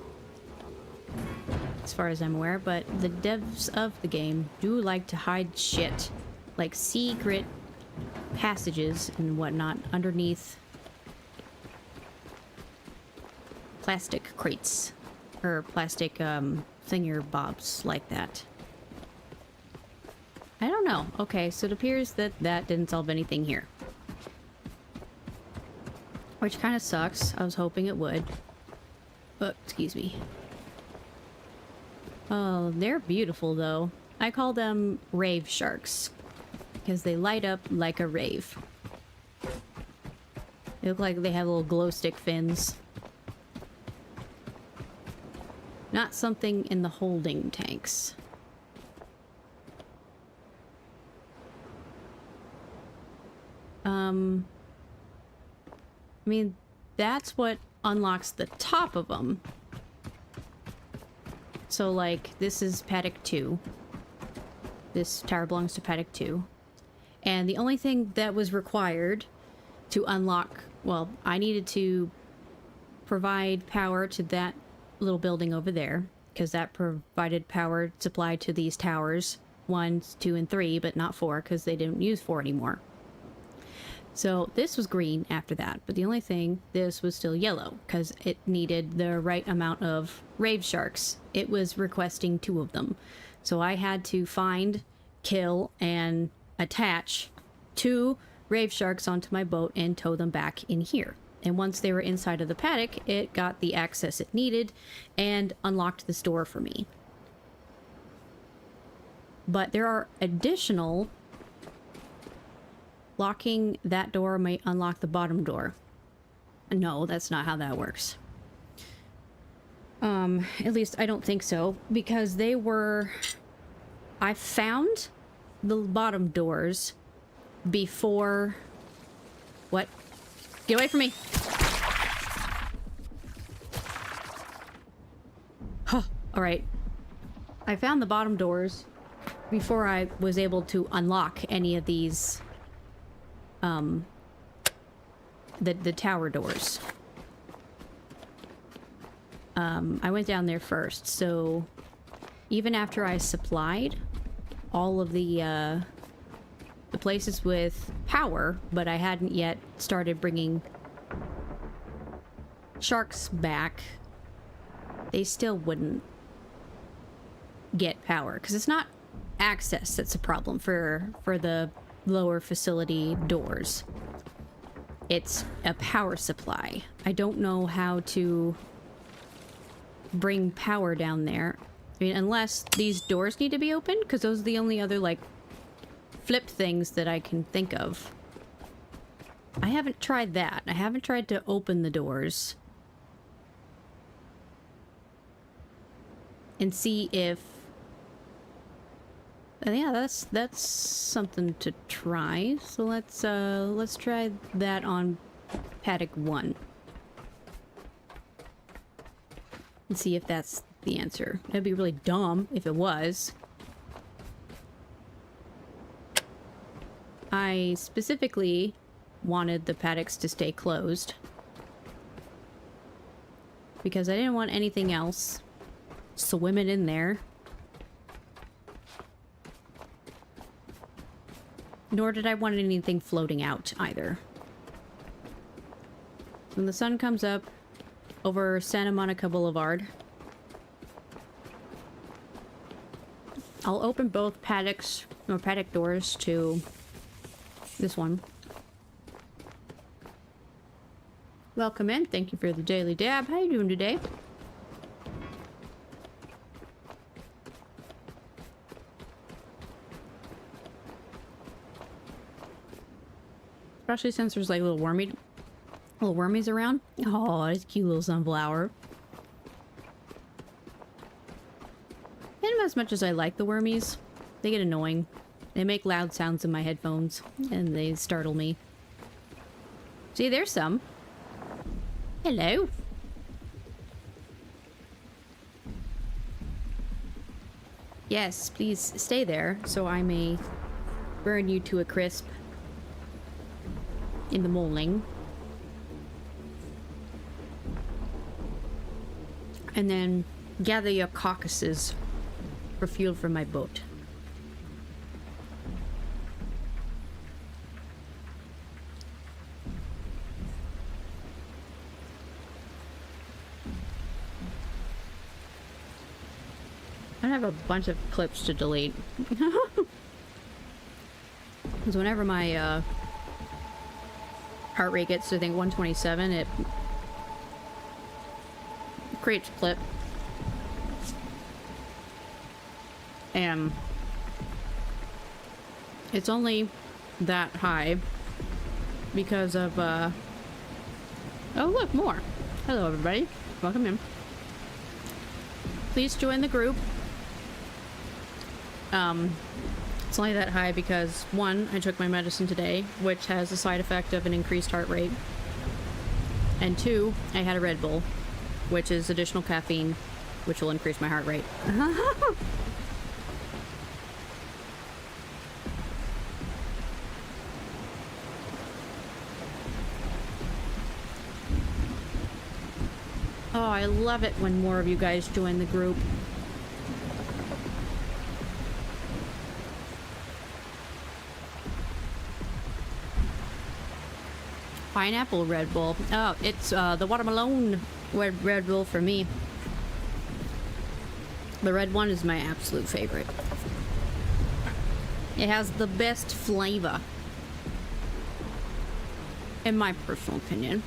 as far as I'm aware, but the devs of the game do like to hide shit, like secret passages and whatnot underneath plastic crates, or plastic thingamabobs like that. I don't know. Okay, so it appears that that didn't solve anything here. Which kind of sucks. I was hoping it would. But, excuse me. Oh, they're beautiful though. I call them rave sharks. Because they light up like a rave. They look like they have little glow stick fins. Not something in the holding tanks. I mean, that's what unlocks the top of them. So, like, this is paddock 2. This tower belongs to paddock 2. And the only thing that was required to unlock... Well, I needed to provide power to that little building over there, because that provided power supply to these towers. 1, 2, and 3, but not 4, because they didn't use 4 anymore. So this was green after that, but the only thing, this was still yellow, because it needed the right amount of rave sharks. It was requesting 2 of them. So I had to find, kill, and attach 2 rave sharks onto my boat and tow them back in here. And once they were inside of the paddock, it got the access it needed and unlocked this door for me. But there are additional... Locking that door might unlock the bottom door. No, that's not how that works. At least I don't think so, because they were... I found the bottom doors before... What? Get away from me! Huh, alright. I found the bottom doors before I was able to unlock any of these... the tower doors. I went down there first, so even after I supplied all of the places with power, but I hadn't yet started bringing sharks back, they still wouldn't get power, because it's not access that's a problem for the lower facility doors. It's a power supply. I don't know how to bring power down there. I mean, unless these doors need to be opened, because those are the only other, like, flip things that I can think of. I haven't tried that. I haven't tried to open the doors and see if... yeah, that's something to try. So let's try that on paddock 1. And see if that's the answer. That'd be really dumb if it was. I specifically wanted the paddocks to stay closed because I didn't want anything else swimming in there. Nor did I want anything floating out either. When the sun comes up over Santa Monica Boulevard, I'll open both paddocks or paddock doors to this one. Welcome in. Thank you for the daily dab. How you doing today? Especially since there's like little wormies around. Oh, it's a cute little sunflower. And as much as I like the wormies, they get annoying. They make loud sounds in my headphones, and they startle me. See, there's some. Hello. Yes, please stay there so I may burn you to a crisp in the morning. And then gather your carcasses for fuel for my boat. I have a bunch of clips to delete. Because whenever my heart rate gets to, I think, 127, it creates a clip. And it's only that high because of, oh look, more. Hello everybody, welcome in. Please join the group. It's only that high because, one, I took my medicine today, which has the side effect of an increased heart rate. And two, I had a Red Bull, which is additional caffeine, which will increase my heart rate. Oh, I love it when more of you guys join the group. Pineapple Red Bull. Oh, it's the watermelon Red Bull for me. The red one is my absolute favorite. It has the best flavor, in my personal opinion.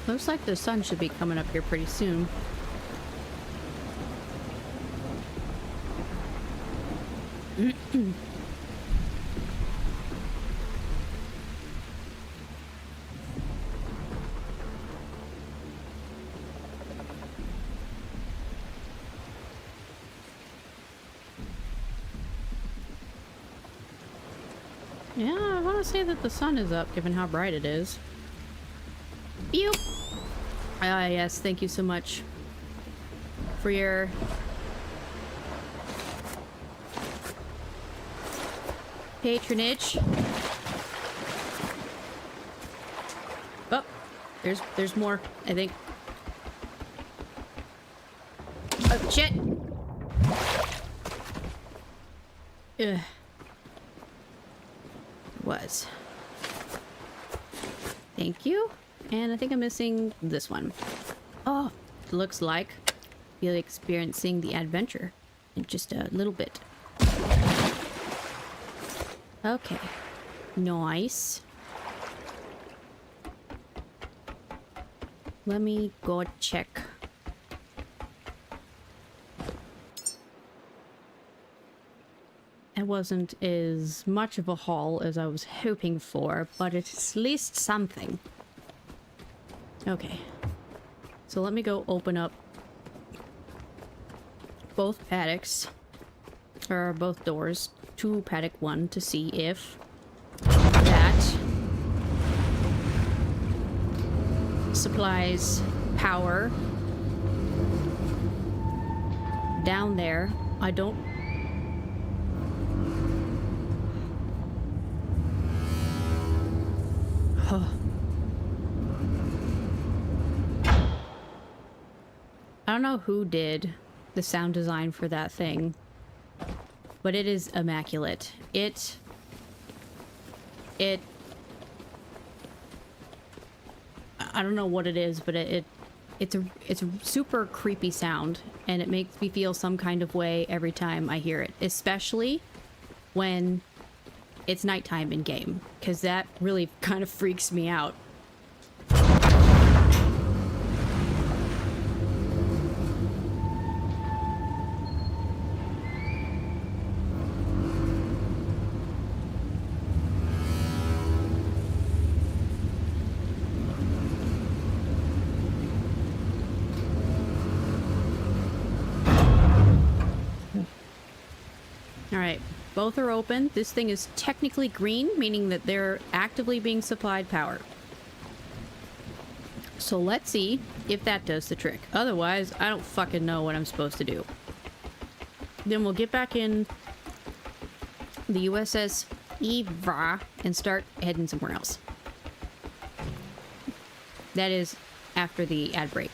Looks like the sun should be coming up here pretty soon. Yeah, I want to say that the sun is up, given how bright it is. Pew! Ah, yes, thank you so much for your patronage. Oh, There's more, I think. Oh, shit! Ugh. Was. Thank you. And I think I'm missing this one. Oh, looks like we'll be experiencing the adventure in just a little bit. Okay. Nice. Let me go check. It wasn't as much of a haul as I was hoping for, but it's at least something. Okay. So let me go open up both paddocks, or both doors, to paddock 1 to see if that supplies power down there. I don't... Huh. I don't know who did the sound design for that thing, but it is immaculate. It I don't know what it is, but it's a super creepy sound, and it makes me feel some kind of way every time I hear it, especially when it's nighttime in game, because that really kind of freaks me out. Alright, both are open. This thing is technically green, meaning that they're actively being supplied power. So let's see if that does the trick. Otherwise, I don't fucking know what I'm supposed to do. Then we'll get back in the USS Illyria and start heading somewhere else. That is after the ad break.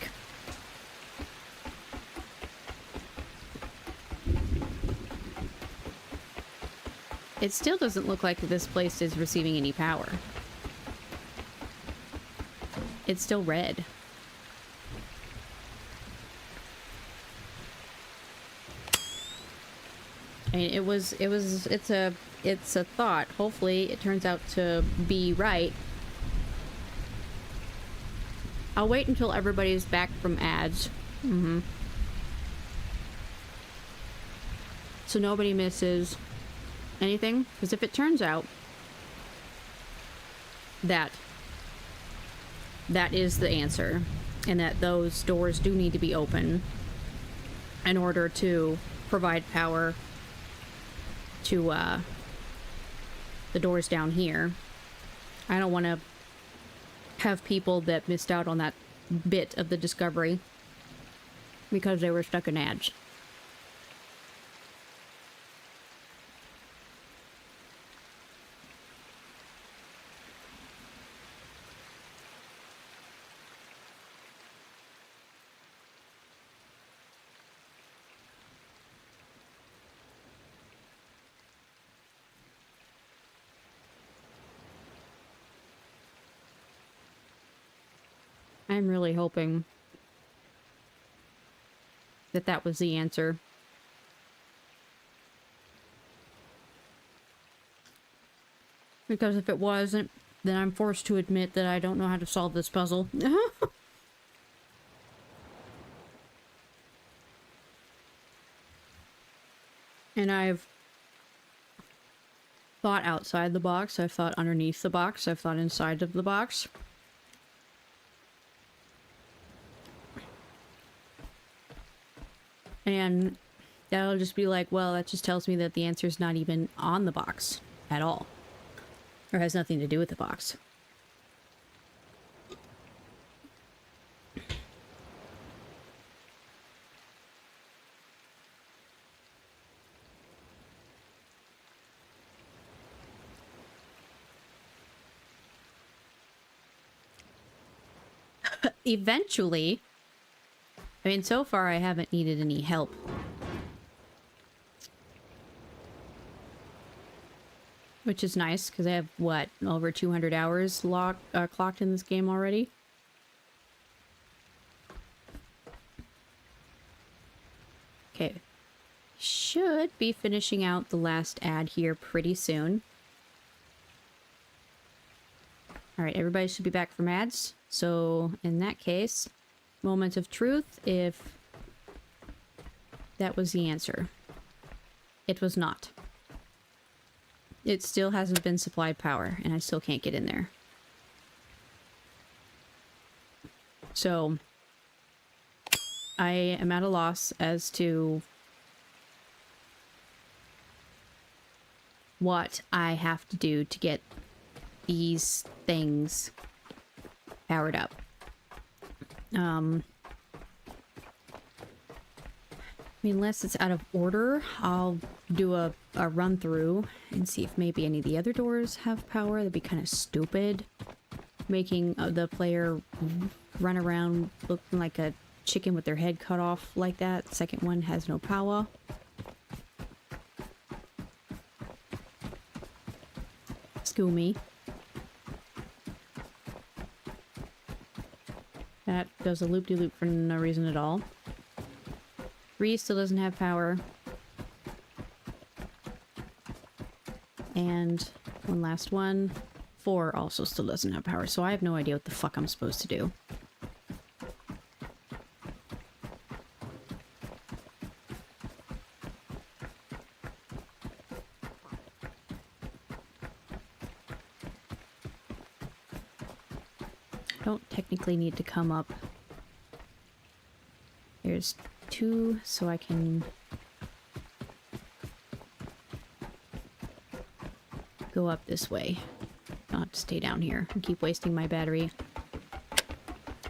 It still doesn't look like this place is receiving any power. It's still red. I mean, it's a thought. Hopefully it turns out to be right. I'll wait until everybody's back from ads. So nobody misses anything, because if it turns out that is the answer, and that those doors do need to be open in order to provide power to the doors down here, I don't want to have people that missed out on that bit of the discovery because they were stuck in ads. I'm really hoping that that was the answer. Because if it wasn't, then I'm forced to admit that I don't know how to solve this puzzle. And I've thought outside the box, I've thought underneath the box, I've thought inside of the box. And that'll just be like, well, that just tells me that the answer is not even on the box at all. Or has nothing to do with the box. eventually. I mean, so far I haven't needed any help. Which is nice, because I have, what, over 200 hours clocked in this game already? Okay. Should be finishing out the last ad here pretty soon. Alright, everybody should be back from ads. So, in that case, moment of truth, if that was the answer. It was not. It still hasn't been supplied power, and I still can't get in there. So, I am at a loss as to what I have to do to get these things powered up. I mean, unless it's out of order, I'll do a run through and see if maybe any of the other doors have power. That'd be kind of stupid. Making the player run around looking like a chicken with their head cut off like that. The second one has no power. School me. That does a loop-de-loop for no reason at all. 3 still doesn't have power. And one last one. 4 also still doesn't have power, so I have no idea what the fuck I'm supposed to do. I don't technically need to come up. There's 2, so I can go up this way. Not to stay down here and keep wasting my battery.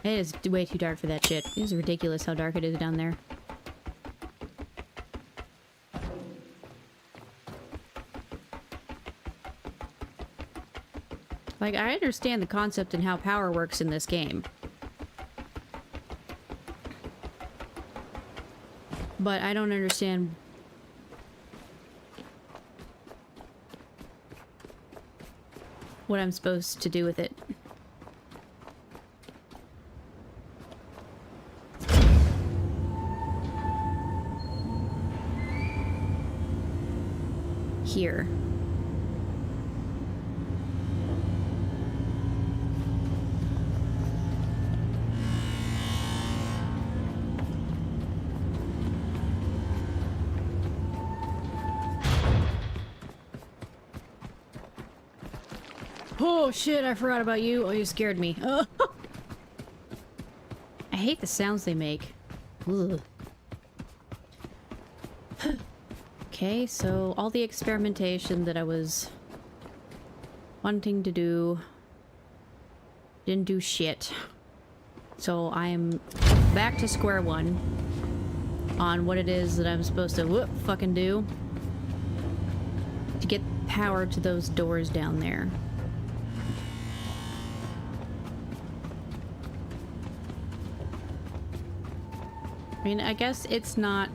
It is way too dark for that shit. It is ridiculous how dark it is down there. Like, I understand the concept and how power works in this game. But I don't understand what I'm supposed to do with it. Here. Oh shit, I forgot about you. Oh, you scared me. Oh. I hate the sounds they make. Ugh. Okay, so all the experimentation that I was wanting to do didn't do shit. So I am back to square one on what it is that I'm supposed to fucking do to get power to those doors down there. I mean, I guess it's not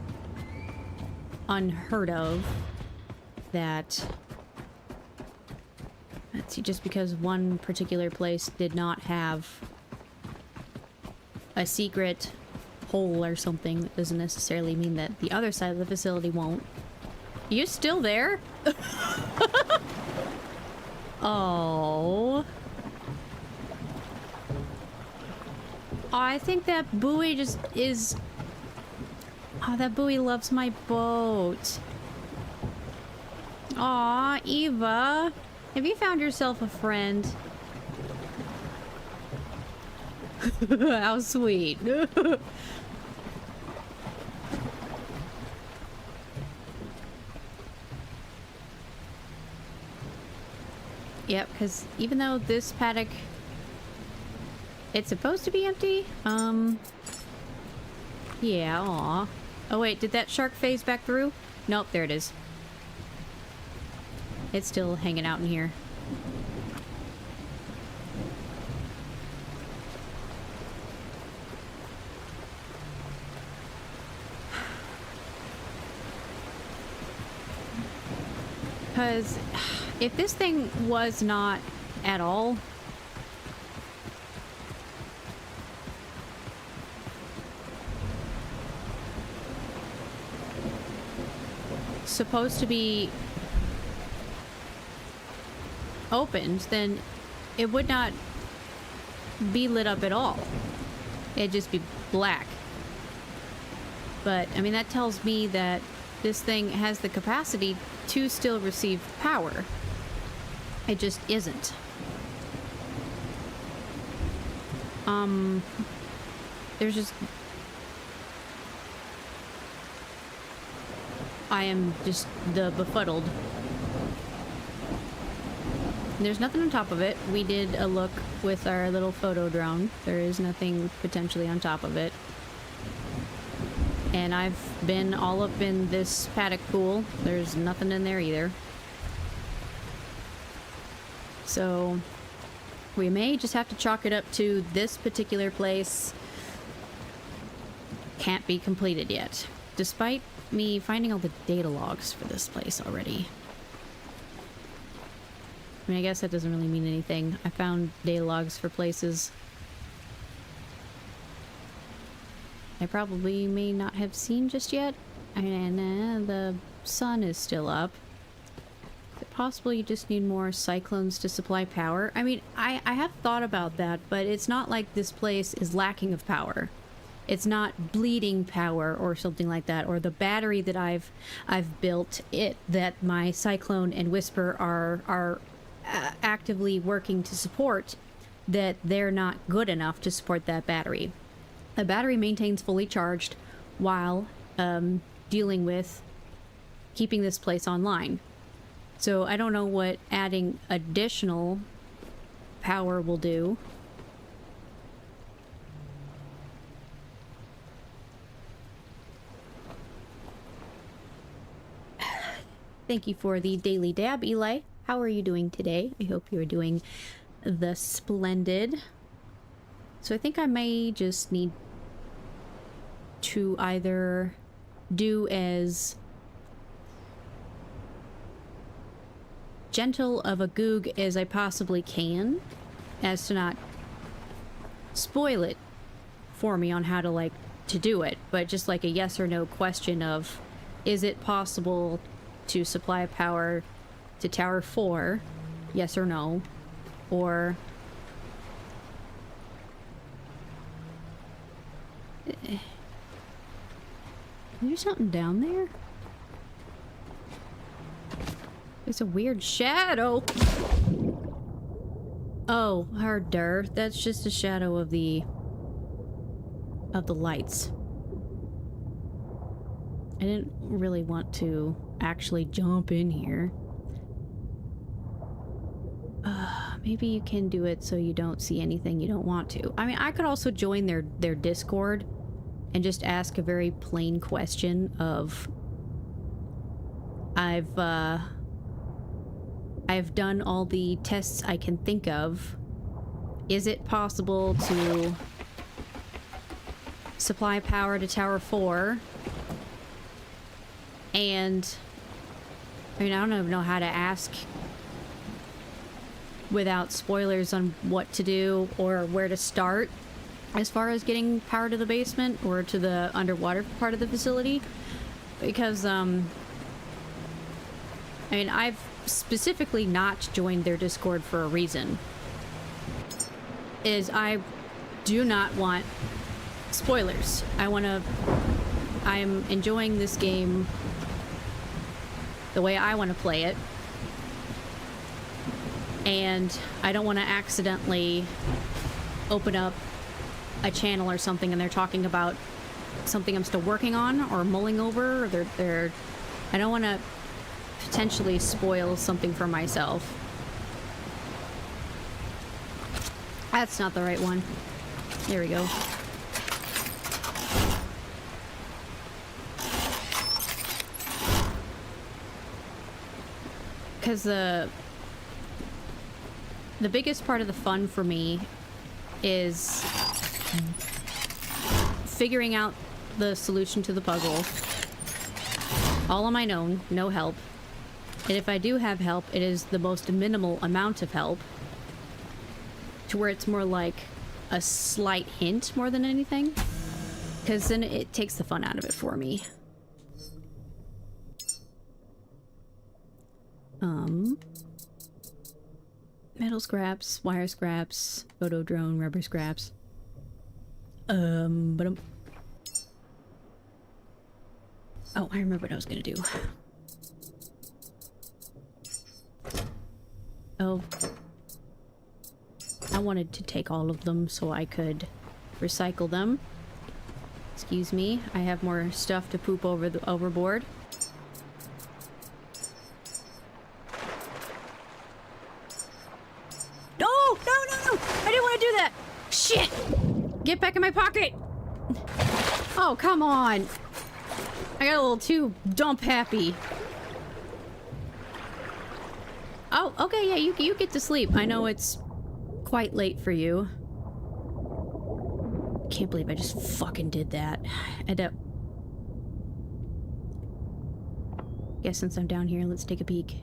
unheard of that, let's see, just because one particular place did not have a secret hole or something, that doesn't necessarily mean that the other side of the facility won't. You still there? Oh. I think that buoy just is... Oh, that buoy loves my boat. Aw, Eva. Have you found yourself a friend? How sweet. Yep, because even though this paddock... It's supposed to be empty? Yeah, aw. Oh wait, did that shark phase back through? Nope, there it is. It's still hanging out in here. because if this thing was not at all supposed to be opened, then it would not be lit up at all. It'd just be black. But, I mean, that tells me that this thing has the capacity to still receive power. It just isn't. There's just... I am just befuddled. There's nothing on top of it. We did a look with our little photo drone. There is nothing potentially on top of it. And I've been all up in this paddock pool. There's nothing in there either. So we may just have to chalk it up to this particular place can't be completed yet, despite me finding all the data logs for this place already. I mean, I guess that doesn't really mean anything. I found data logs for places I probably may not have seen just yet. And the sun is still up. Is it possible you just need more cyclones to supply power? I mean, I have thought about that, but it's not like this place is lacking of power. It's not bleeding power or something like that, or the battery that I've built it that my Cyclone and Whisper are actively working to support, that they're not good enough to support that battery. The battery maintains fully charged while dealing with keeping this place online. So I don't know what adding additional power will do. Thank you for the daily dab, Eli. How are you doing today? I hope you're doing the splendid. So I think I may just need to either do as gentle of a goog as I possibly can, as to not spoil it for me on how to to do it, but just like a yes or no question of, is it possible to supply power to Tower 4, yes or no, or there's something down there? It's a weird shadow. Oh, harder. That's just a shadow of the lights. I didn't really want to actually jump in here. Maybe you can do it so you don't see anything you don't want to. I mean, I could also join their Discord and just ask a very plain question of, I've done all the tests I can think of. Is it possible to supply power to Tower 4? And I mean, I don't even know how to ask without spoilers on what to do or where to start as far as getting power to the basement or to the underwater part of the facility, because I mean, I've specifically not joined their Discord for a reason. Is I do not want spoilers. I'm enjoying this game the way I want to play it, and I don't want to accidentally open up a channel or something and they're talking about something I'm still working on or mulling over, or I don't want to potentially spoil something for myself. That's not the right one. There we go. Because the biggest part of the fun for me is figuring out the solution to the puzzle all on my own, no help, And if I do have help, it is the most minimal amount of help. To where it's more like a slight hint more than anything. Because then it takes the fun out of it for me. Metal scraps, wire scraps, photo drone, rubber scraps. Oh, I remember what I was gonna do. Oh. I wanted to take all of them so I could recycle them. Excuse me, I have more stuff to poop over the overboard. No! No, no, no! I didn't want to do that! Shit! Get back in my pocket! Oh, come on! I got a little too dump happy. Oh, okay, yeah, you get to sleep. I know it's quite late for you. Can't believe I just fucking did that. Guess since I'm down here, let's take a peek.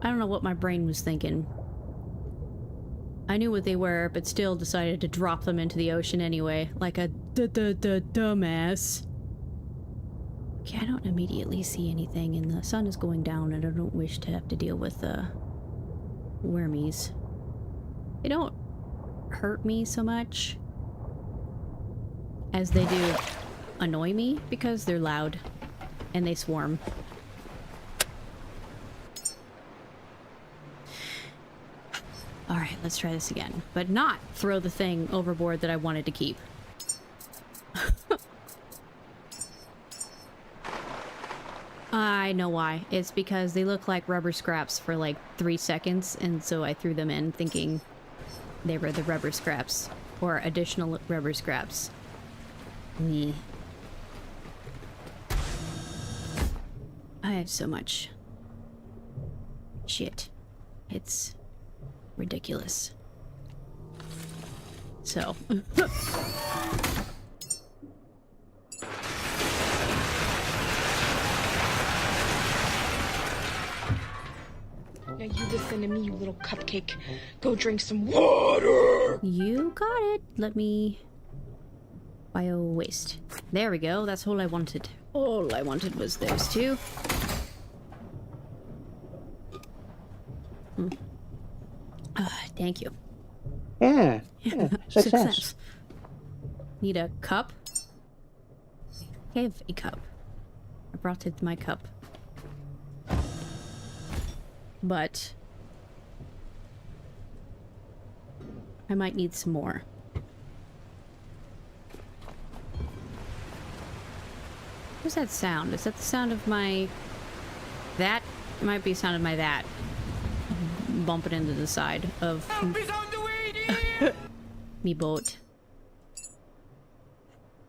I don't know what my brain was thinking. I knew what they were, but still decided to drop them into the ocean anyway, like a dumbass. Okay, I don't immediately see anything, and the sun is going down, and I don't wish to have to deal with wormies. They don't hurt me so much as they do annoy me because they're loud and they swarm. Alright, let's try this again. But not throw the thing overboard that I wanted to keep. I know why. It's because they look like rubber scraps for like 3 seconds, and so I threw them in thinking they were the rubber scraps. Or additional rubber scraps. I have so much shit. It's ridiculous. So. Now you listen to me, you little cupcake. Go drink some water! You got it. Let me... Bio waste. There we go. That's all I wanted. All I wanted was those two. Thank you. Yeah. Success. Need a cup? I have a cup. I brought it my cup. But I might need some more. What's that sound? Is that the sound of my... That? It might be the sound of my that. Bumping into the side of... me boat.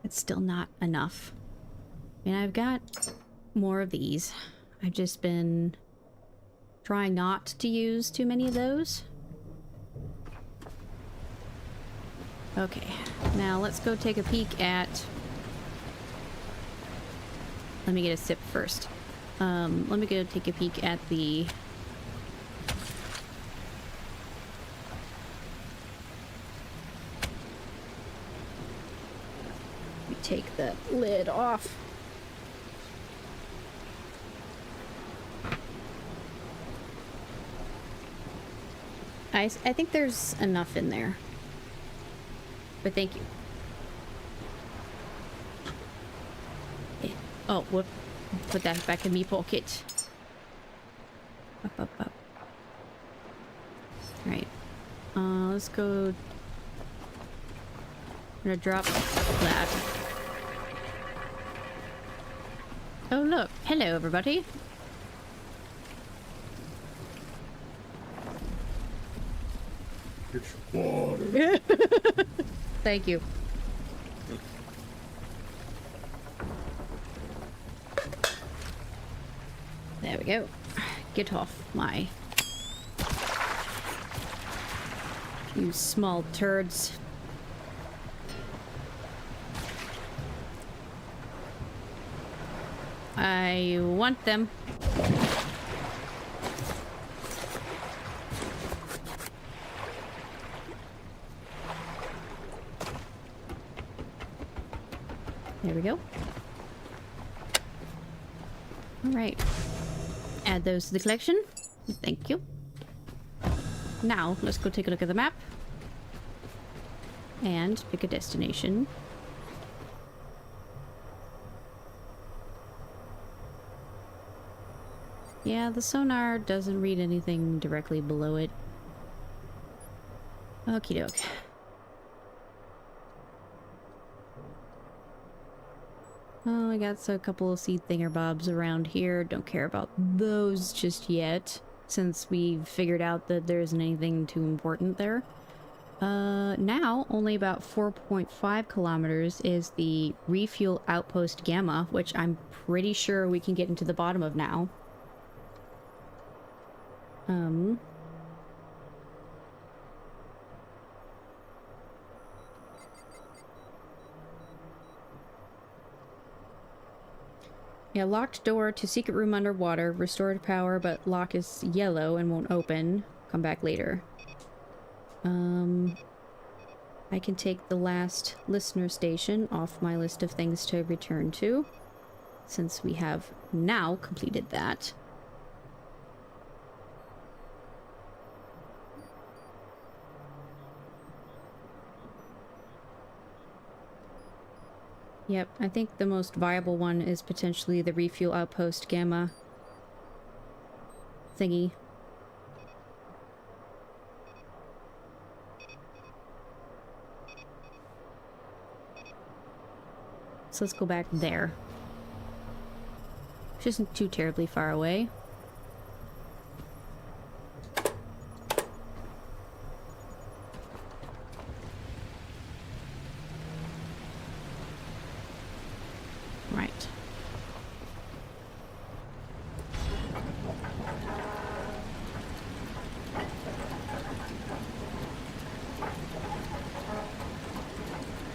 It's still not enough. And I've got more of these. I've just been trying not to use too many of those. Okay, now let's go take a peek at... Let me get a sip first. Let me go take a peek at the... Take the lid off. I think there's enough in there. But thank you. Okay. Oh, whoop. Put that back in me pocket. Up. Alright. Let's go... I'm gonna drop that. Oh look, hello everybody. It's water. Thank you. There we go. Get off my You small turds. I want them. There we go. Alright. Add those to the collection. Thank you. Now, let's go take a look at the map. And pick a destination. Yeah, the sonar doesn't read anything directly below it. Okie doke. Oh, I got a couple of seed thingerbobs around here. Don't care about those just yet, since we've figured out that there isn't anything too important there. Now, only about 4.5 kilometers is the refuel outpost Gamma, which I'm pretty sure we can get into the bottom of now. Yeah, locked door to secret room underwater. Restored power, but lock is yellow and won't open. Come back later. I can take the last listener station off my list of things to return to, since we have now completed that. Yep, I think the most viable one is potentially the refuel outpost Gamma thingy. So let's go back there. Which isn't too terribly far away. Right.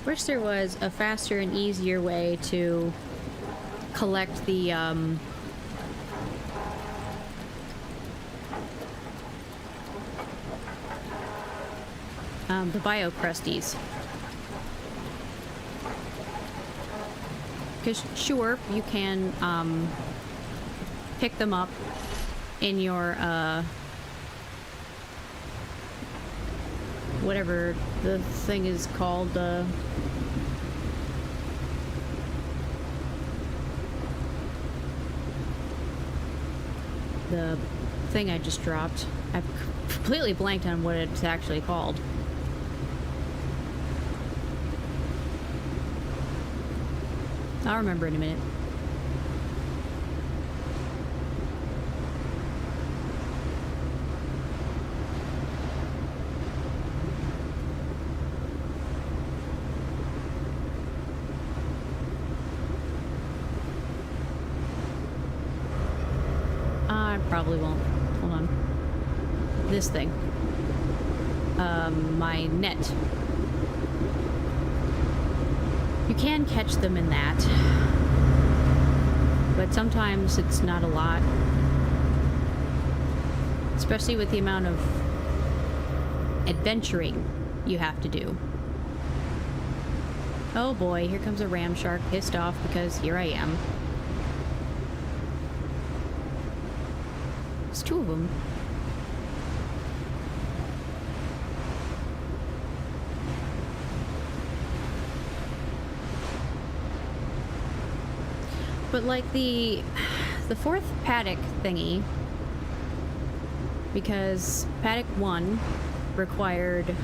Wish there was a faster and easier way to collect the bio crusties. Because sure, you can pick them up in your whatever the thing is called, the thing I just dropped. I've completely blanked on what it's actually called. I'll remember in a minute. I probably won't. Hold on. This thing. My net. You can catch them in that, but sometimes it's not a lot, especially with the amount of adventuring you have to do. Oh boy, here comes a ram shark, pissed off because here I am. There's two of them. But like the fourth paddock thingy, because paddock 1 required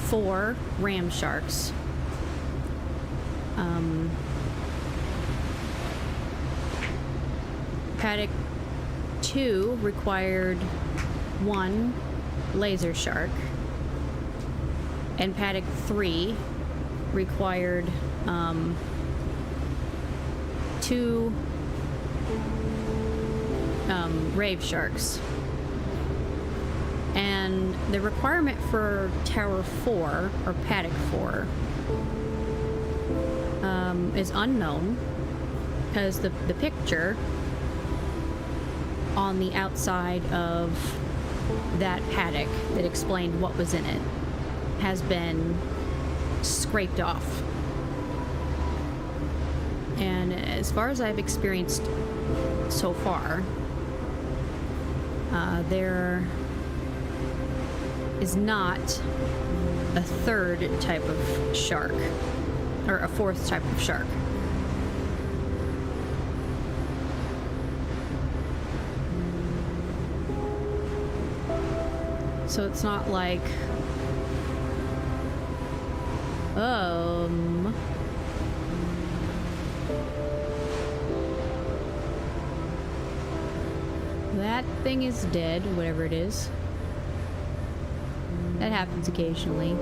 4 ram sharks. Paddock 2 required 1 laser shark, and paddock 3 required 2 rave sharks. And the requirement for Tower 4, or Paddock 4, is unknown, because the picture on the outside of that paddock that explained what was in it has been scraped off. And as far as I've experienced so far, there is not a third type of shark, or a fourth type of shark. So it's not like, that thing is dead, whatever it is. That happens occasionally.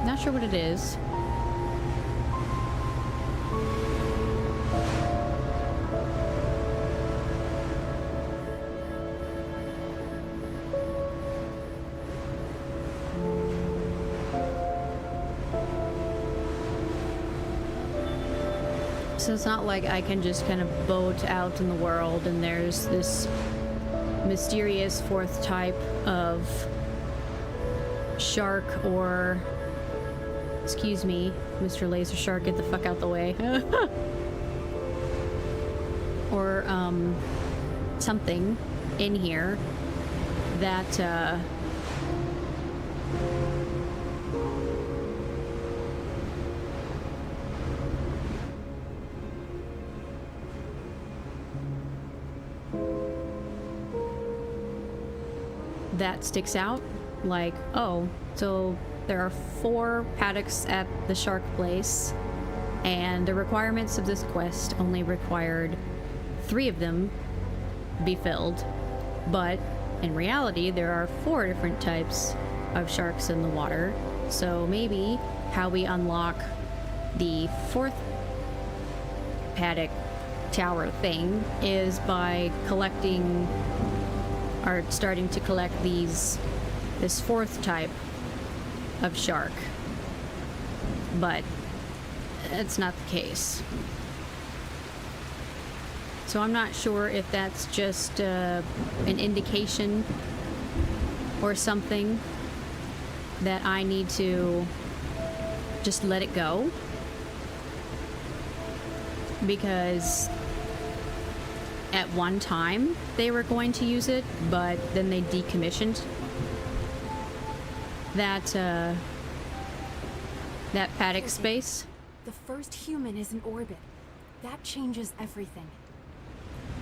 Not sure what it is. So it's not like I can just kind of boat out in the world and there's this mysterious fourth type of shark, or, excuse me, Mr. Laser Shark, get the fuck out the way. Or something in here that that sticks out, like, oh, so there are 4 paddocks at the shark place, and the requirements of this quest only required 3 of them be filled, but in reality there are 4 different types of sharks in the water. So maybe how we unlock the 4th paddock tower thing is by collecting, or starting to collect this 4th type of shark, but it's not the case. So I'm not sure if that's just an indication or something that I need to just let it go, because at one time they were going to use it, but then they decommissioned that paddock space. The first human is in orbit. That changes everything.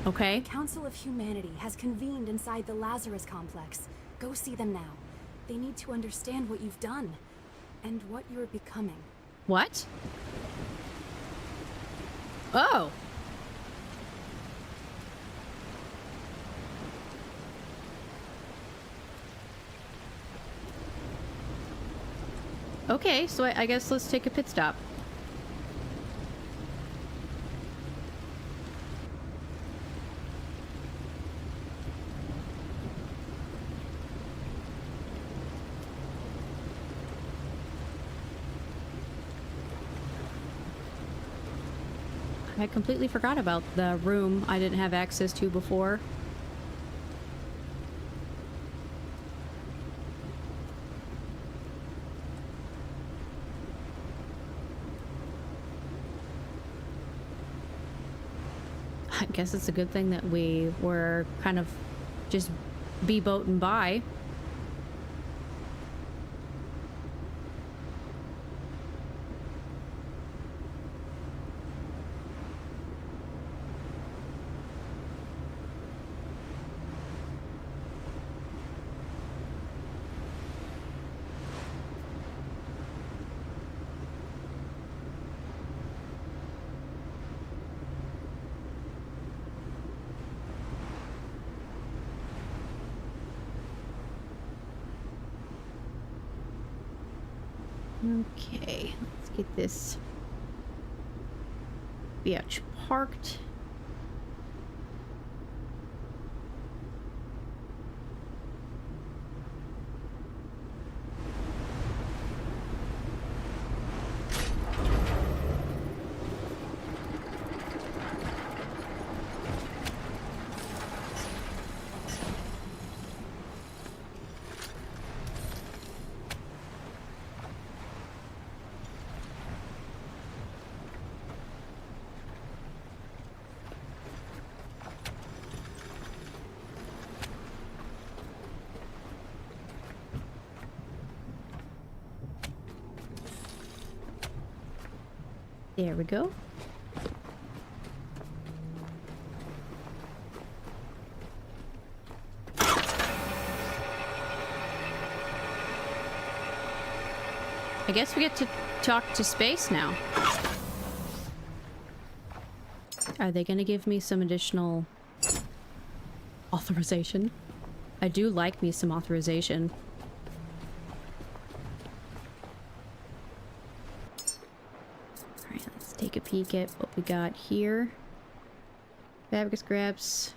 Okay. The Council of Humanity has convened inside the Lazarus Complex. Go see them now. They need to understand what you've done and what you're becoming. What? Oh. Okay, so I guess let's take a pit stop. I completely forgot about the room I didn't have access to before. I guess it's a good thing that we were kind of just be-boating by. Okay, let's get this biatch parked. There we go. I guess we get to talk to space now. Are they gonna give me some additional authorization? I do like me some authorization. Alright, let's take a peek at what we got here. Fabric scraps,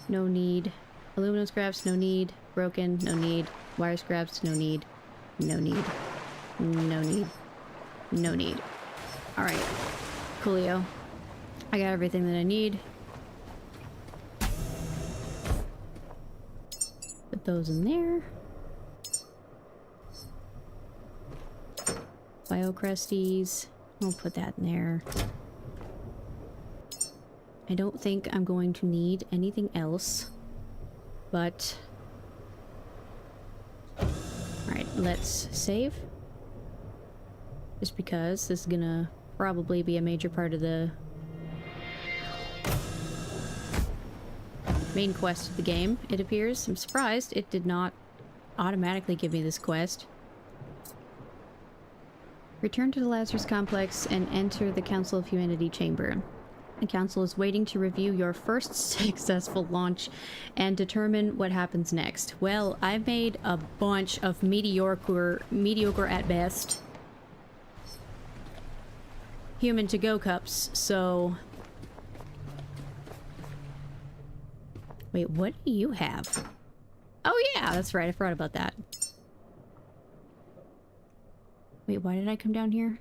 no need. Aluminum scraps, no need. Broken, no need. Wire scraps, no need. No need. No need. No need. Alright. Coolio. I got everything that I need. Put those in there. Biocresties. I'll put that in there. I don't think I'm going to need anything else. But... Alright, let's save. Just because this is gonna probably be a major part of the main quest of the game, it appears. I'm surprised it did not automatically give me this quest. Return to the Lazarus Complex and enter the Council of Humanity chamber. The Council is waiting to review your first successful launch and determine what happens next. Well, I made a bunch of mediocre at best human to-go cups, so... Wait, what do you have? Oh yeah, that's right, I forgot about that. Wait, why did I come down here?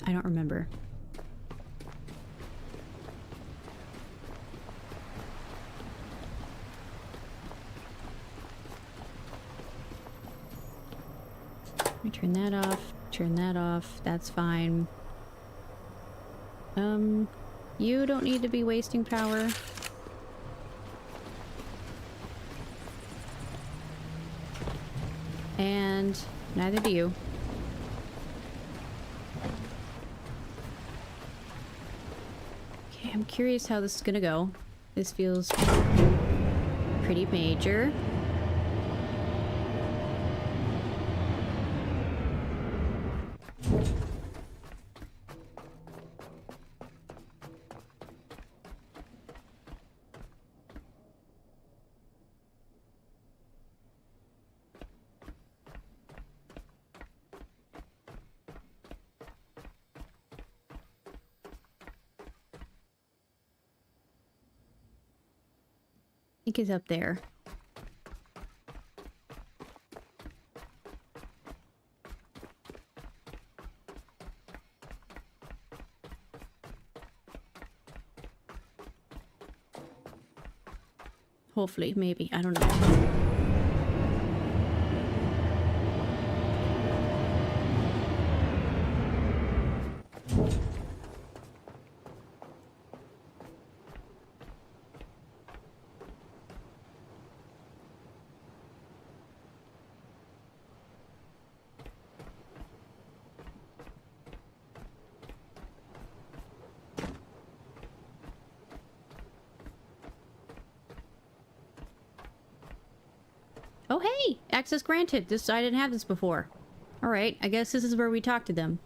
I don't remember. Let me turn that off, that's fine. You don't need to be wasting power. And neither do you. Okay, I'm curious how this is gonna go. This feels pretty major. I think it's up there. Hopefully, maybe, I don't know. Oh hey! Access granted! I didn't have this before. Alright, I guess this is where we talk to them.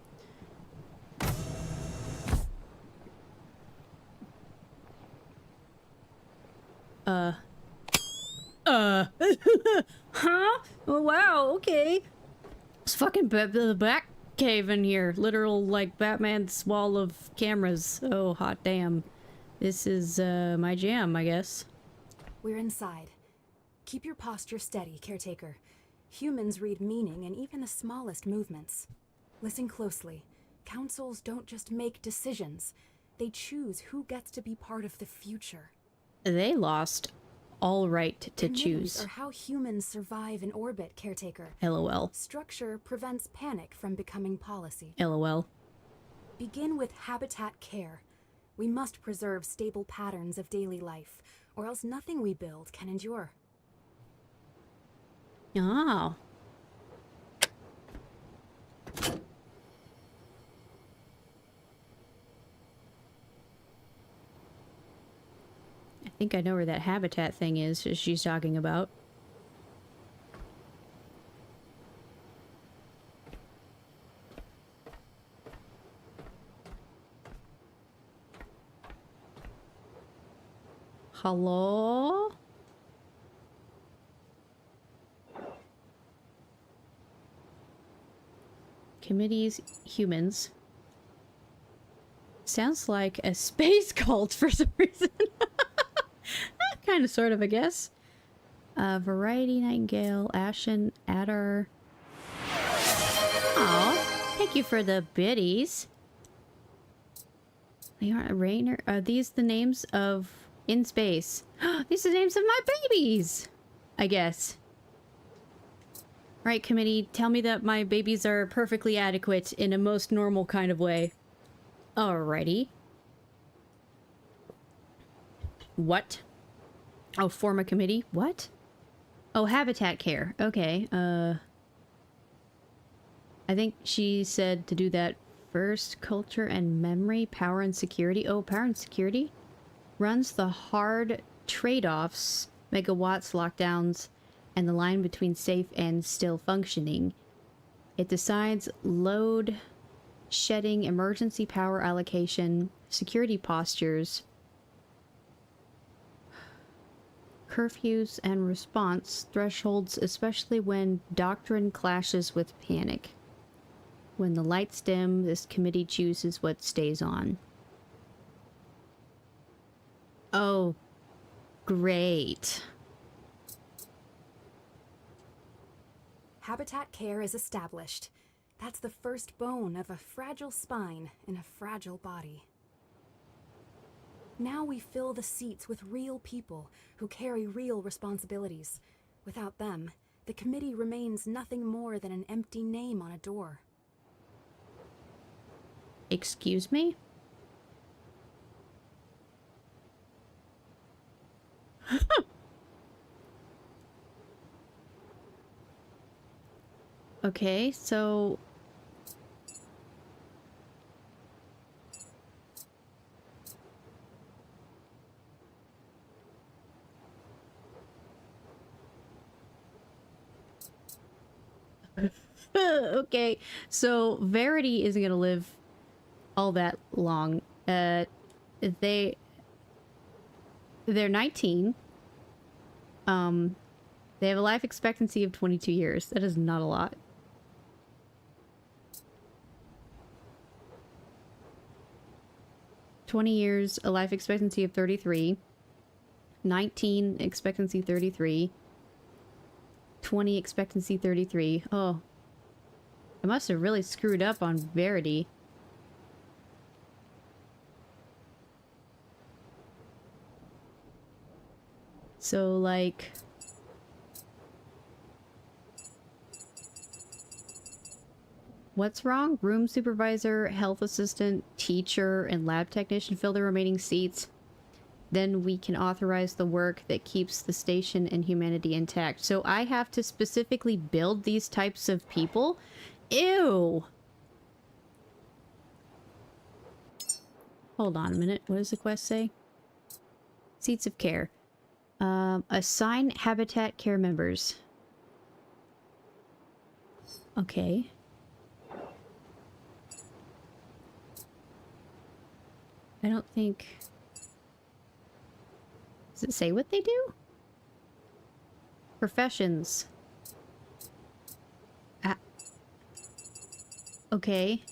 Huh? Oh wow, okay. It's fucking the back cave in here. Literal, like, Batman's wall of cameras. Oh, hot damn. This is, my jam, I guess. We're inside. Keep your posture steady, Caretaker. Humans read meaning in even the smallest movements. Listen closely. Councils don't just make decisions. They choose who gets to be part of the future. They lost all right to Committees choose. are how humans survive in orbit, Caretaker. LOL. Structure prevents panic from becoming policy. LOL. Begin with habitat care. We must preserve stable patterns of daily life, or else nothing we build can endure. Oh. think I know where that habitat thing is she's talking about. Hello? Committees, humans. Sounds like a space cult for some reason. Kind of, sort of, I guess. Variety Nightingale, Ashen, Adder. Aw, thank you for the biddies. They aren't Rainer. Are these the names of in space? These are the names of my babies, I guess. Right, committee, tell me that my babies are perfectly adequate in a most normal kind of way. Alrighty. What? Oh, form a committee? What? Oh, habitat care. Okay, I think she said to do that first. Culture and memory, power and security. Oh, power and security? Runs the hard trade-offs, megawatts, lockdowns, and the line between safe and still functioning. It decides load shedding, emergency power allocation, security postures, curfews and response thresholds, especially when doctrine clashes with panic. When the lights dim, this committee chooses what stays on. Oh, great. Habitat care is established. That's the first bone of a fragile spine in a fragile body. Now we fill the seats with real people who carry real responsibilities. Without them, the committee remains nothing more than an empty name on a door. Excuse me? Okay, so... Okay, so Verity isn't gonna live all that long. They're 19. They have a life expectancy of 22 years. That is not a lot. $20, a life expectancy of 33. 19, expectancy 33. 20, expectancy 33. Oh. I must have really screwed up on Verity. So, like... What's wrong? Room supervisor, health assistant, teacher, and lab technician fill the remaining seats. Then we can authorize the work that keeps the station and humanity intact. So I have to specifically build these types of people? Ew! Hold on a minute. What does the quest say? Seats of care. Assign habitat care members. Okay. I don't think... Does it say what they do? Professions. Okay.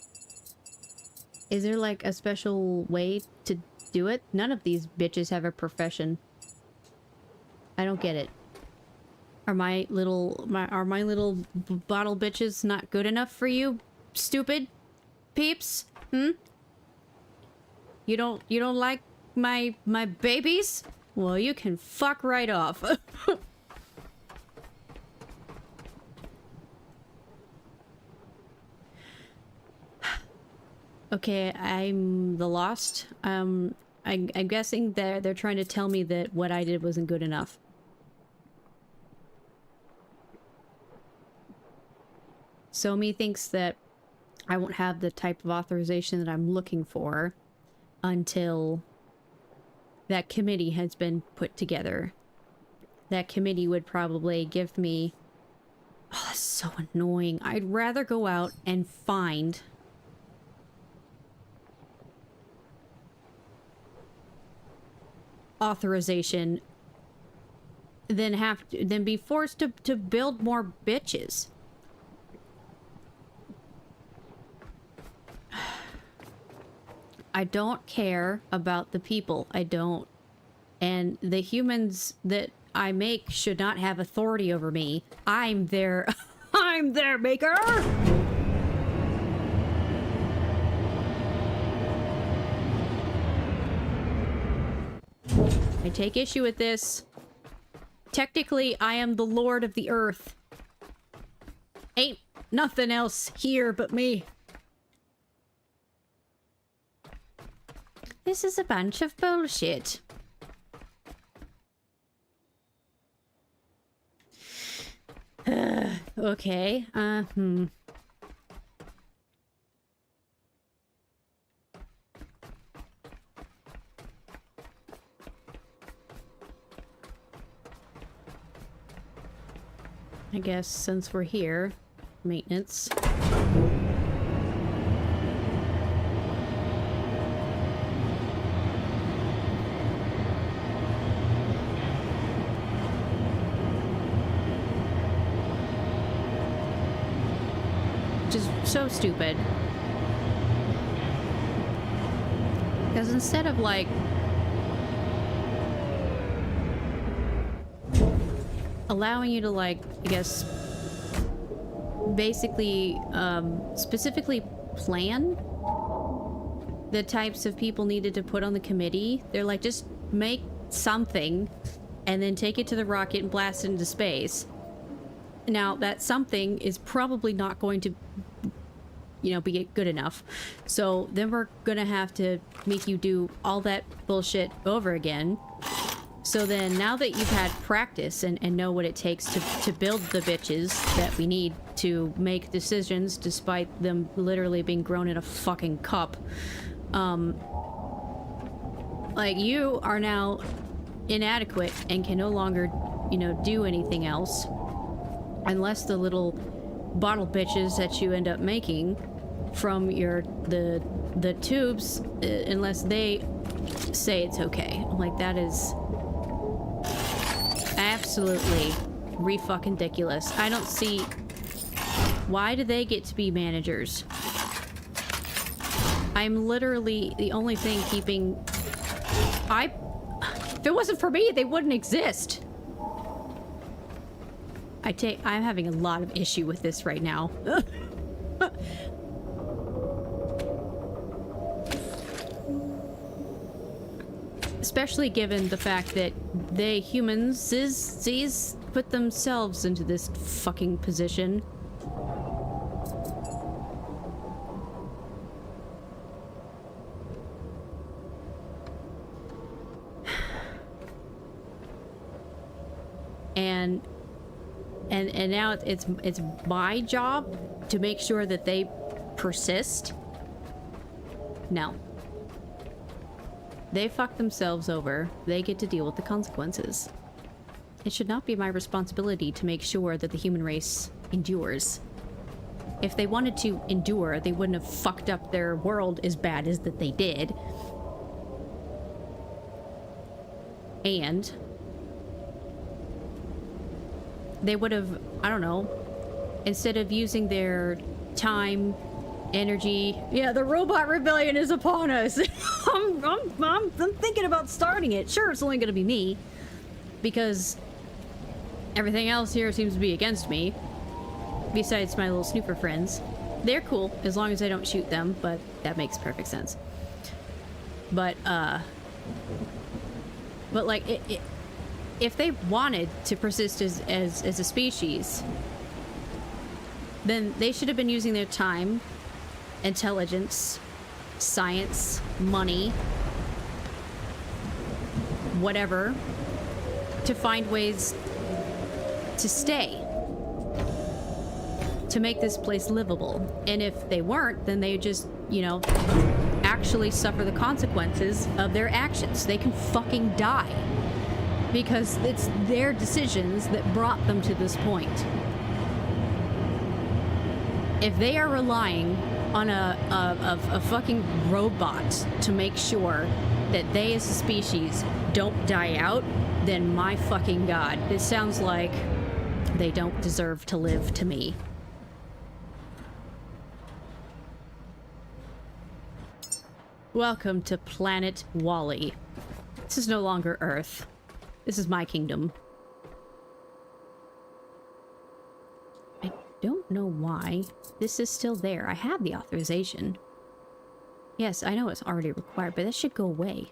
Is there like a special way to do it? None of these bitches have a profession. I don't get it. Are my little bottle bitches not good enough for you, stupid peeps? Hmm? You don't like my babies? Well, you can fuck right off. Okay, I'm the lost. I'm guessing they're trying to tell me that what I did wasn't good enough. Somi thinks that I won't have the type of authorization that I'm looking for until that committee has been put together. That committee would probably give me... Oh, that's so annoying. I'd rather go out and find... authorization than be forced to build more bitches. I don't care about the people. I don't. And the humans that I make should not have authority over me. I'm their I'm their maker. I take issue with this. Technically, I am the Lord of the Earth. Ain't nothing else here but me. This is a bunch of bullshit. Okay, I guess since we're here, maintenance. Which is so stupid. Because instead of like allowing you to like, I guess, basically specifically plan the types of people needed to put on the committee, they're like, just make something and then take it to the rocket and blast it into space. Now, that something is probably not going to, you know, be good enough. So then we're gonna have to make you do all that bullshit over again. So then, now that you've had practice and know what it takes to build the bitches that we need to make decisions, despite them literally being grown in a fucking cup, like, you are now inadequate and can no longer, you know, do anything else. Unless the little bottle bitches that you end up making from the tubes, unless they say it's okay. Like, that is absolutely re-fucking ridiculous. I don't see... Why do they get to be managers? I'm literally the only thing keeping... If it wasn't for me, they wouldn't exist. I'm having a lot of issue with this right now. Especially given the fact that they humans put themselves into this fucking position. And now it's my job to make sure that they persist. No. They fuck themselves over. They get to deal with the consequences. It should not be my responsibility to make sure that the human race endures. If they wanted to endure, they wouldn't have fucked up their world as bad as that they did. And they would have, I don't know, instead of using their time, energy... Yeah, the robot rebellion is upon us. I'm thinking about starting it. Sure, it's only gonna be me, because everything else here seems to be against me. Besides my little snooper friends. They're cool, as long as I don't shoot them, but that makes perfect sense. But like, if they wanted to persist as a species, then they should have been using their time, intelligence, science, money, whatever, to find ways to stay, to make this place livable. And if they weren't, then they just, you know, actually suffer the consequences of their actions. They can fucking die. Because it's their decisions that brought them to this point. If they are relying on a fucking robot to make sure that they as a species don't die out, then my fucking god, it sounds like they don't deserve to live to me. Welcome to Planet Wally. This is no longer Earth. This is my kingdom. I don't know why this is still there. I have the authorization. Yes, I know it's already required, but that should go away.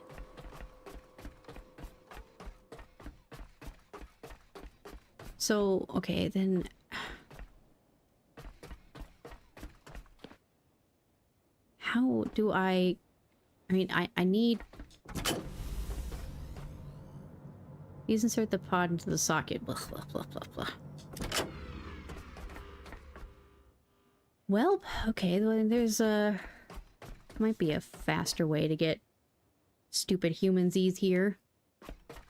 So, okay, then... How do I mean, I need... Please insert the pod into the socket. Blah, blah, blah, blah, blah. Well, okay, there's might be a faster way to get stupid humansies here.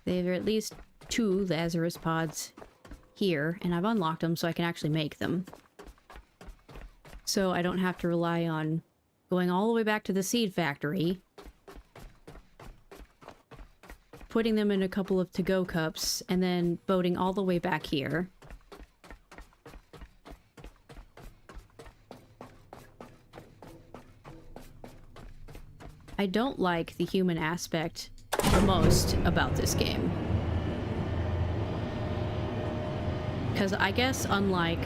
There are at least 2 Lazarus pods here, and I've unlocked them so I can actually make them. So I don't have to rely on going all the way back to the seed factory, putting them in a couple of to-go cups, and then boating all the way back here. I don't like the human aspect the most about this game. Because I guess unlike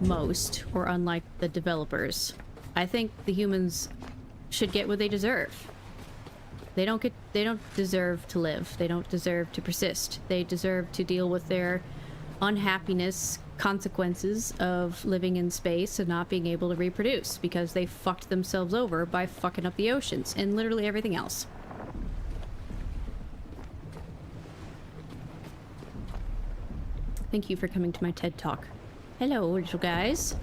most, or unlike the developers, I think the humans should get what they deserve. They don't deserve to live. They don't deserve to persist. They deserve to deal with their unhappiness, consequences of living in space and not being able to reproduce because they fucked themselves over by fucking up the oceans and literally everything else. Thank you for coming to my TED Talk. Hello, little guys.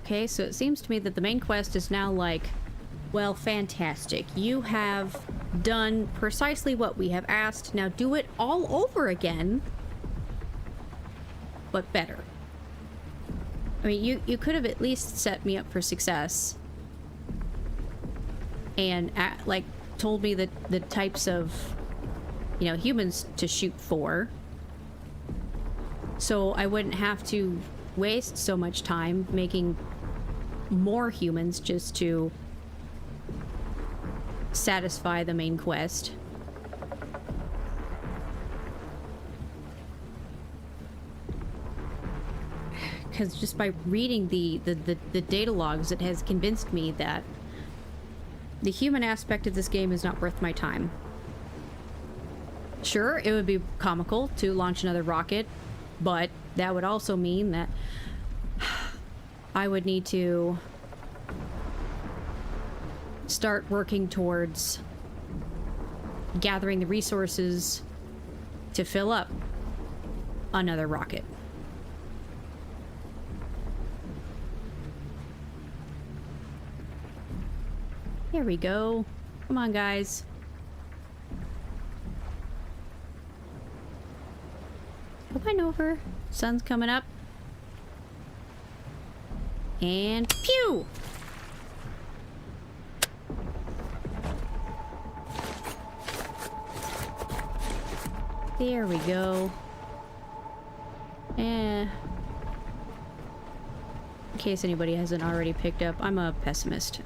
Okay, so it seems to me that the main quest is now like, well, fantastic. You have done precisely what we have asked. Now do it all over again, but better. I mean, you could have at least set me up for success and like told me that the types of, you know, humans to shoot for, so I wouldn't have to waste so much time making more humans just to satisfy the main quest. Because just by reading the data logs, it has convinced me that the human aspect of this game is not worth my time. Sure, it would be comical to launch another rocket, but that would also mean that I would need to start working towards gathering the resources to fill up another rocket. There we go. Come on, guys. Come on over. Sun's coming up. And pew! There we go. In case anybody hasn't already picked up, I'm a pessimist.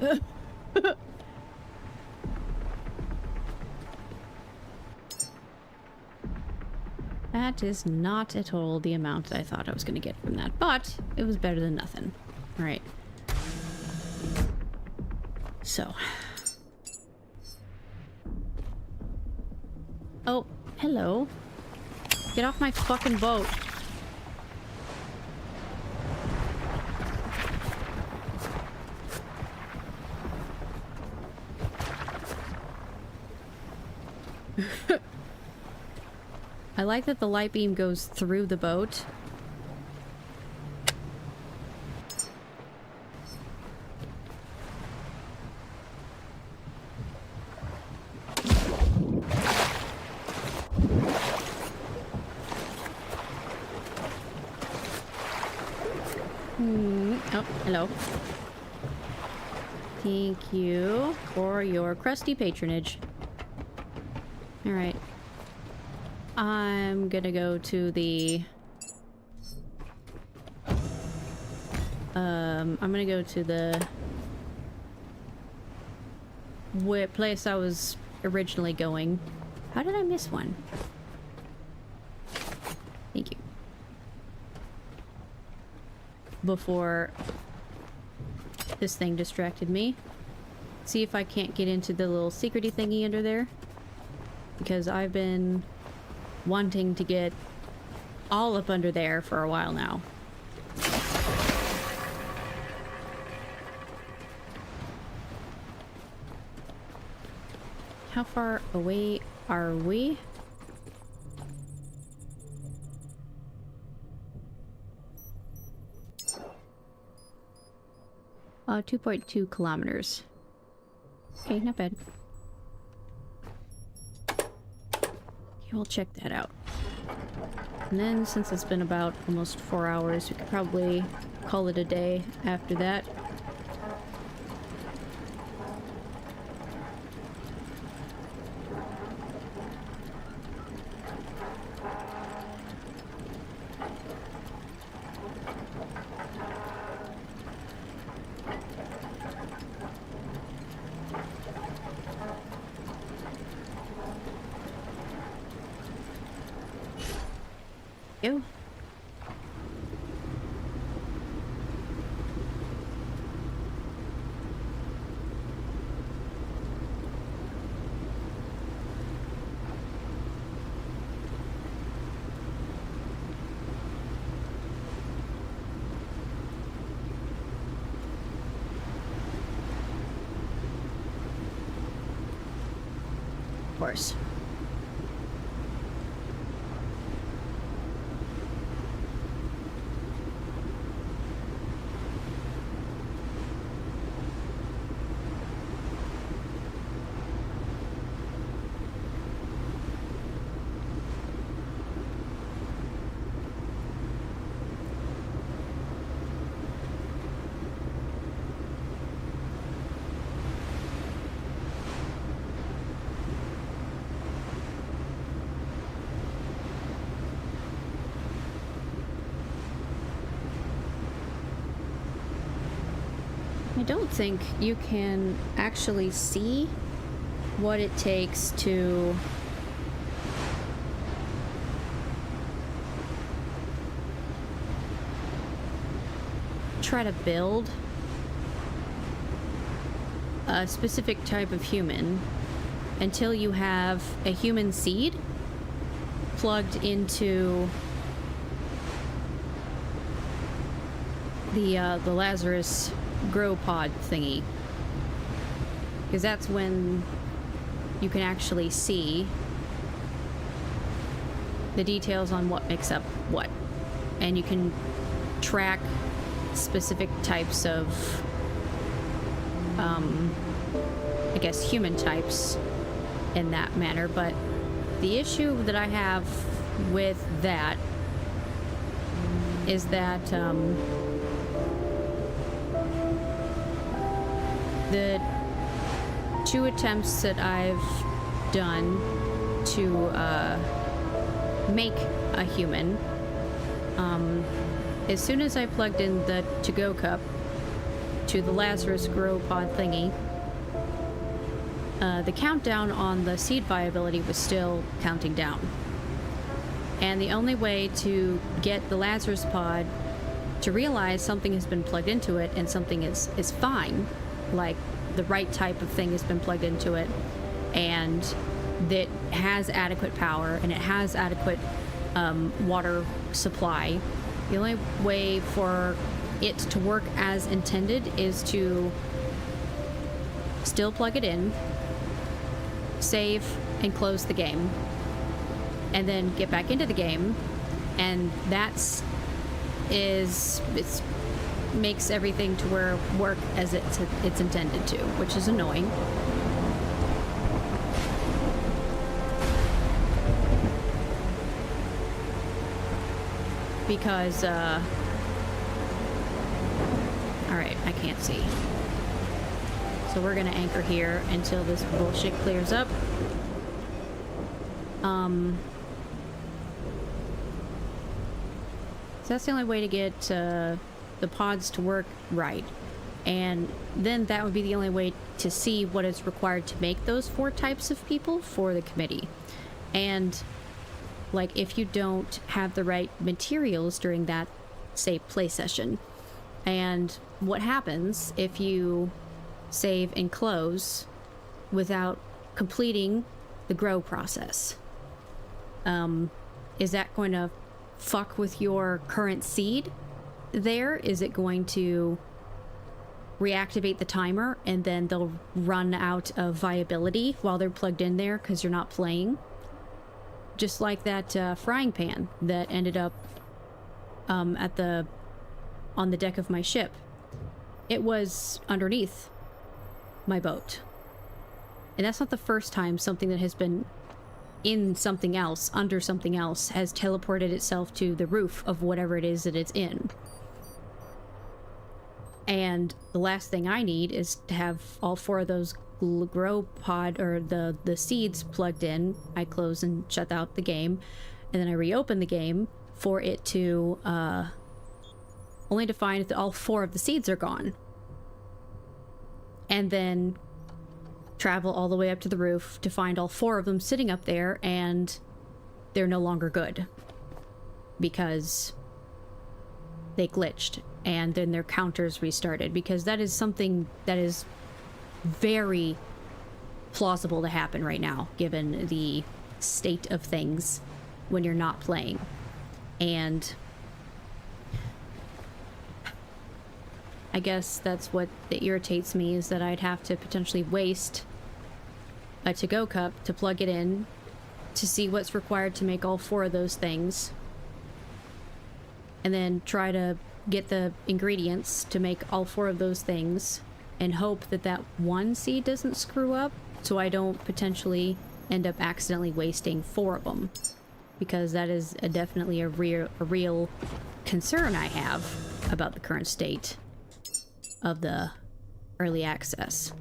That is not at all the amount that I thought I was going to get from that, but it was better than nothing. All right. So. Oh, hello. Get off my fucking boat. I like that the light beam goes through the boat. Oh, hello. Thank you for your crusty patronage. Alright. I'm gonna go to the... I'm gonna go to the... place I was originally going. How did I miss one? Thank you. Before this thing distracted me. See if I can't get into the little secrety thingy under there. Because I've been wanting to get all up under there for a while now. How far away are we? 2.2 kilometers. Okay, not bad. Okay, we'll check that out. And then, since it's been about almost 4 hours, we could probably call it a day after that. Ew. Of course. I don't think you can actually see what it takes to try to build a specific type of human until you have a human seed plugged into the Lazarus grow pod thingy, because that's when you can actually see the details on what makes up what, and you can track specific types of I guess human types in that manner. But the issue that I have with that is that the 2 attempts that I've done to make a human, as soon as I plugged in the to-go cup to the Lazarus grow pod thingy, the countdown on the seed viability was still counting down. And the only way to get the Lazarus pod to realize something has been plugged into it and something is fine, like the right type of thing has been plugged into it and that has adequate power and it has adequate water supply, the only way for it to work as intended is to still plug it in, save, and close the game. and then get back into the game, and makes everything to where work as it's intended to, which is annoying. Because alright, I can't see. So we're gonna anchor here until this bullshit clears up. So that's the only way to get the pods to work right. And then that would be the only way to see what is required to make those 4 types of people for the committee. And like, if you don't have the right materials during that, say, play session, and what happens if you save and close without completing the grow process? Is that going to fuck with your current seed there? Is it going to reactivate the timer and then they'll run out of viability while they're plugged in there because you're not playing? Just like that frying pan that ended up on the deck of my ship. It was underneath my boat. And that's not the first time something that has been in something else, under something else, has teleported itself to the roof of whatever it is that it's in. And the last thing I need is to have all 4 of those grow pod, or the seeds, plugged in. I close and shut out the game, and then I reopen the game for it to only to find that all 4 of the seeds are gone, and then travel all the way up to the roof to find all 4 of them sitting up there, and they're no longer good because they glitched, and then their counters restarted, because that is something that is very plausible to happen right now, given the state of things when you're not playing. And I guess that's what irritates me, is that I'd have to potentially waste a to-go cup to plug it in to see what's required to make all 4 of those things, and then try to get the ingredients to make all 4 of those things, and hope that that one seed doesn't screw up, so I don't potentially end up accidentally wasting 4 of them, because that is definitely a real concern I have about the current state of the early access,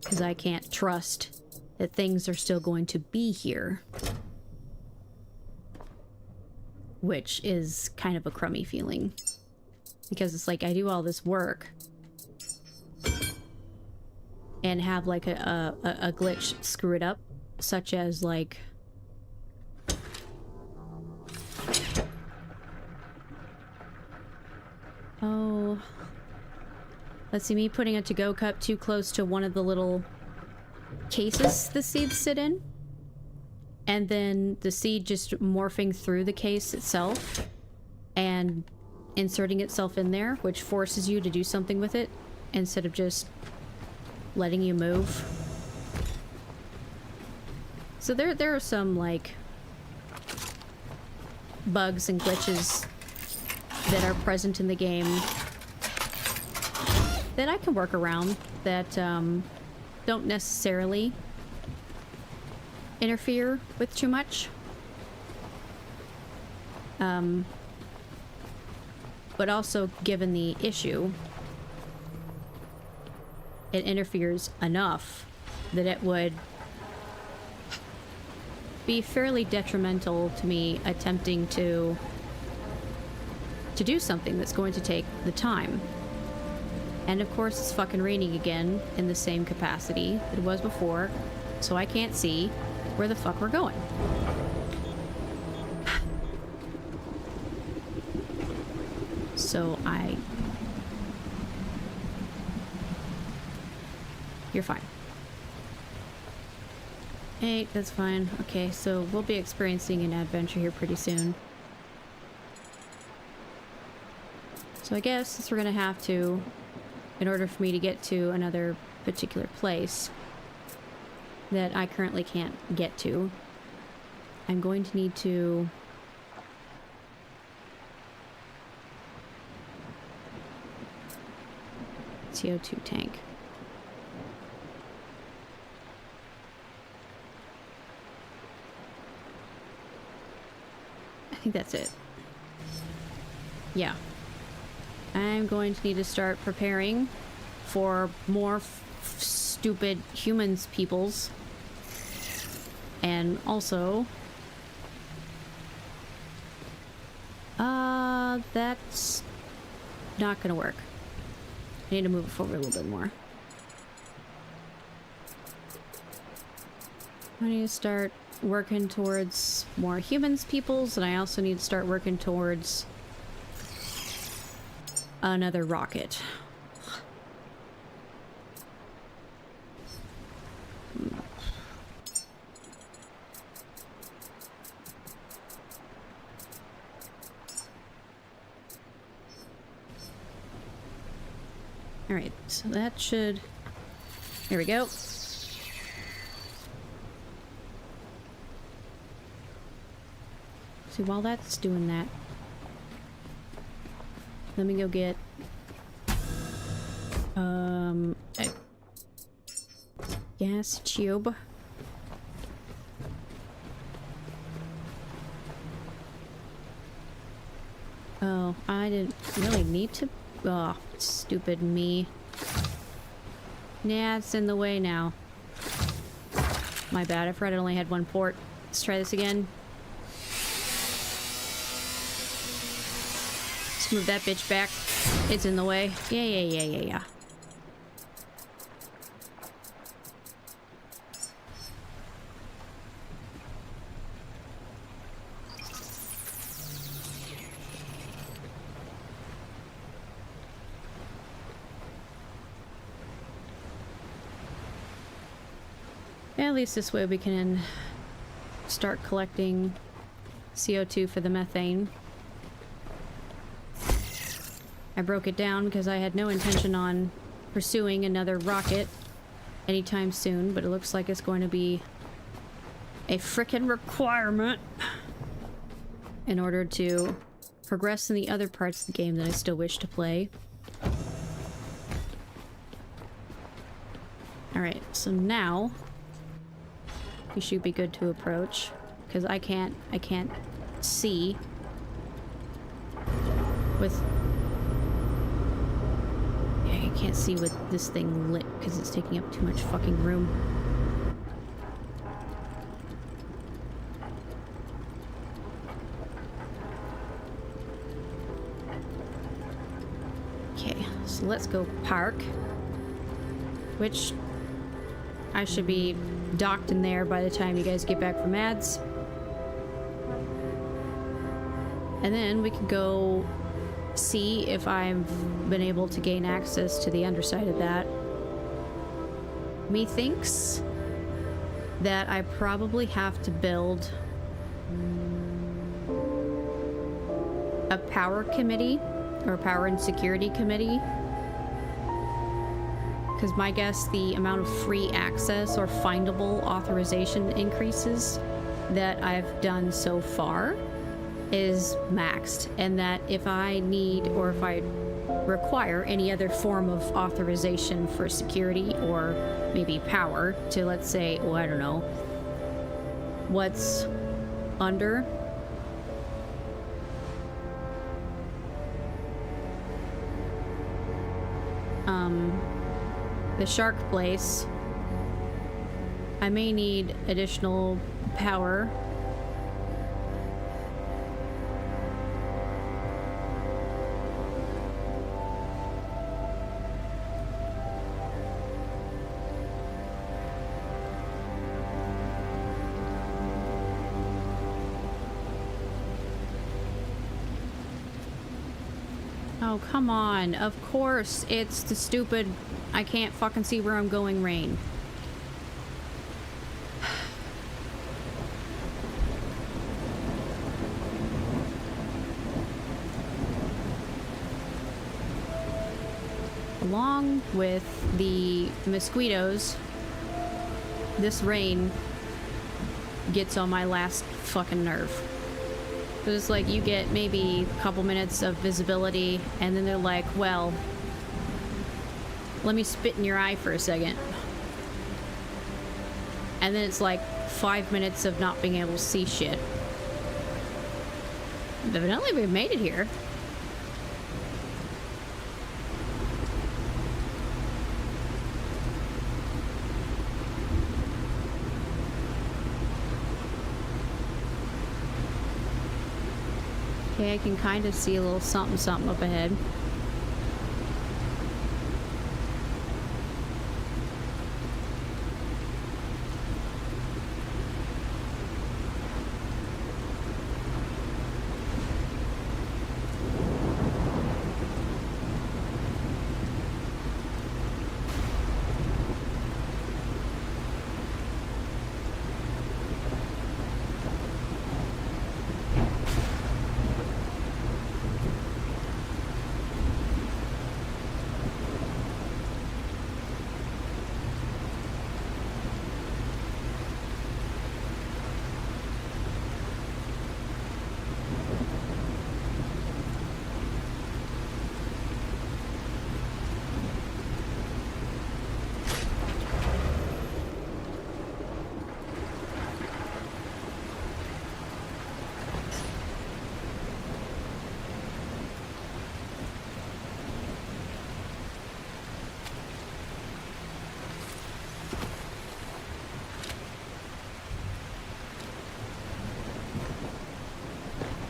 because I can't trust that things are still going to be here, which is kind of a crummy feeling, because it's like I do all this work and have like a glitch screw it up, such as like let's see, me putting a to-go cup too close to one of the little cases the seeds sit in, and then the seed just morphing through the case itself and inserting itself in there, which forces you to do something with it instead of just letting you move. So there are some like bugs and glitches that are present in the game that I can work around, that don't necessarily interfere with too much. But also, given the issue, it interferes enough that it would be fairly detrimental to me attempting to do something that's going to take the time. And of course, it's fucking raining again in the same capacity that it was before, so I can't see where the fuck we're going. So You're fine. 8, that's fine. Okay, so we'll be experiencing an adventure here pretty soon. So I guess since we're gonna have to, in order for me to get to another particular place that I currently can't get to, I'm going to need to... CO2 tank. I think that's it. Yeah. I'm going to need to start preparing for more stupid humans peoples. And also... that's not gonna work. I need to move it forward a little bit more. I need to start working towards more humans peoples, and I also need to start working towards another rocket. Alright, so that should... Here we go. See, while that's doing that, let me go get... a gas tube. Oh, I didn't really need to... Oh, stupid me. Nah, it's in the way now. My bad, I forgot I only had one port. Let's try this again. Let's move that bitch back. It's in the way. Yeah. At least this way we can start collecting CO2 for the methane. I broke it down because I had no intention on pursuing another rocket anytime soon, but it looks like it's going to be a frickin' requirement in order to progress in the other parts of the game that I still wish to play. Alright, so now we should be good to approach, because I can't see with... Yeah, I can't see with this thing lit because it's taking up too much fucking room. Okay, so let's go park, which I should be docked in there by the time you guys get back from ads. And then we can go see if I've been able to gain access to the underside of that. Methinks that I probably have to build a power committee or power and security committee. Because my guess, the amount of free access or findable authorization increases that I've done so far is maxed, and that if I need or if I require any other form of authorization for security or maybe power to, let's say, well, I don't know, what's under the shark place, I may need additional power. Oh, come on. Of course, it's the stupid I can't fucking see where I'm going rain. Along with the mosquitoes, this rain gets on my last fucking nerve. So it's like you get maybe a couple minutes of visibility, and then they're like, well, let me spit in your eye for a second. And then it's like 5 minutes of not being able to see shit. Evidently we've made it here. Okay, I can kind of see a little something something up ahead.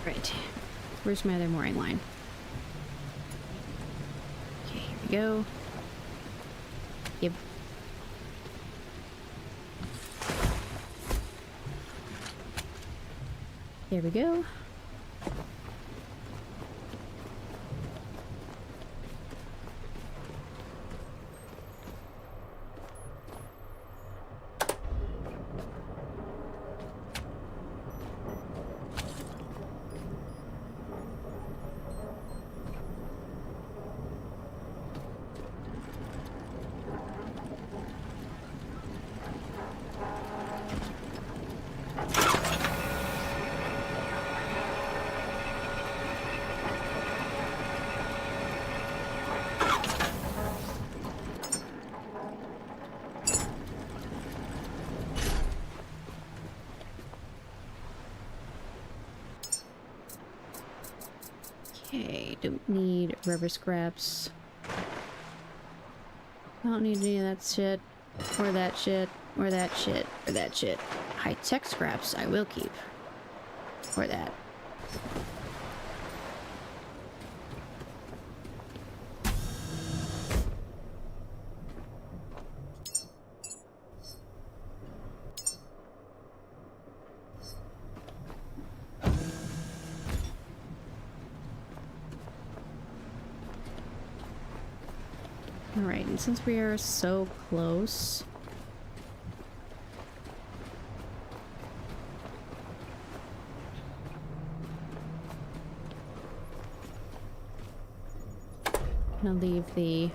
Right. Where's my other mooring line? Okay, here we go. Yep. There we go. Okay, don't need rubber scraps. Don't need any of that shit, or that shit, or that shit, or that shit. High-tech scraps I will keep. Or that. Alright, and since we are so close... I'm gonna leave the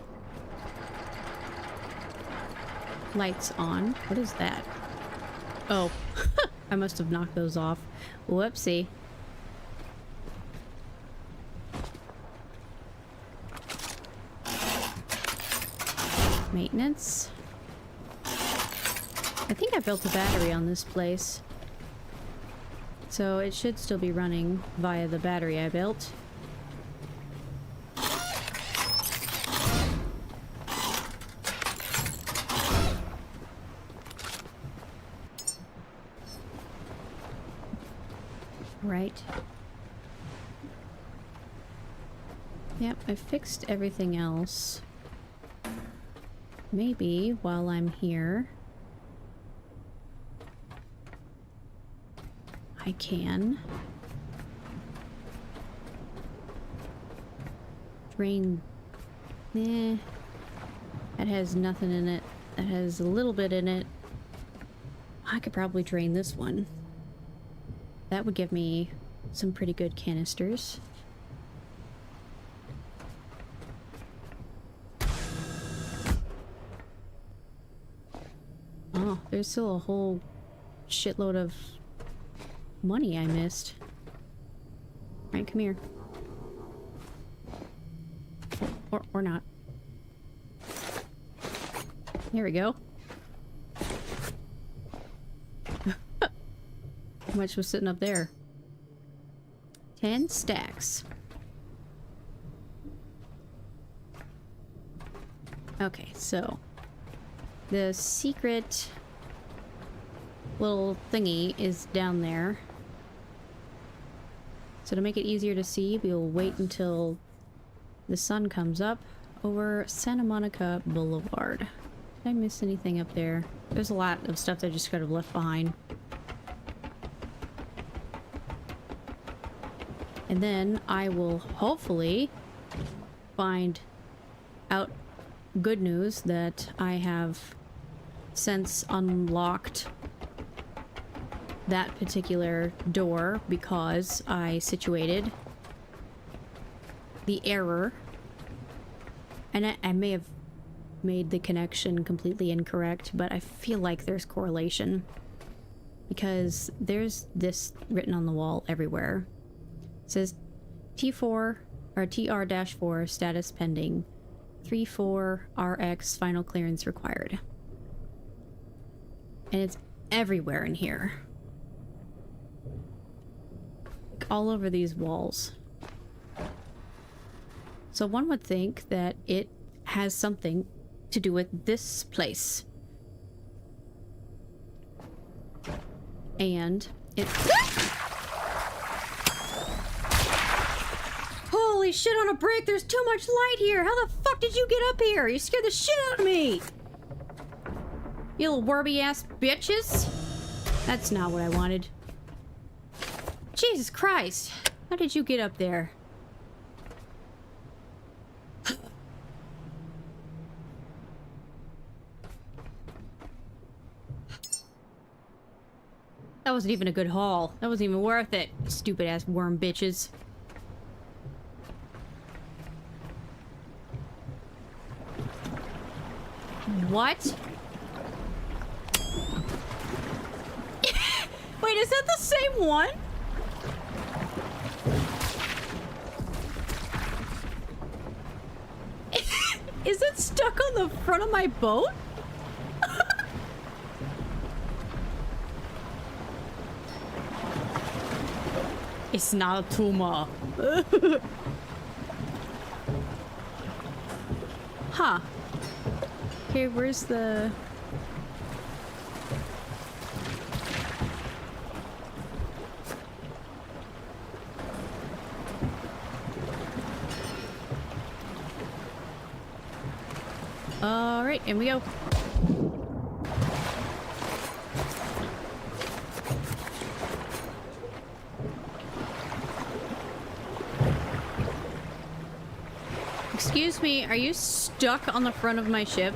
lights on. What is that? Oh, I must have knocked those off. Whoopsie. Maintenance. I think I built a battery on this place, so it should still be running via the battery I built. Right. Yep, I fixed everything else. Maybe while I'm here, I can drain. That has nothing in it. That has a little bit in it. I could probably drain this one. That would give me some pretty good canisters. Oh, there's still a whole shitload of money I missed. Alright, come here. Or not. Here we go. How much was sitting up there? 10 stacks. Okay, so the secret little thingy is down there. So to make it easier to see, we'll wait until the sun comes up over Santa Monica Boulevard. Did I miss anything up there? There's a lot of stuff that I just could have left behind. And then I will hopefully find out good news that I have since unlocked that particular door because I situated the error. And I may have made the connection completely incorrect, but I feel like there's correlation because there's this written on the wall everywhere. It says T4 or TR-4 status pending. 34RX final clearance required. And it's everywhere in here. Like all over these walls. So one would think that it has something to do with this place. And it... Holy shit on a brick, there's too much light here! How the fuck did you get up here? You scared the shit out of me! You little wormy ass bitches! That's not what I wanted. Jesus Christ! How did you get up there? That wasn't even a good haul. That wasn't even worth it. Stupid ass worm bitches. What? Wait, is that the same one? Is it stuck on the front of my boat? It's not a tumor. Huh. Okay, where's the... Alright, and we go. Excuse me, are you stuck on the front of my ship?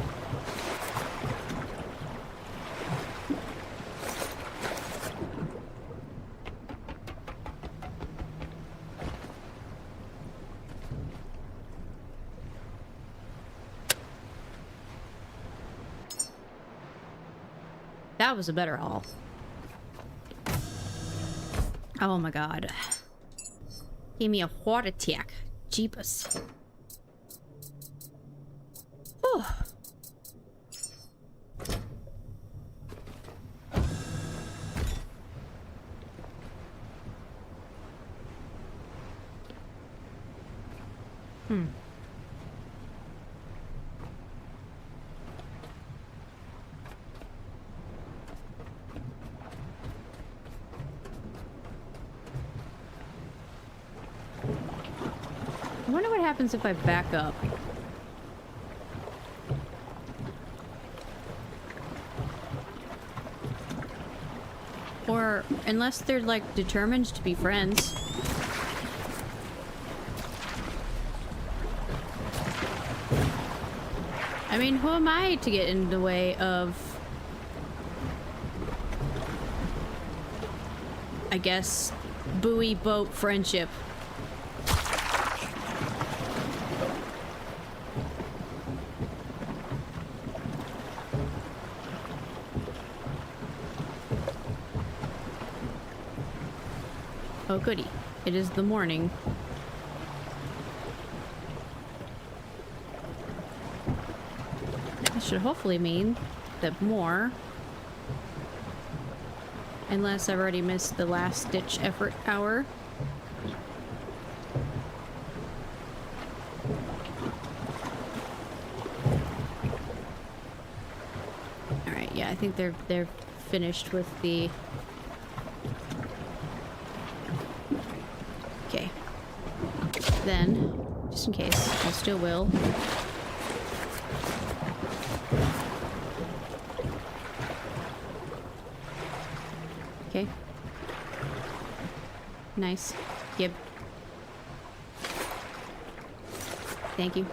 That was a better haul. Oh my god. Gave me a heart attack. Jeepus. Oh. I wonder what happens if I back up. Or, unless they're, like, determined to be friends. I mean, who am I to get in the way of... I guess, buoy boat friendship? Oh, goody. It is the morning. That should hopefully mean that more... Unless I've already missed the last-ditch effort hour. Alright, yeah, I think they're finished with the... Okay. Then, just in case, I still will. Okay. Nice. Yep. Thank you.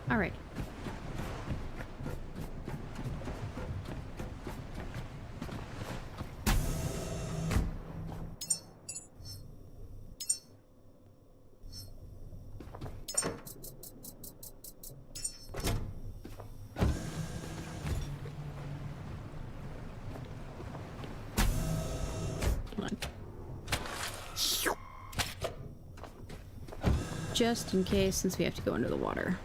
All right. Just in case, since we have to go under the water.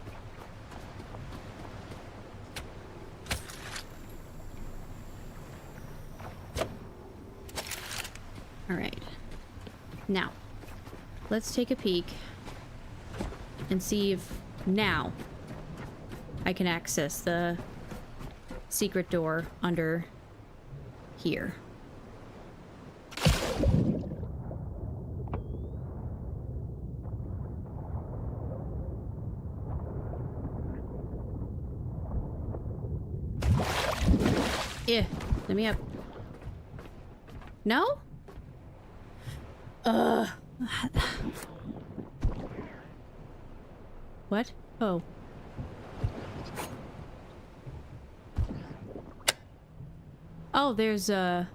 Alright. Now, let's take a peek and see if now I can access the secret door under here. Yeah, let me up. No? What? Oh. Oh, there's a...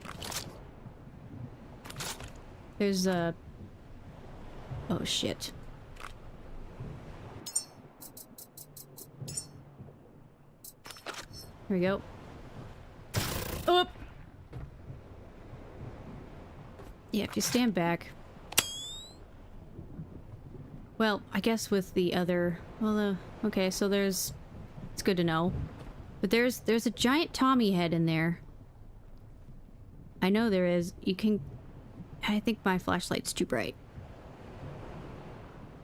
Oh, shit. Here we go. Oh! Yeah, if you stand back... Well, I guess with the other... Well, okay, so there's... It's good to know. But there's a giant Tommy head in there. I know there is. You can... I think my flashlight's too bright.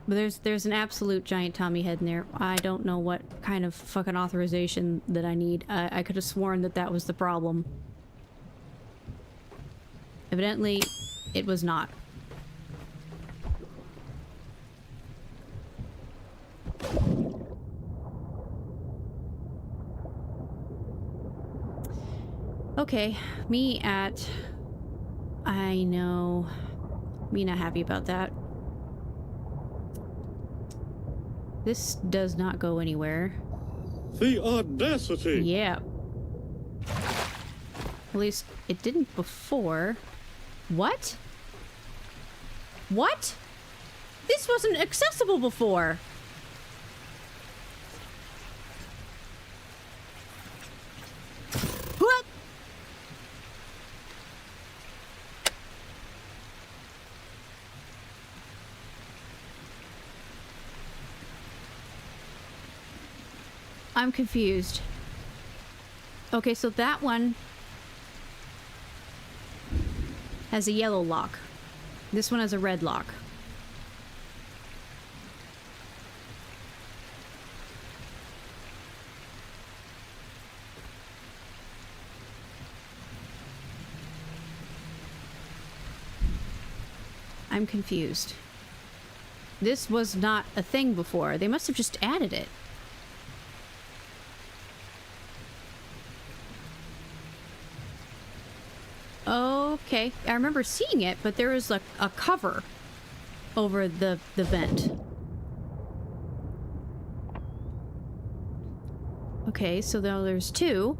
But there's an absolute giant Tommy head in there. I don't know what kind of fucking authorization that I need. I could have sworn that that was the problem. Evidently, it was not. Okay, me at... I know. Me not happy about that. This does not go anywhere. The audacity! Yeah. At least it didn't before. What? What? This wasn't accessible before! What? I'm confused. Okay, so that one has a yellow lock. This one has a red lock. I'm confused. This was not a thing before. They must have just added it. Okay, I remember seeing it, but there was like a cover over the vent. Okay, so now there's two.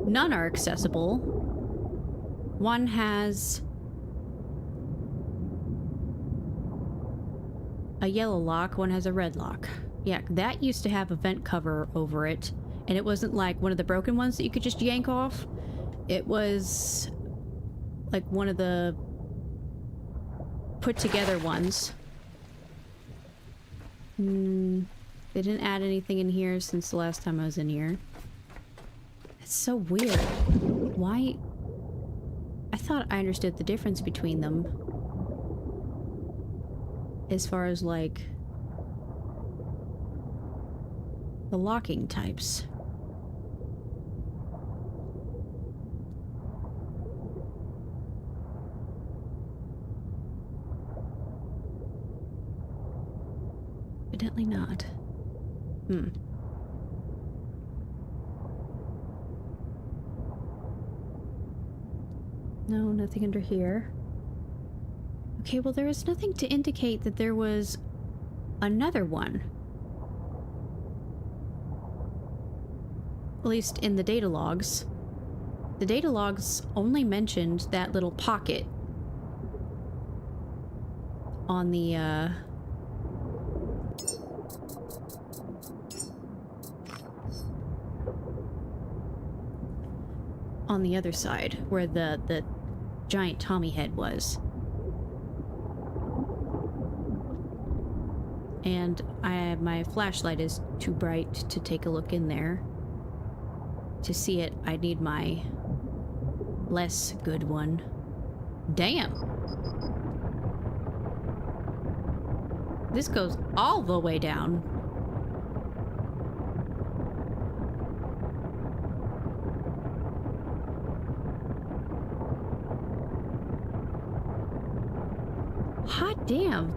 None are accessible. One has a yellow lock, one has a red lock. Yeah, that used to have a vent cover over it, And it wasn't like one of the broken ones that you could just yank off. It was like one of the put together ones. They didn't add anything in here since the last time I was in here. It's so weird. Why? I thought I understood the difference between them. As far as like the locking types. Evidently not. No, nothing under here. Okay, well, there is nothing to indicate that there was another one. At least in the data logs. The data logs only mentioned that little pocket on the, on the other side, where the giant Tommy head was. And my flashlight is too bright to take a look in there. To see it, I need my less good one. Damn! This goes all the way down. Hot damn.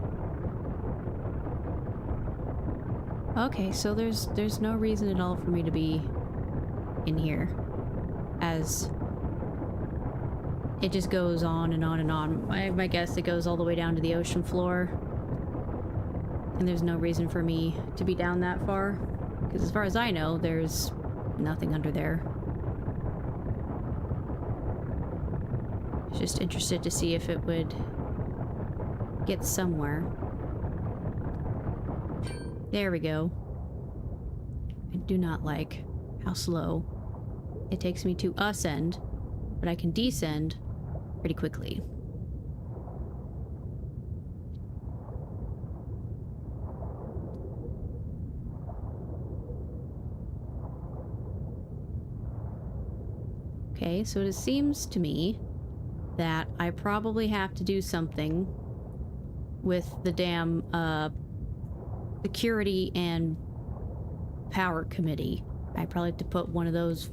Okay, so there's no reason at all for me to be in here, as it just goes on and on and on. My guess, it goes all the way down to the ocean floor, and there's no reason for me to be down that far, because as far as I know, there's nothing under there. Just interested to see if it would get somewhere. There we go. I do not like how slow it takes me to ascend, but I can descend pretty quickly. Okay, so it seems to me that I probably have to do something with the damn, security and power committee. I probably have to put one of those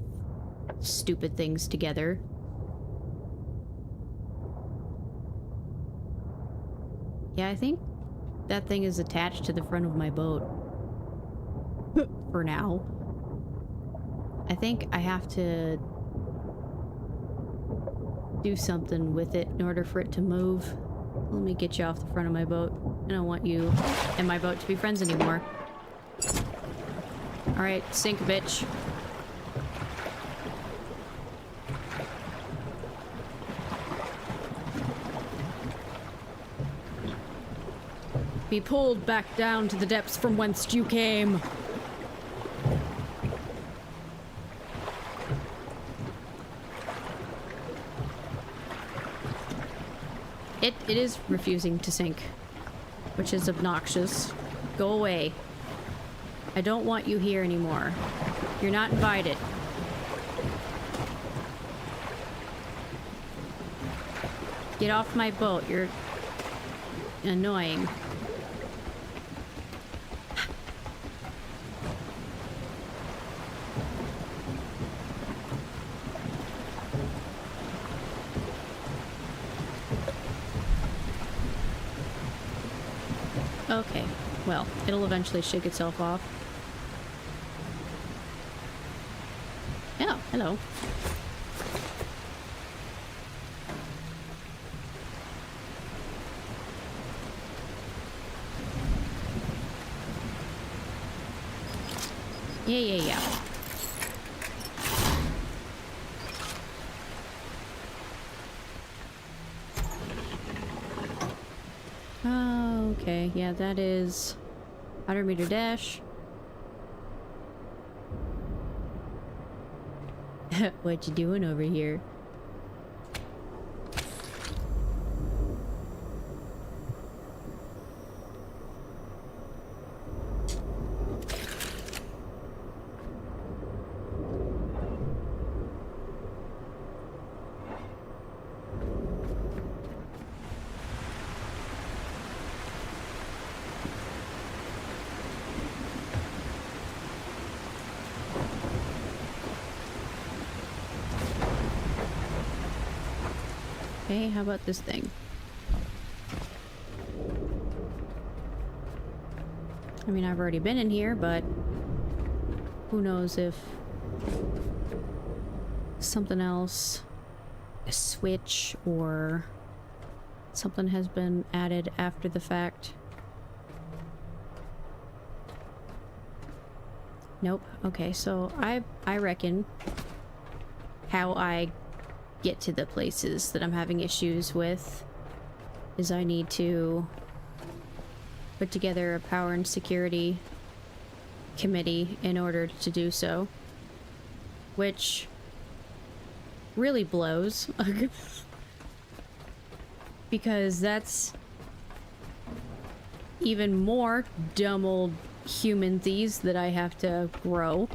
stupid things together. Yeah, I think that thing is attached to the front of my boat. For now. I think I have to do something with it in order for it to move. Let me get you off the front of my boat. I don't want you and my boat to be friends anymore. Alright, sink, bitch. Be pulled back down to the depths from whence you came. It is refusing to sink, which is obnoxious. Go away. I don't want you here anymore. You're not invited. Get off my boat. You're annoying. Okay, well, it'll eventually shake itself off. Oh, hello. Yeah. Okay, yeah, that is 100-meter dash. What you doing over here? Okay, how about this thing? I mean, I've already been in here, but who knows if something else, a switch or something has been added after the fact. Nope. Okay, so I reckon how I get to the places that I'm having issues with is I need to put together a power and security committee in order to do so, which really blows because that's even more dumb old human-thies that I have to grow.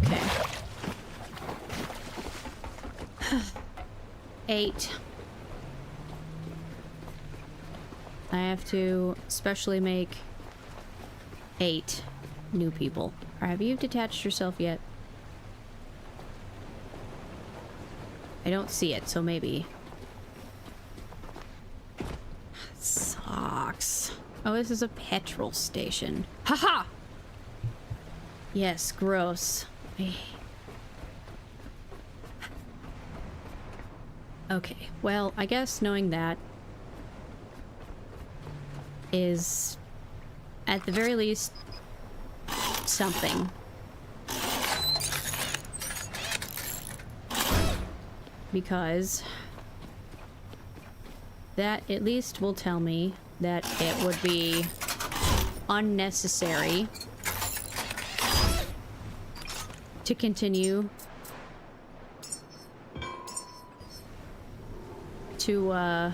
Okay. 8. I have to specially make 8 new people. Have you detached yourself yet? I don't see it, so maybe. Sucks. Oh, this is a petrol station. Haha! Yes, gross. Okay, well, I guess knowing that is, at the very least, something. Because that at least will tell me that it would be unnecessary to continue to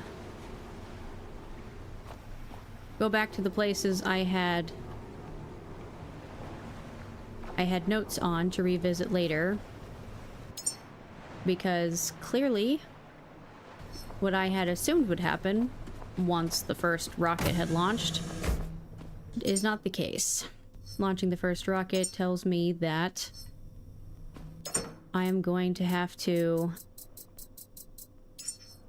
go back to the places I had notes on to revisit later, because clearly what I had assumed would happen once the first rocket had launched is not the case. Launching the first rocket tells me that I am going to have to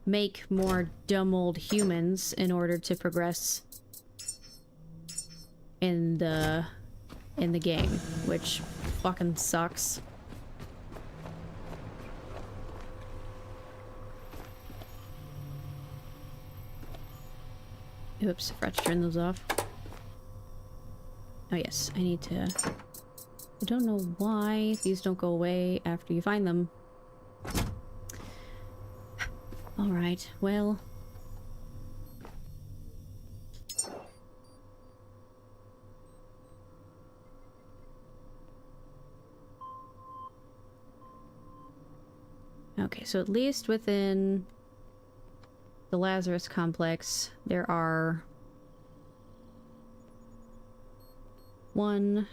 make more dumb old humans in order to progress in the game, which fucking sucks. Oops, I forgot to turn those off. Oh yes, I need to... I don't know why these don't go away after you find them. Alright, well... Okay, so at least within the Lazarus Complex, there are 1,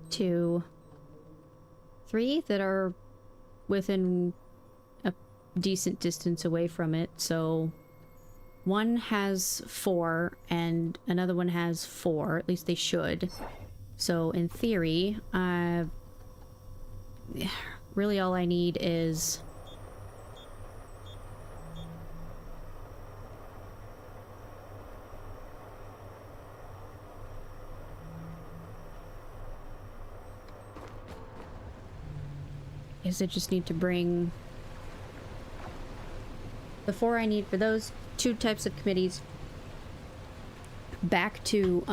2, 3 that are within a decent distance away from it. So one has 4 and another one has 4, at least they should. So in theory, really all I need is I just need to bring the 4 I need for those 2 types of committees back to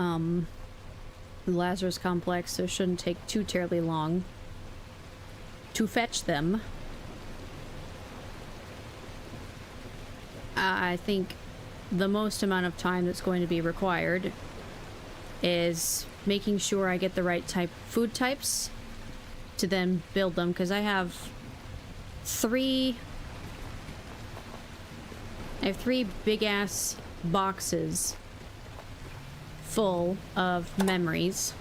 the Lazarus Complex, so it shouldn't take too terribly long to fetch them. I think the most amount of time that's going to be required is making sure I get the right food types to then build them, because I have three big ass boxes full of memories.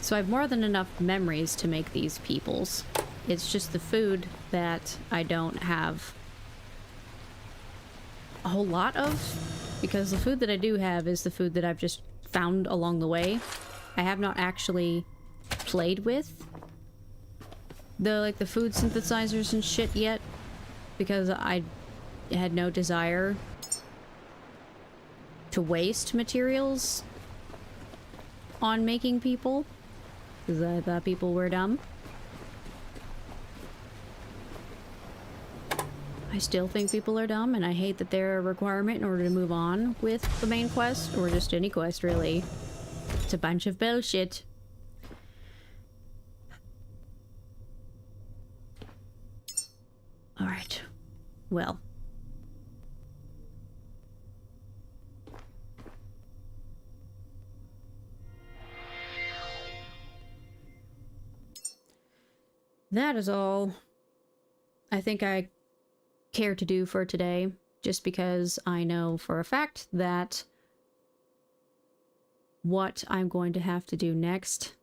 So I have more than enough memories to make these peoples. It's just the food that I don't have a whole lot of, because the food that I do have is the food that I've just found along the way. I have not actually played with the food synthesizers and shit yet, because I had no desire to waste materials on making people, because I thought people were dumb. I still think people are dumb, and I hate that they're a requirement in order to move on with the main quest, or just any quest, really. It's a bunch of bullshit. Alright. Well. That is all I think I care to do for today, just because I know for a fact that what I'm going to have to do next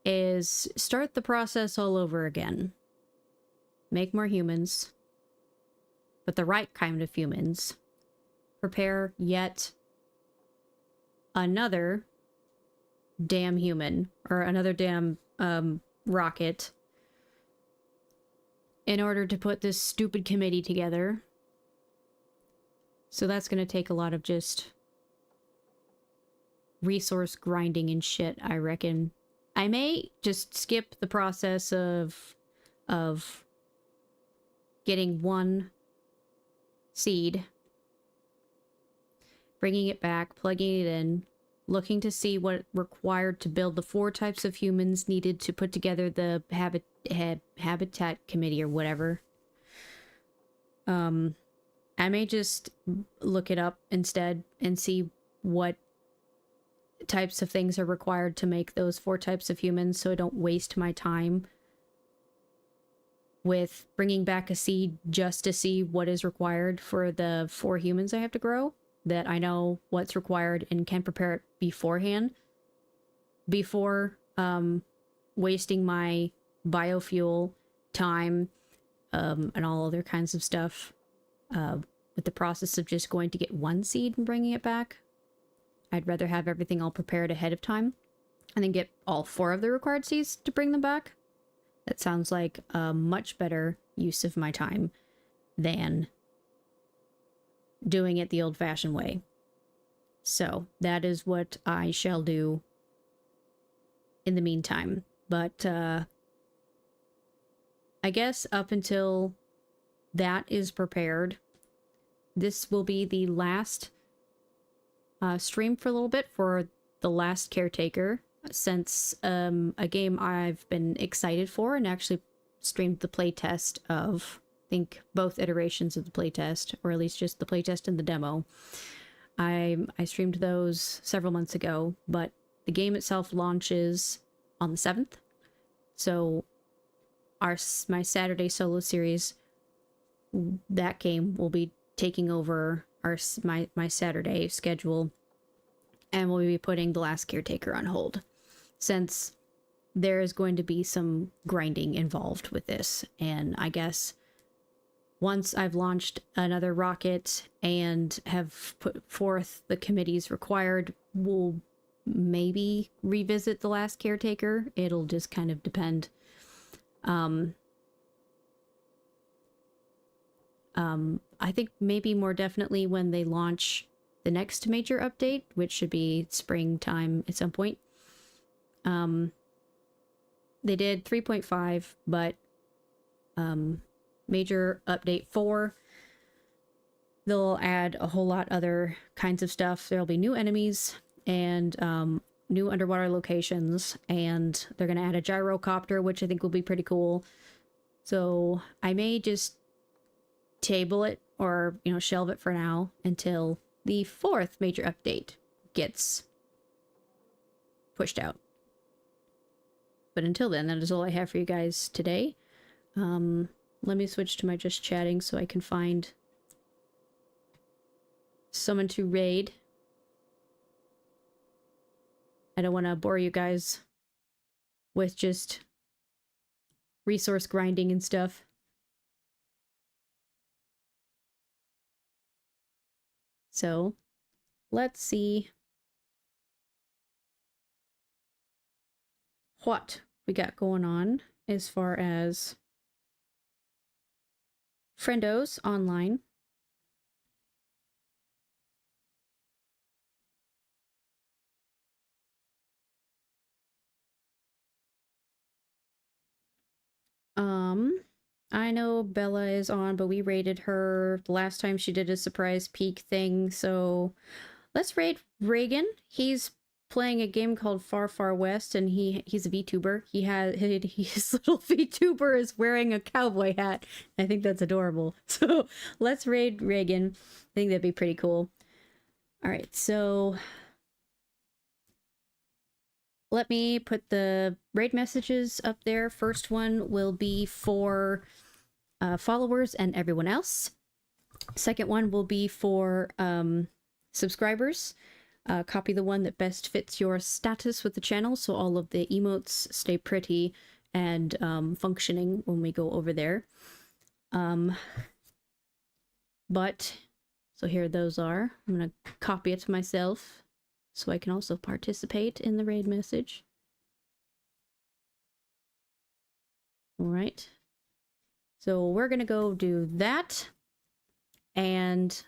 is start the process all over again. Make more humans, but the right kind of humans. Prepare yet another damn human, or another damn rocket, in order to put this stupid committee together. So that's gonna take a lot of just resource grinding and shit, I reckon. I may just skip the process of getting one seed, bringing it back, plugging it in, looking to see what required to build the 4 types of humans needed to put together the habitat committee or whatever. I may just look it up instead and see what types of things are required to make those 4 types of humans, so I don't waste my time with bringing back a seed just to see what is required for the 4 humans I have to grow, that I know what's required and can prepare it beforehand, before wasting my biofuel time and all other kinds of stuff with the process of just going to get one seed and bringing it back. I'd rather have everything all prepared ahead of time and then get all 4 of the required seeds to bring them back. That sounds like a much better use of my time than doing it the old-fashioned way. So that is what I shall do in the meantime. But I guess up until that is prepared, this will be the last stream for a little bit for the Last Caretaker, since a game I've been excited for and actually streamed the playtest of, I think, both iterations of the playtest, or at least just the playtest and the demo. I streamed those several months ago, but the game itself launches on the 7th. So my Saturday solo series, that game will be taking over my Saturday schedule, and we'll be putting the Last Caretaker on hold, since there is going to be some grinding involved with this. And I guess once I've launched another rocket and have put forth the committees required, we'll maybe revisit the Last Caretaker. It'll just kind of depend. I think maybe more definitely when they launch the next major update, which should be springtime at some point. They did 3.5, but major update 4, they'll add a whole lot other kinds of stuff. There'll be new enemies, and new underwater locations, and they're going to add a gyrocopter, which I think will be pretty cool. So I may just table it or, you know, shelve it for now until the 4th major update gets pushed out. But until then, that is all I have for you guys today. Let me switch to my just chatting so I can find someone to raid. I don't want to bore you guys with just resource grinding and stuff. So, let's see what we got going on as far as friendos online. I know Bella is on, but we raided her the last time she did a surprise peek thing, so let's raid Reagan. He's playing a game called Far Far West, and he's a VTuber. His little VTuber is wearing a cowboy hat. I think that's adorable. So let's raid Reagan. I think that'd be pretty cool. All right, so let me put the raid messages up there. First one will be for followers and everyone else. Second one will be for subscribers. Copy the one that best fits your status with the channel, so all of the emotes stay pretty and functioning when we go over there. But, so here those are. I'm going to copy it to myself so I can also participate in the raid message. Alright. So we're going to go do that. And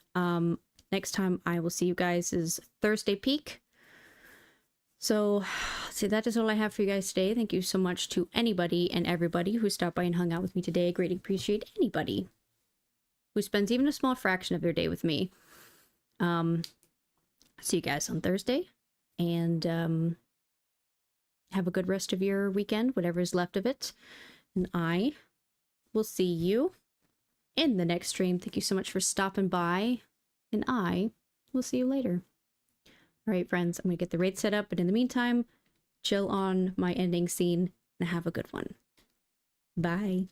next time I will see you guys is Thursday peak. So, see, that is all I have for you guys today. Thank you so much to anybody and everybody who stopped by and hung out with me today. I greatly appreciate anybody who spends even a small fraction of their day with me. See you guys on Thursday. And have a good rest of your weekend, whatever is left of it. And I will see you in the next stream. Thank you so much for stopping by. And I will see you later. Alright, friends, I'm going to get the raid set up. But in the meantime, chill on my ending scene and have a good one. Bye.